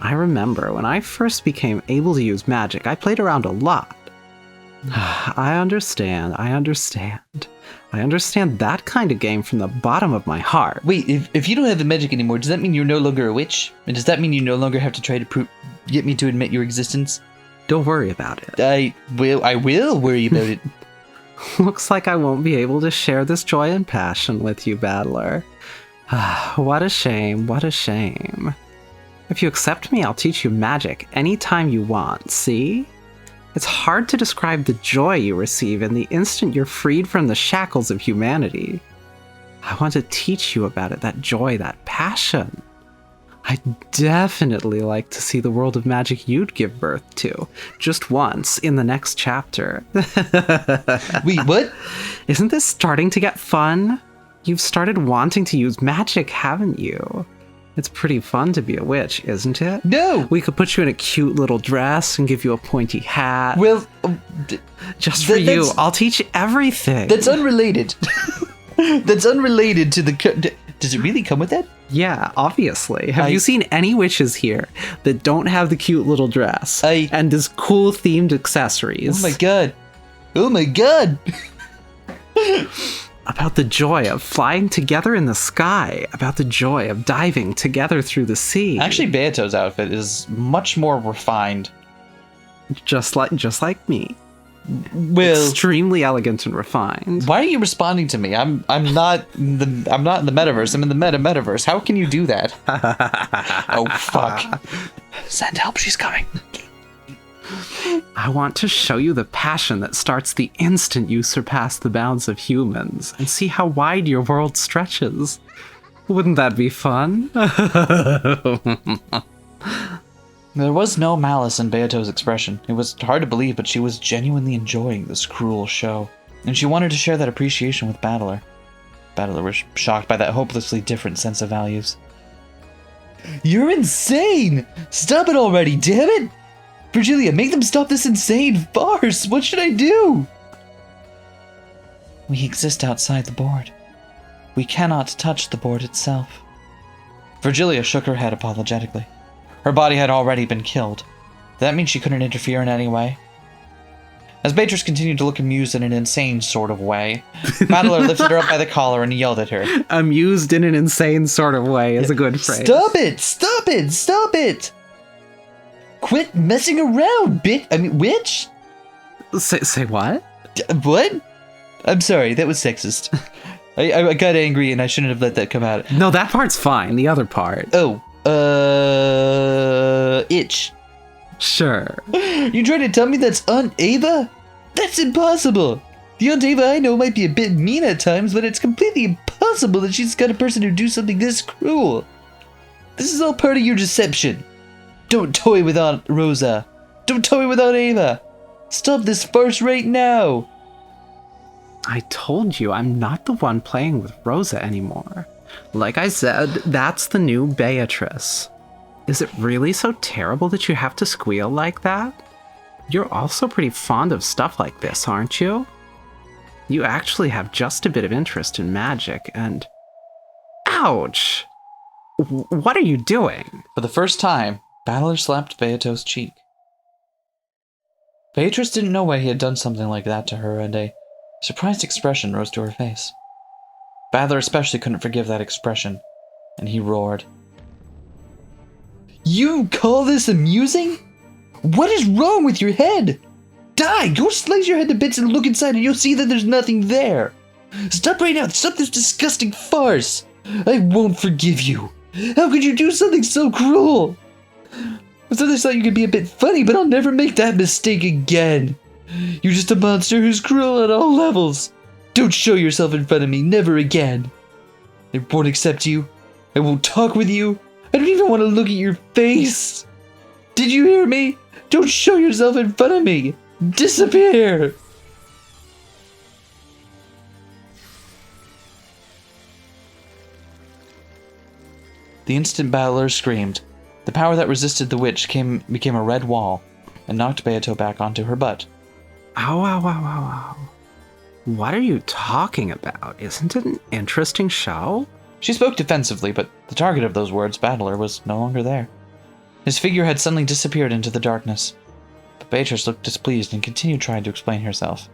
I remember when I first became able to use magic, I played around a lot. I understand that kind of game from the bottom of my heart. Wait, if you don't have the magic anymore, does that mean you're no longer a witch? And does that mean you no longer have to try to get me to admit your existence? Don't worry about it. I will worry about it. Looks like I won't be able to share this joy and passion with you, Battler. What a shame, what a shame. If you accept me, I'll teach you magic anytime you want, see? It's hard to describe the joy you receive in the instant you're freed from the shackles of humanity. I want to teach you about it, that joy, that passion. I'd definitely like to see the world of magic you'd give birth to, just once, in the next chapter. Wait, what? Isn't this starting to get fun? You've started wanting to use magic, haven't you? It's pretty fun to be a witch, isn't it? No! We could put you in a cute little dress and give you a pointy hat. Well, just for you, I'll teach you everything. That's unrelated. That's unrelated to the... Does it really come with that? Yeah, obviously. Have you seen any witches here that don't have the cute little dress and this cool themed accessories? Oh my god. Oh my god! About the joy of flying together in the sky, about the joy of diving together through the sea. Actually, Beato's outfit is much more refined. Just like me. Well, extremely elegant and refined. Why are you responding to me? I'm not in the metaverse. I'm in the metaverse. How can you do that? Oh fuck. Send help, she's coming. I want to show you the passion that starts the instant you surpass the bounds of humans and see how wide your world stretches. Wouldn't that be fun? There was no malice in Beato's expression. It was hard to believe, but she was genuinely enjoying this cruel show. And she wanted to share that appreciation with Battler. Battler was shocked by that hopelessly different sense of values. You're insane! Stop it already, damn it! Virgilia, make them stop this insane farce! What should I do? We exist outside the board. We cannot touch the board itself. Virgilia shook her head apologetically. Her body had already been killed. Did that mean she couldn't interfere in any way? As Beatrice continued to look amused in an insane sort of way, Battler lifted her up by the collar and yelled at her. Amused in an insane sort of way is a good phrase. Stop it! Stop it! Stop it! Quit messing around, witch! Say what? What? I'm sorry, that was sexist. I got angry and I shouldn't have let that come out. No, that part's fine. The other part. Oh, itch. Sure. You trying to tell me that's Aunt Ava? That's impossible. The Aunt Ava I know might be a bit mean at times, but it's completely impossible that she's got a person who do something this cruel. This is all part of your deception. Don't toy with Aunt Rosa. Don't toy with Aunt Ava. Stop this farce right now. I told you I'm not the one playing with Rosa anymore. Like I said, that's the new Beatrice. Is it really so terrible that you have to squeal like that? You're also pretty fond of stuff like this, aren't you? You actually have just a bit of interest in magic and... Ouch! What are you doing? For the first time, Battler slapped Beato's cheek. Beatrice didn't know why he had done something like that to her, and a surprised expression rose to her face. Battler especially couldn't forgive that expression, and he roared. You call this amusing? What is wrong with your head? Die! Go slice your head to bits and look inside and you'll see that there's nothing there. Stop right now! Stop this disgusting farce! I won't forgive you. How could you do something so cruel? I thought you could be a bit funny, but I'll never make that mistake again. You're just a monster who's cruel at all levels. Don't show yourself in front of me, never again. I won't accept you. I won't talk with you. I don't even want to look at your face. Did you hear me? Don't show yourself in front of me. Disappear. The instant Battler screamed, the power that resisted the witch became a red wall and knocked Beato back onto her butt. Ow, ow, ow, ow, ow. What are you talking about? Isn't it an interesting show? She spoke defensively, but the target of those words, Battler, was no longer there. His figure had suddenly disappeared into the darkness. But Beatrice looked displeased and continued trying to explain herself.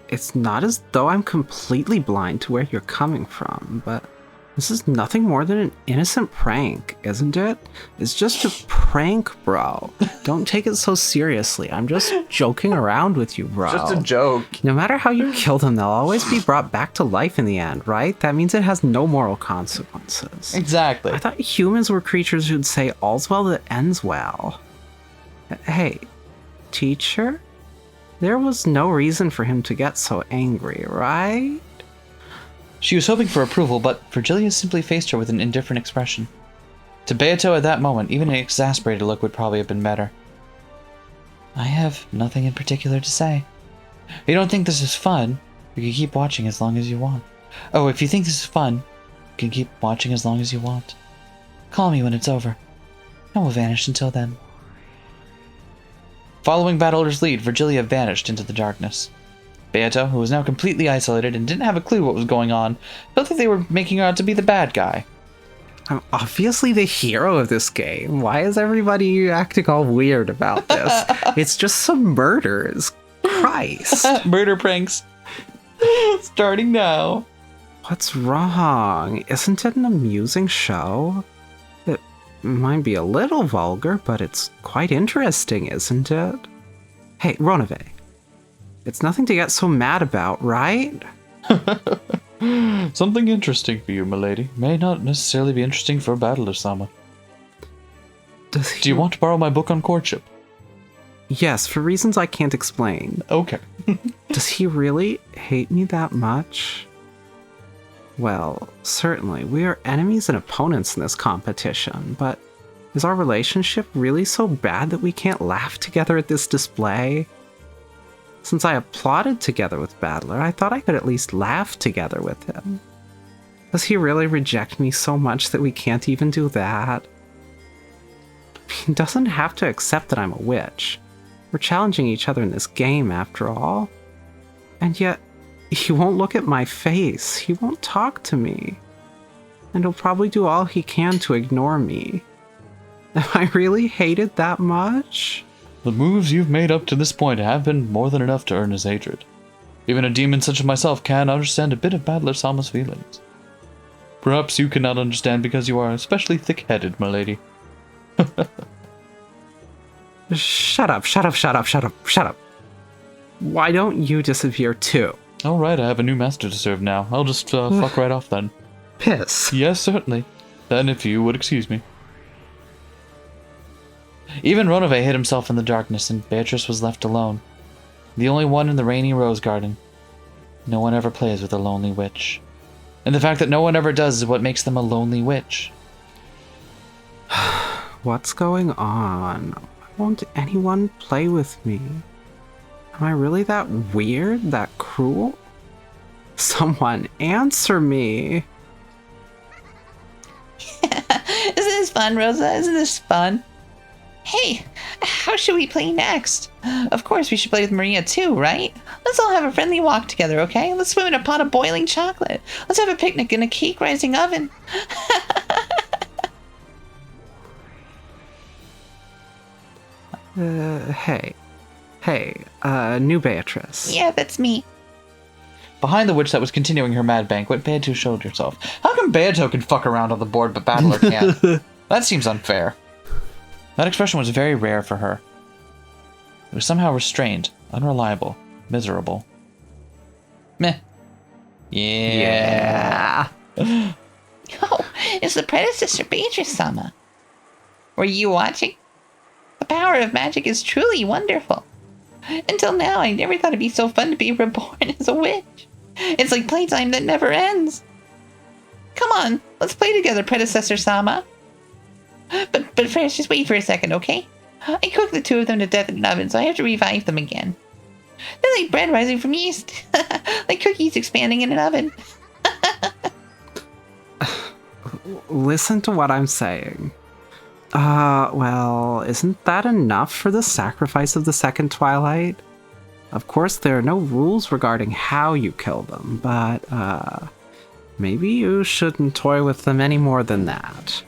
It's not as though I'm completely blind to where you're coming from, but This is nothing more than an innocent prank, isn't it? It's just a prank, bro. Don't take it so seriously. I'm just joking around with you, bro. Just a joke. No matter how you kill them, they'll always be brought back to life in the end, right? That means it has no moral consequences. Exactly. I thought humans were creatures who'd say all's well that ends well. Hey, teacher? There was no reason for him to get so angry, right? She was hoping for approval, but Virgilia simply faced her with an indifferent expression. To Beato at that moment, even an exasperated look would probably have been better. I have nothing in particular to say. If you don't think this is fun, you can keep watching as long as you want. Oh, if you think this is fun, you can keep watching as long as you want. Call me when it's over. I will vanish until then. Following Battler's lead, Virgilia vanished into the darkness. Beato, who was now completely isolated and didn't have a clue what was going on, felt that they were making her out to be the bad guy. I'm obviously the hero of this game. Why is everybody acting all weird about this? It's just some murders. Christ. Murder pranks. Starting now. What's wrong? Isn't it an amusing show? It might be a little vulgar, but it's quite interesting, isn't it? Hey, Ronove. It's nothing to get so mad about, right? Something interesting for you, milady. May not necessarily be interesting for Battler-sama. Do you want to borrow my book on courtship? Yes, for reasons I can't explain. Okay. Does he really hate me that much? Well, certainly, we are enemies and opponents in this competition, but is our relationship really so bad that we can't laugh together at this display? Since I applauded together with Battler, I thought I could at least laugh together with him. Does he really reject me so much that we can't even do that? He doesn't have to accept that I'm a witch. We're challenging each other in this game, after all. And yet, he won't look at my face. He won't talk to me. And he'll probably do all he can to ignore me. Am I really hated that much? The moves you've made up to this point have been more than enough to earn his hatred. Even a demon such as myself can understand a bit of Battler-sama's feelings. Perhaps you cannot understand because you are especially thick-headed, my lady. Shut up, shut up, shut up, shut up, shut up. Why don't you disappear too? Alright, I have a new master to serve now. I'll just fuck right off then. Piss. Yes, certainly. Then if you would excuse me. Even Ronove hid himself in the darkness, and Beatrice was left alone. The only one in the rainy rose garden. No one ever plays with a lonely witch. And the fact that no one ever does is what makes them a lonely witch. What's going on? Why won't anyone play with me? Am I really that weird? That cruel? Someone answer me! Isn't this fun, Rosa? Isn't this fun? Hey, how should we play next? Of course, we should play with Maria too, right? Let's all have a friendly walk together, okay? Let's swim in a pot of boiling chocolate. Let's have a picnic in a cake-rising oven. Hey, new Beatrice. Yeah, that's me. Behind the witch that was continuing her mad banquet, Beato showed herself. How come Beato can fuck around on the board but Battler can't? That seems unfair. That expression was very rare for her. It was somehow restrained, unreliable, miserable. Meh. Yeah. Oh, it's the predecessor Beatrice-sama. Were you watching? The power of magic is truly wonderful. Until now, I never thought it'd be so fun to be reborn as a witch. It's like playtime that never ends. Come on, let's play together, predecessor-sama. But first, just wait for a second, okay? I cooked the two of them to death in an oven, so I have to revive them again. They're like bread rising from yeast. Like cookies expanding in an oven. Listen to what I'm saying. Well, isn't that enough for the sacrifice of the second Twilight? Of course, there are no rules regarding how you kill them, but, maybe you shouldn't toy with them any more than that.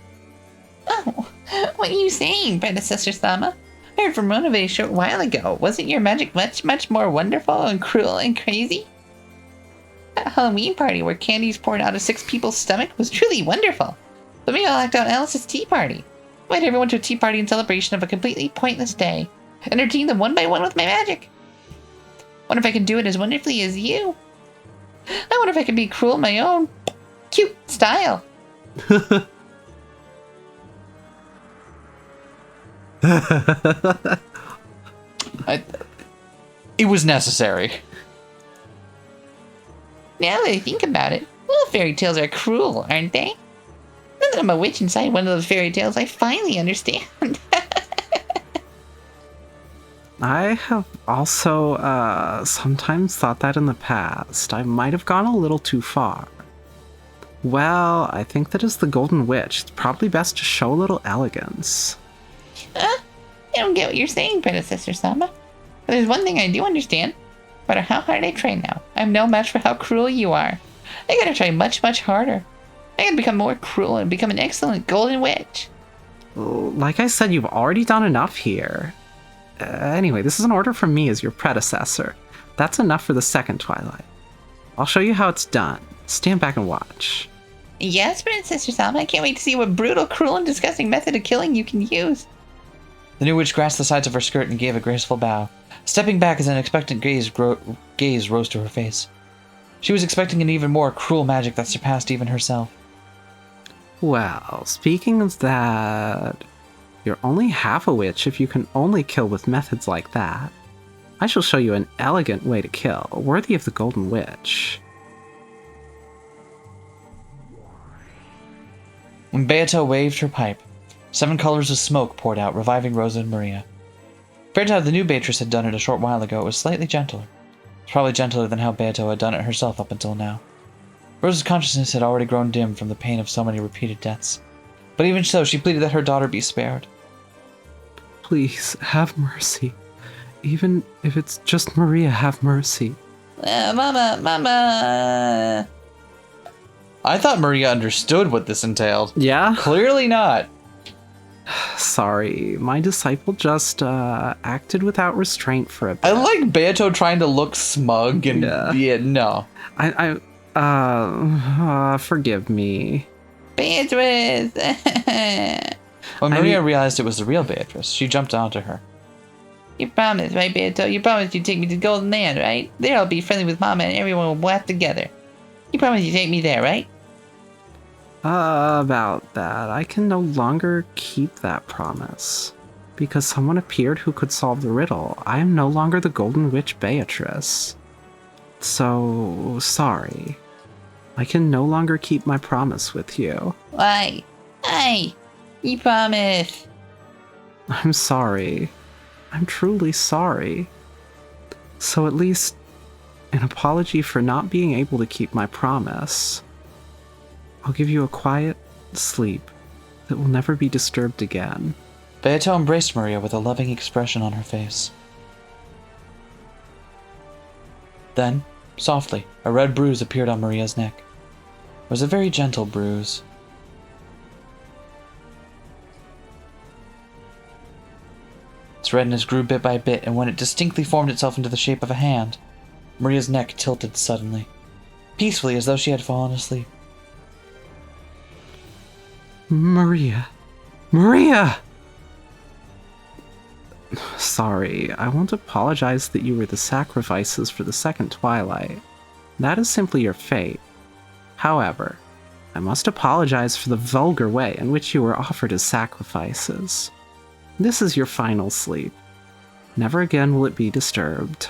Oh, what are you saying, predecessor-sama? I heard from Ronove a short while ago. Wasn't your magic much, much more wonderful and cruel and crazy? That Halloween party where candies poured out of 6 people's stomach was truly wonderful. But maybe I'll act out Alice's tea party. Invite everyone to a tea party in celebration of a completely pointless day. Entertain them one by one with my magic. Wonder if I can do it as wonderfully as you. I wonder if I can be cruel in my own cute style. It was necessary. Now that I think about it, little fairy tales are cruel, aren't they? Now that I'm a witch inside one of those fairy tales, I finally understand. I have also sometimes thought that in the past. I might have gone a little too far. Well, I think that as the Golden Witch, it's probably best to show a little elegance. I don't get what you're saying, Predecessor Sama. But there's one thing I do understand. No matter how hard I try now, I'm no match for how cruel you are. I gotta try much, much harder. I gotta become more cruel and become an excellent Golden Witch. Like I said, you've already done enough here. Anyway, this is an order from me as your predecessor. That's enough for the second Twilight. I'll show you how it's done. Stand back and watch. Yes, Predecessor Sama, I can't wait to see what brutal, cruel, and disgusting method of killing you can use. The new witch grasped the sides of her skirt and gave a graceful bow. Stepping back as an expectant gaze rose to her face. She was expecting an even more cruel magic that surpassed even herself. Well, speaking of that, you're only half a witch if you can only kill with methods like that. I shall show you an elegant way to kill, worthy of the Golden Witch. When Beato waved her pipe, 7 colors of smoke poured out, reviving Rosa and Maria. Compared to how the new Beatrice had done it a short while ago, it was slightly gentler. It was probably gentler than how Beato had done it herself up until now. Rosa's consciousness had already grown dim from the pain of so many repeated deaths. But even so, she pleaded that her daughter be spared. Please, have mercy. Even if it's just Maria, have mercy. Mama. I thought Maria understood what this entailed. Yeah? Clearly not. Sorry, my disciple just acted without restraint for a bit. I like Beato trying to look smug and no. Forgive me. Beatrice! When Maria realized it was the real Beatrice, she jumped onto her. You promised, right, Beato? You promised you'd take me to Golden Land, right? There I'll be friendly with Mama and everyone will laugh together. You promised you'd take me there, right? About that, I can no longer keep that promise. Because someone appeared who could solve the riddle. I am no longer the Golden Witch Beatrice. So, sorry. I can no longer keep my promise with you. Why? Hey! You promised! I'm sorry. I'm truly sorry. So at least, an apology for not being able to keep my promise. I'll give you a quiet sleep that will never be disturbed again. Beato embraced Maria with a loving expression on her face. Then, softly, a red bruise appeared on Maria's neck. It was a very gentle bruise. Its redness grew bit by bit, and when it distinctly formed itself into the shape of a hand, Maria's neck tilted suddenly, peacefully as though she had fallen asleep. Maria! Maria! Sorry, I won't apologize that you were the sacrifices for the second Twilight. That is simply your fate. However, I must apologize for the vulgar way in which you were offered as sacrifices. This is your final sleep. Never again will it be disturbed.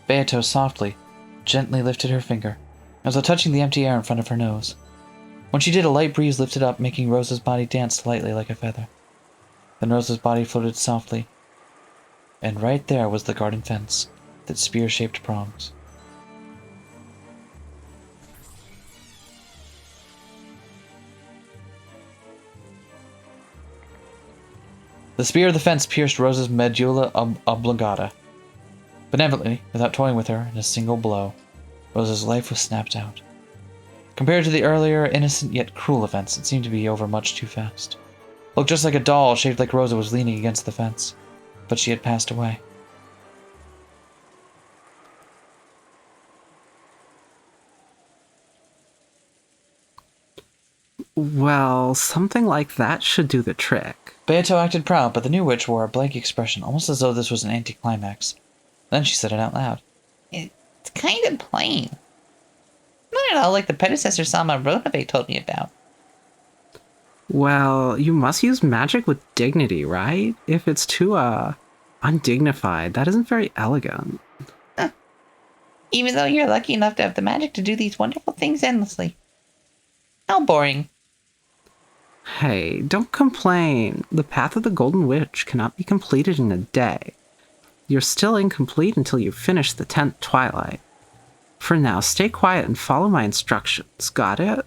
Beato softly, gently lifted her finger, as though touching the empty air in front of her nose. When she did, a light breeze lifted up, making Rosa's body dance lightly like a feather. Then Rosa's body floated softly, and right there was the garden fence, with its spear-shaped prongs. The spear of the fence pierced Rosa's medulla oblongata. Benevolently, without toying with her, in a single blow, Rosa's life was snapped out. Compared to the earlier, innocent yet cruel events, it seemed to be over much too fast. Looked just like a doll shaped like Rosa was leaning against the fence, but she had passed away. Well, something like that should do the trick. Beato acted proud, but the new witch wore a blank expression, almost as though this was an anticlimax. Then she said it out loud. It's kind of plain. Not at all like the predecessor Sama Ronove told me about. Well, you must use magic with dignity, right? If it's too, undignified, that isn't very elegant. Even though you're lucky enough to have the magic to do these wonderful things endlessly. How boring. Hey, don't complain. The path of the Golden Witch cannot be completed in a day. You're still incomplete until you finish the 10th twilight. For now, stay quiet and follow my instructions. Got it?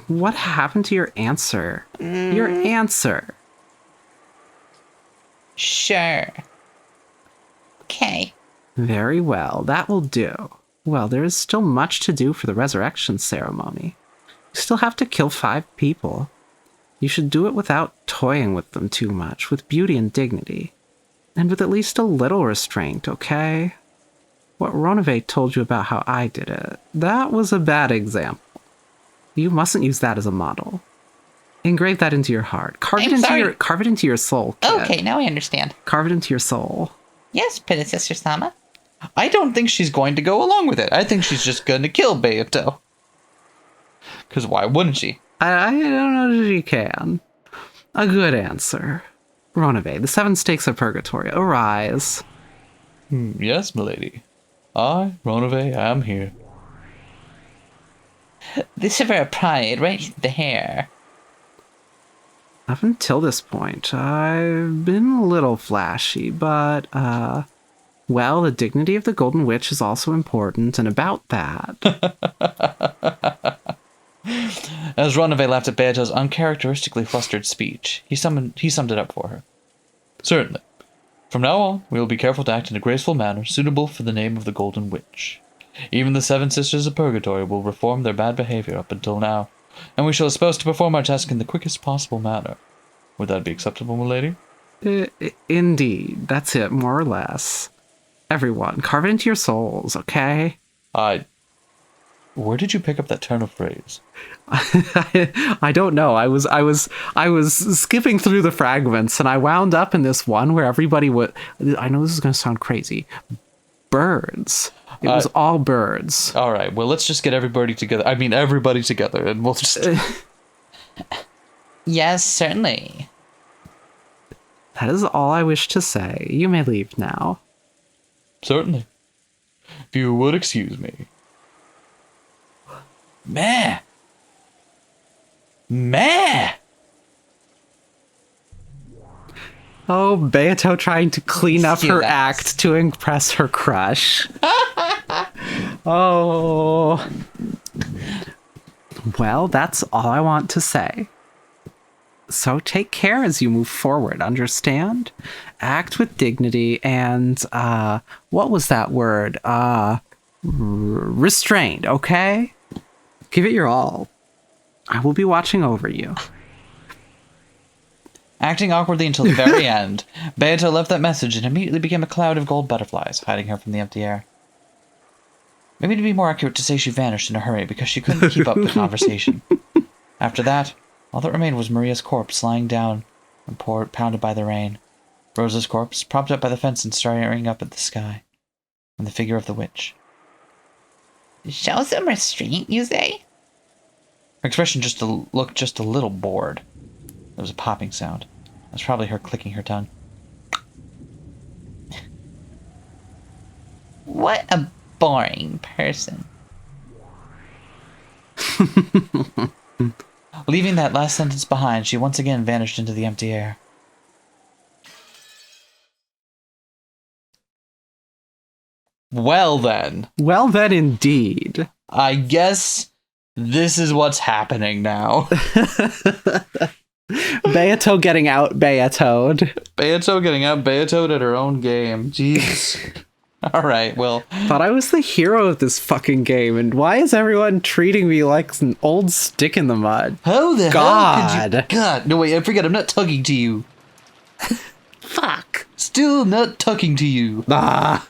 What happened to your answer? Your answer. Sure. Okay. Very well, that will do. Well, there is still much to do for the resurrection ceremony. You still have to kill 5 people. You should do it without toying with them too much, with beauty and dignity. And with at least a little restraint, okay? What Ronove told you about how I did it, that was a bad example. You mustn't use that as a model. Engrave that into your heart. Carve it into your soul, kid. Okay, now I understand. Carve it into your soul. Yes, predecessor Sama. I don't think she's going to go along with it. I think she's just going to kill Beato. Because why wouldn't she? I don't know if she can. A good answer. Ronove, the 7 stakes of purgatory, arise. Yes, milady. I, Ronove, am here. This is our pride, right there. Up until this point, I've been a little flashy, but, well, the dignity of the Golden Witch is also important, and about that... As Ronove laughed at Beato's uncharacteristically flustered speech, he summed it up for her. Certainly. From now on, we will be careful to act in a graceful manner suitable for the name of the Golden Witch. Even the 7 Sisters of Purgatory will reform their bad behavior up until now, and we shall aspire to perform our task in the quickest possible manner. Would that be acceptable, milady? Indeed, that's it, more or less. Everyone, carve it into your souls, okay? Where did you pick up that turn of phrase? I don't know. I was skipping through the fragments, and I wound up in this one where everybody would... I know this is going to sound crazy. Birds. It was all birds. All right, well, let's just get everybody together, and we'll just... Yes, certainly. That is all I wish to say. You may leave now. Certainly. If you would excuse me. Meh! Oh, Beato trying to clean up her act to impress her crush. Oh. Well, that's all I want to say. So take care as you move forward, understand? Act with dignity and, what was that word? Restrained, okay? Give it your all. I will be watching over you. Acting awkwardly until the very end, Beato left that message and immediately became a cloud of gold butterflies, hiding her from the empty air. Maybe it'd be more accurate to say she vanished in a hurry because she couldn't keep up the conversation. After that, all that remained was Maria's corpse lying down and pounded by the rain, Rosa's corpse propped up by the fence and staring up at the sky, and the figure of the witch. Show some restraint, you say? Her expression looked just a little bored. There was a popping sound. It was probably her clicking her tongue. What a boring person. Leaving that last sentence behind, she once again vanished into the empty air. Well then. Well then, indeed. I guess this is what's happening now. Beato getting out Beatoed. Beato getting out Beatoed at her own game. Jeez. All right, well. Thought I was the hero of this fucking game, and why is everyone treating me like an old stick in the mud? How the hell could you... God, no wait, I forget, I'm not tugging to you. Fuck. Still not tugging to you. Ah.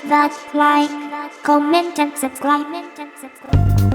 that like, comment and subscribe.